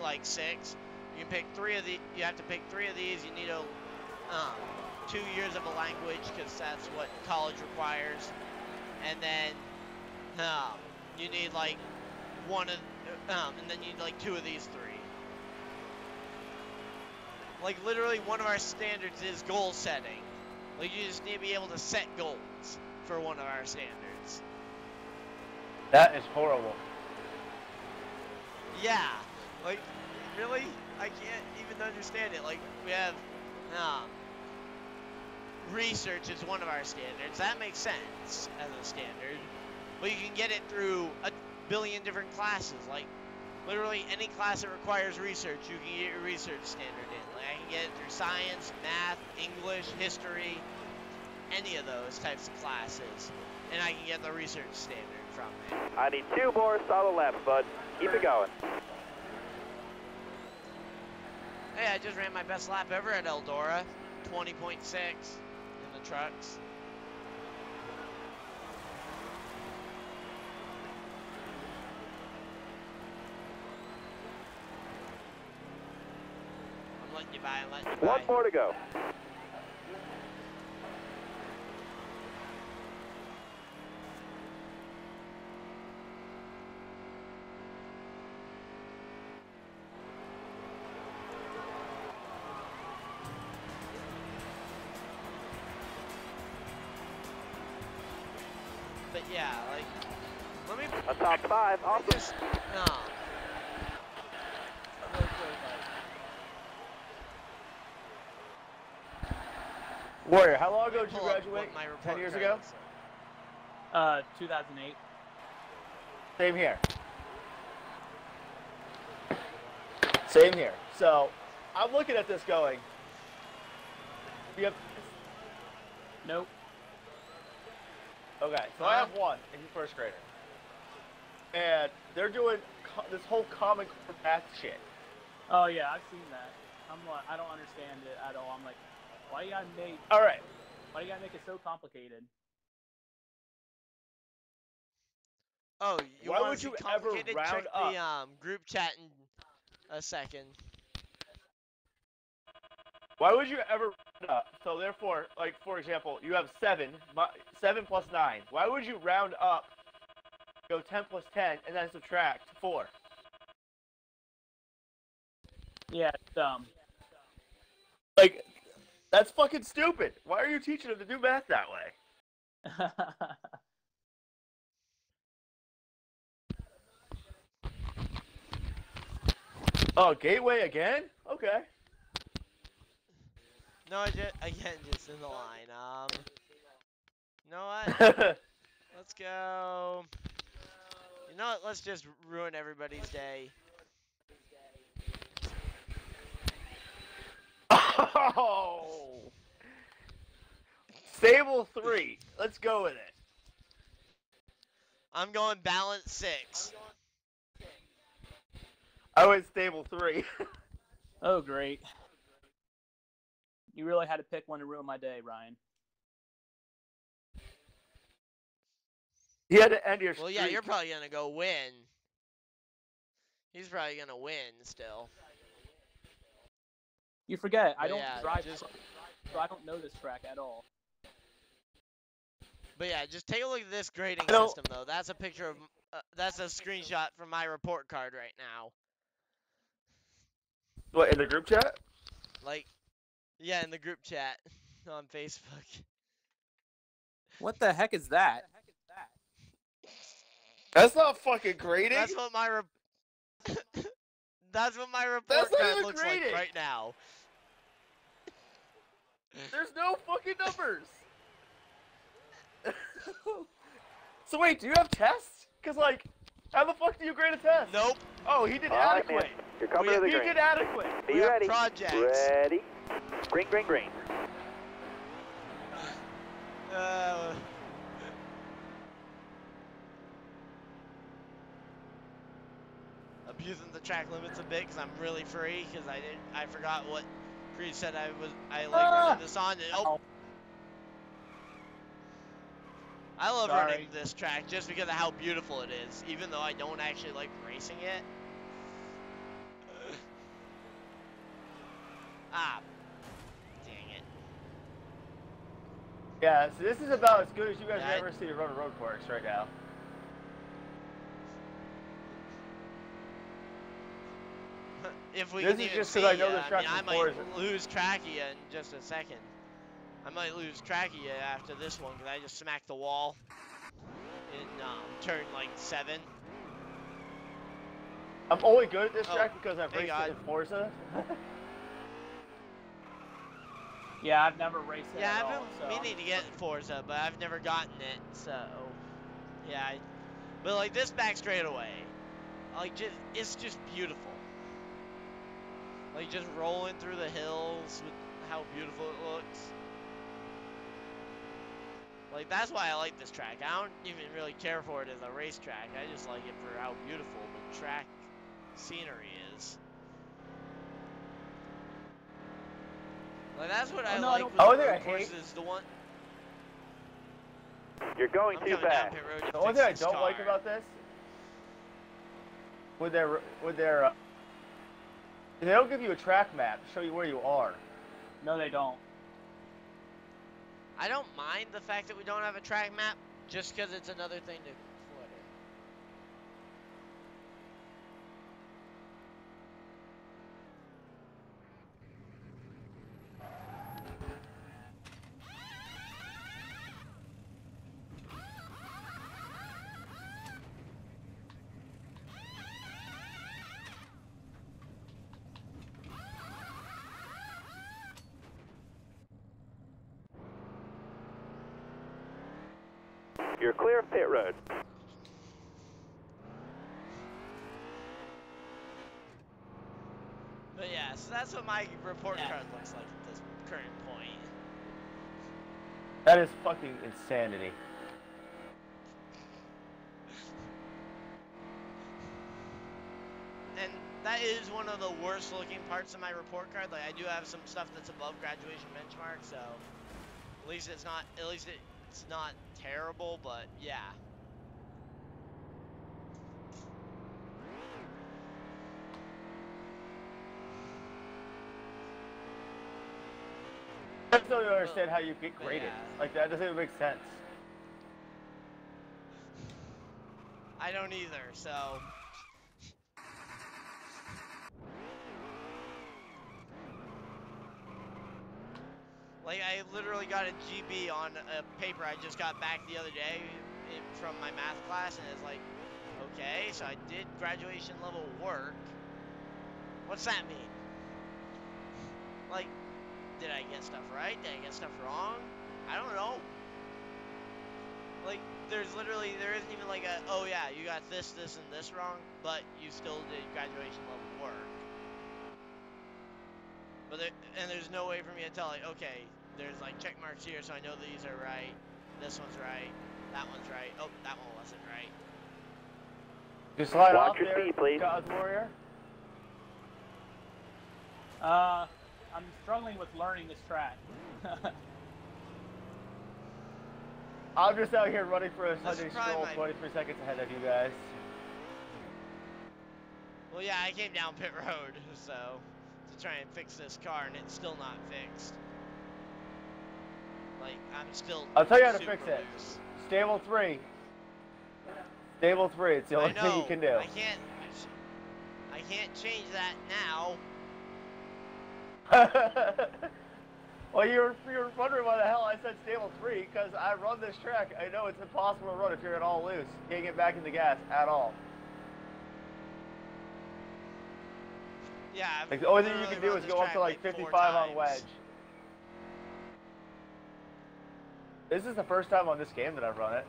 like 6. You can pick 3 of the. You have to pick 3 of these. You need 2 years of a language because that's what college requires. And then you need like 1 of, and then you need like 2 of these 3. Like literally, one of our standards is goal setting. Like you just need to be able to set goals for one of our standards. That is horrible. Yeah, like really, I can't even understand it. Like we have research is one of our standards. That makes sense as a standard. But you can get it through a billion different classes. Like, literally any class that requires research, you can get your research standard in. Like, I can get it through science, math, English, history, any of those types of classes. And I can get the research standard from it. I need 2 more solid laps, bud. Keep it going. Hey, I just ran my best lap ever at Eldora. 20.6 in the trucks. I'm letting you by, I'm letting you by. 1 more to go. But yeah, like, let me A top 5, awesome. just, Warrior, how long ago did you pull up graduate? what my 10 report years card ago? looks like. 2008. Same here. Same here. So, I'm looking at this going. You have, Nope. okay, so I have one, and he's first grader. And they're doing this whole Common Core math shit. Oh yeah, I've seen that. I'm like, I don't understand it at all. I'm like, why you gotta make All right. it so complicated? Oh, you Why want would to see you ever complicated? round Check up? the group chat in a second. Why would you ever round up? So therefore, like for example, you have 7, 7 plus 9. Why would you round up, go 10 plus 10, and then subtract 4? Yeah, it's dumb. Like, that's fucking stupid. Why are you teaching them to do math that way? Oh, gateway again? Okay. No, again, just in the line. You know what? Let's go. You know what? Let's just ruin everybody's day. Oh! Stable 3. Let's go with it. I'm going balance 6. I went stable 3. Oh great. You really had to pick one to ruin my day, Ryan. You had to end your Well, streak. yeah, you're probably gonna go win. He's probably gonna win still. You forget, I But don't yeah, drive, just- so I don't know this track at all. But yeah, just take a look at this grading I don't- system though. That's a picture of. That's a screenshot from my report card right now. What, in the group chat? Like, yeah, in the group chat on Facebook. What the heck is that? That's not fucking grading. That's what my That's what my report That's not card even looks grading. like right now. There's no fucking numbers. So wait, do you have tests? Cause like, how the fuck do you grade a test? Nope. Oh, he did All right, adequate. man. You're coming to the He green. did adequate. Be We have ready. projects. Ready. Green, green, green. Abusing the track limits a bit because I'm really free because I forgot what Creed said I like running this on. Oh. I love running Sorry. this track just because of how beautiful it is, even though I don't actually like racing it. Dang it. Yeah, so this is about as good as you guys Yeah, ever see a road course right now. If we This can is even just see 'cause I know ya, this track I from might Forza. lose track of you in just a second. I might lose track of you after this one because I just smacked the wall in turn like 7. I'm only good at this Oh, track because I've hey, raced God. it in Forza. Yeah, I've never raced it Yeah, at I've all. been So. meaning to get Forza, but I've never gotten it. So, yeah. But like this back straightaway, like it's just beautiful. Like just rolling through the hills with how beautiful it looks. Like that's why I like this track. I don't even really care for it as a racetrack. I just like it for how beautiful the track scenery is. Like that's what I no, I like don't- with Oh, the I road hate- courses. The one You're going I'm too coming down fast. pit road to The only fix thing I this don't like car. about this, they don't give you a track map to show you where you are. No, they don't. I don't mind the fact that we don't have a track map, just because it's another thing to clutter. You're clear of pit road. But yeah, so that's what my report card looks like at this current point. That is fucking insanity. And that is one of the worst looking parts of my report card. Like I do have some stuff that's above graduation benchmark, so at least it's not terrible, but yeah. I just don't understand how you get graded. Yeah. Like that doesn't even make sense. I don't either, so like I literally got a GB on a paper I just got back the other day from my math class, and it's like, okay, so I did graduation level work. What's that mean? Like, did I get stuff right? Did I get stuff wrong? I don't know. Like, there isn't even like a, oh yeah, you got this, and this wrong, but you still did graduation level work. But there's no way for me to tell, like, okay, there's like check marks here, so I know these are right. This one's right. That one's right. Oh, that one wasn't right. Just slide Watch off your there, speed, please. God's Warrior. I'm struggling with learning this track. I'm just out here running for a That's Sunday probably stroll my- 23 seconds ahead of you guys. Well, yeah, I came down pit road, so to try and fix this car, and it's still not fixed. Like, I'm still. I'll tell you how to super fix it. loose. Stable 3. Stable 3, it's the only I know. thing you can do. I can't change that now. Well, you're wondering why the hell I said stable 3, because I run this track. I know it's impossible to run if you're at all loose. You can't get back in the gas at all. Yeah. Like, the only thing you can do is go up to like 55 on wedge. This is the first time on this game that I've run it.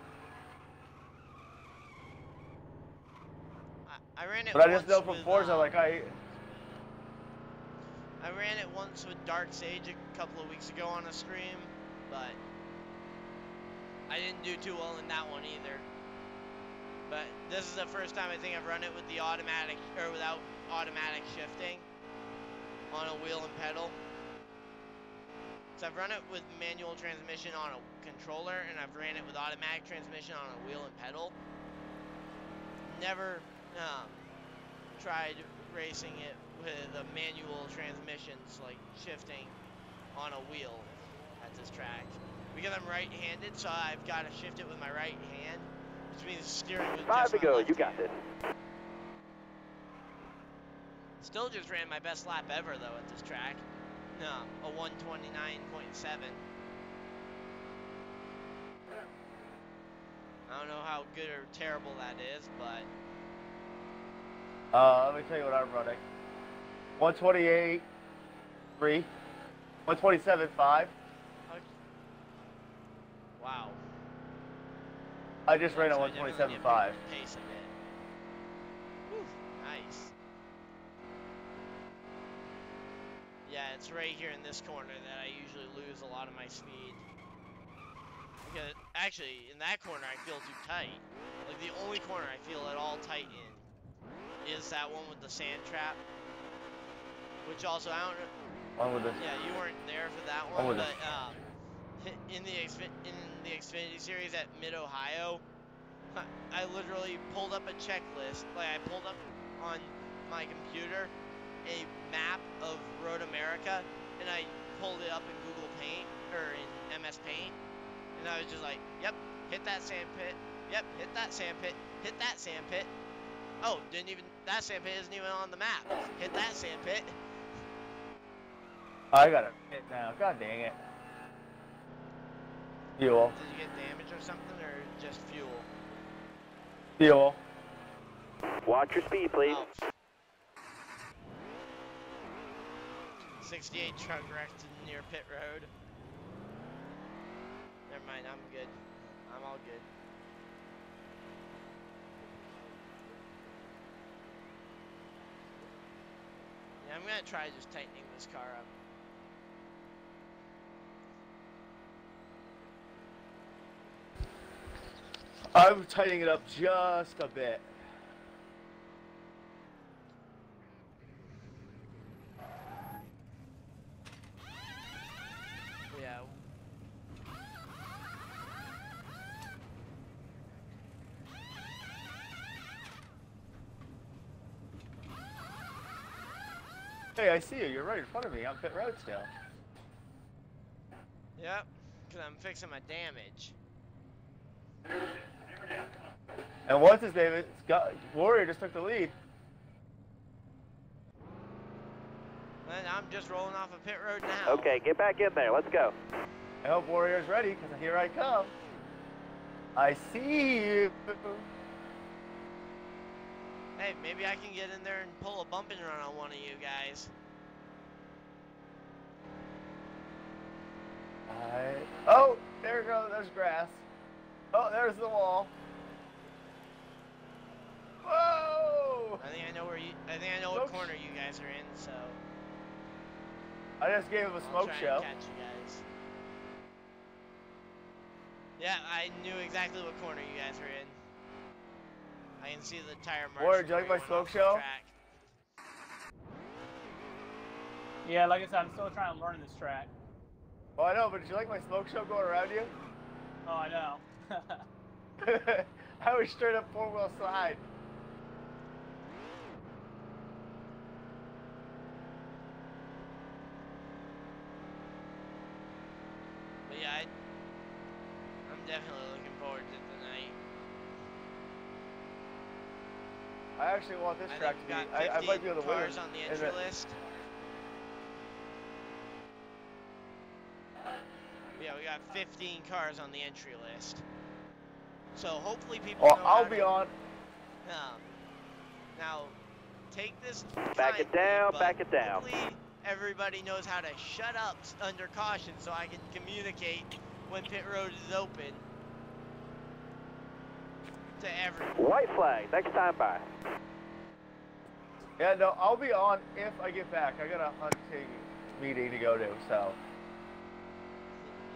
I ran it. But I just know from Forza, like I ran it once with Dark Sage a couple of weeks ago on a stream, but I didn't do too well in that one either. But this is the first time I think I've run it with the automatic, or without automatic shifting on a wheel and pedal. So I've run it with manual transmission on a controller, and I've ran it with automatic transmission on a wheel and pedal. Never tried racing it with a manual transmissions, like shifting on a wheel at this track. Because I'm right-handed, so I've got to shift it with my right hand, which means steering with just my left You got hand. this. Still just ran my best lap ever, though, at this track. A 129.7. I don't know how good or terrible that is, but... let me tell you what I'm running. 128.3. 127.5. Okay. Wow. I just ran at So I definitely 127.5. need a bigger pace of it. Whew, nice. Yeah, it's right here in this corner that I usually lose a lot of my speed. Because, actually, in that corner I feel too tight. Like, the only corner I feel at all tight in is that one with the sand trap. Which also, I don't know. One with this. Yeah, you weren't there for that One one, with but in the Xfinity series at Mid-Ohio, I literally pulled up a checklist. Like, I pulled up on my computer a map of Road America, and I pulled it up in Google Paint, or in MS Paint, and I was just like, yep, hit that sand pit, yep, hit that sand pit, hit that sand pit. Oh, that sand pit isn't even on the map. Hit that sand pit. I got it hit now. God dang it. Fuel. Did you get damage or something, or just fuel? Fuel. Watch your speed, please. Oh. 68 truck wrecked near pit road. Never mind, I'm good. I'm all good. Yeah, I'm gonna try just tightening this car up. I'm tightening it up just a bit. Yeah. Hey, I see you. You're right in front of me. I'm pit road still. Yep, because I'm fixing my damage. And what's his name? Warrior just took the lead. And I'm just rolling off a pit road now. Okay, get back in there. Let's go. I hope Warrior's ready, because here I come. I see you. Hey, maybe I can get in there and pull a bump and run on one of you guys. Oh, there we go. There's grass. Oh, there's the wall. Whoa! I think I know what corner you guys are in, so I just gave him a I'll smoke try show. and catch you guys. Yeah, I knew exactly what corner you guys were in. I can see the tire marks. Warrior, do you like my smoke show? Yeah, like I said, I'm still trying to learn this track. Oh, I know, but did you like my smoke show going around you? Oh, I know. I was straight up four-wheel slide. But yeah, I'm definitely looking forward to tonight. I actually want this I track think to we've be. got 50 I might be able to win. cars on the entry list. got 15 cars on the entry list. So hopefully people Well, know I'll how be to, on. Now, take this Back it kindly, down, but back it down. hopefully everybody knows how to shut up under caution so I can communicate when pit road is open to everyone. White flag, next time by. Yeah, no, I'll be on if I get back. I got a hunting meeting to go to, so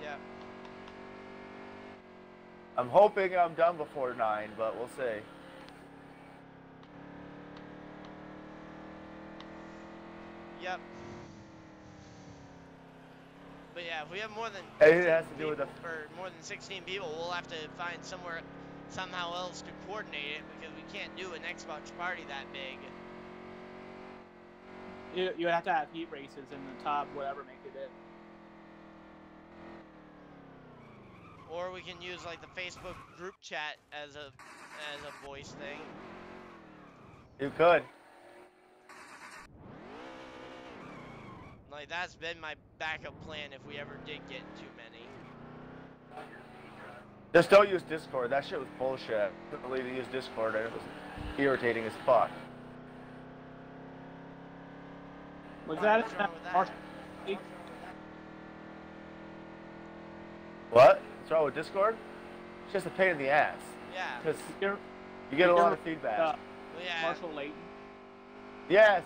Yeah. I'm hoping I'm done before 9, but we'll see. Yep. But yeah, if we have more than Anything 15 that has to do with people, or more than 16 people, we'll have to find somehow else to coordinate it because we can't do an Xbox party that big. You would have to have heat races in the top, whatever make it in. Or we can use like the Facebook group chat as a voice thing. You could. Like that's been my backup plan if we ever did get too many. Just don't use Discord. That shit was bullshit. I couldn't believe you used Discord, and it was irritating as fuck. Was Why, that what's wrong with that? Marshall? What? What's wrong with Discord? It's just a pain in the ass. Yeah. Because You're- you get a you're- lot of feedback. Well, yeah. Marshall Layton. Yes!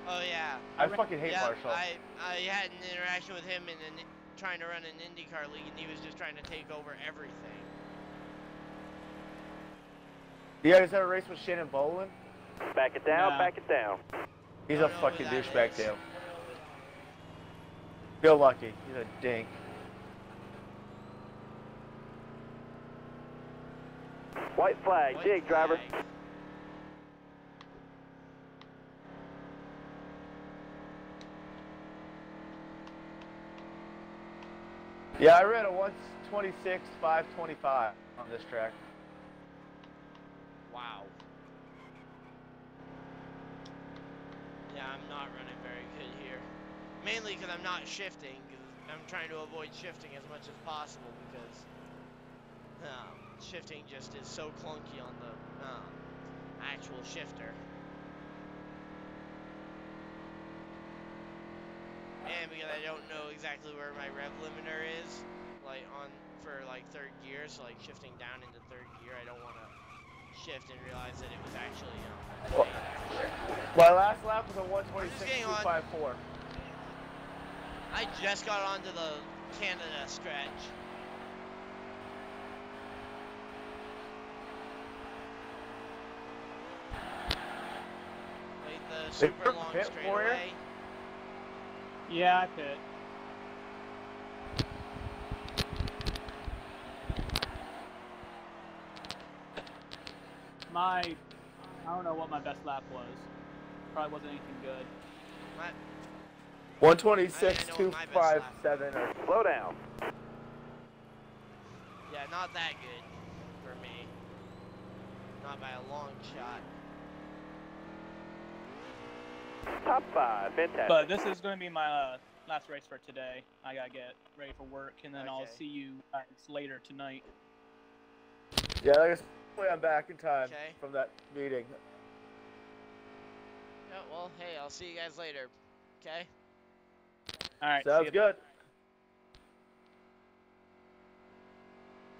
Oh yeah. I fucking hate Yeah, Marshall. I had an interaction with him and trying to run an IndyCar league, and he was just trying to take over everything. You guys ever race with Shannon Bolin? Back it down, Nah. back it down. He's I a don't know who fucking that douchebag is. too. Feel lucky. He's a dink. White flag, White jig, driver. flag. Yeah, I ran a 126, 525 on this track. Wow. Yeah, I'm not running very good here. Mainly because I'm not shifting, because I'm trying to avoid shifting as much as possible, because shifting just is so clunky on the actual shifter. And because I don't know exactly where my rev limiter is, like for third gear, so like shifting down into third gear, I don't want to shift and realize that it was actually Well, my last lap was a 126, getting on. 254. I just got onto the Canada stretch. Like the super took long pit for you? straightaway. Yeah, I pit. I don't know what my best lap was. Probably wasn't anything good. My, 126, I know what my best lap 257. Or Slow down. yeah, not that good for me. Not by a long shot. Top 5, fantastic. But this is going to be my last race for today. I got to get ready for work, and then I'll Okay. see you guys later tonight. yeah, I guess I'm back in time Okay. from that meeting. Yeah, well, hey, I'll see you guys later. Okay? All right. see Sounds ya. good.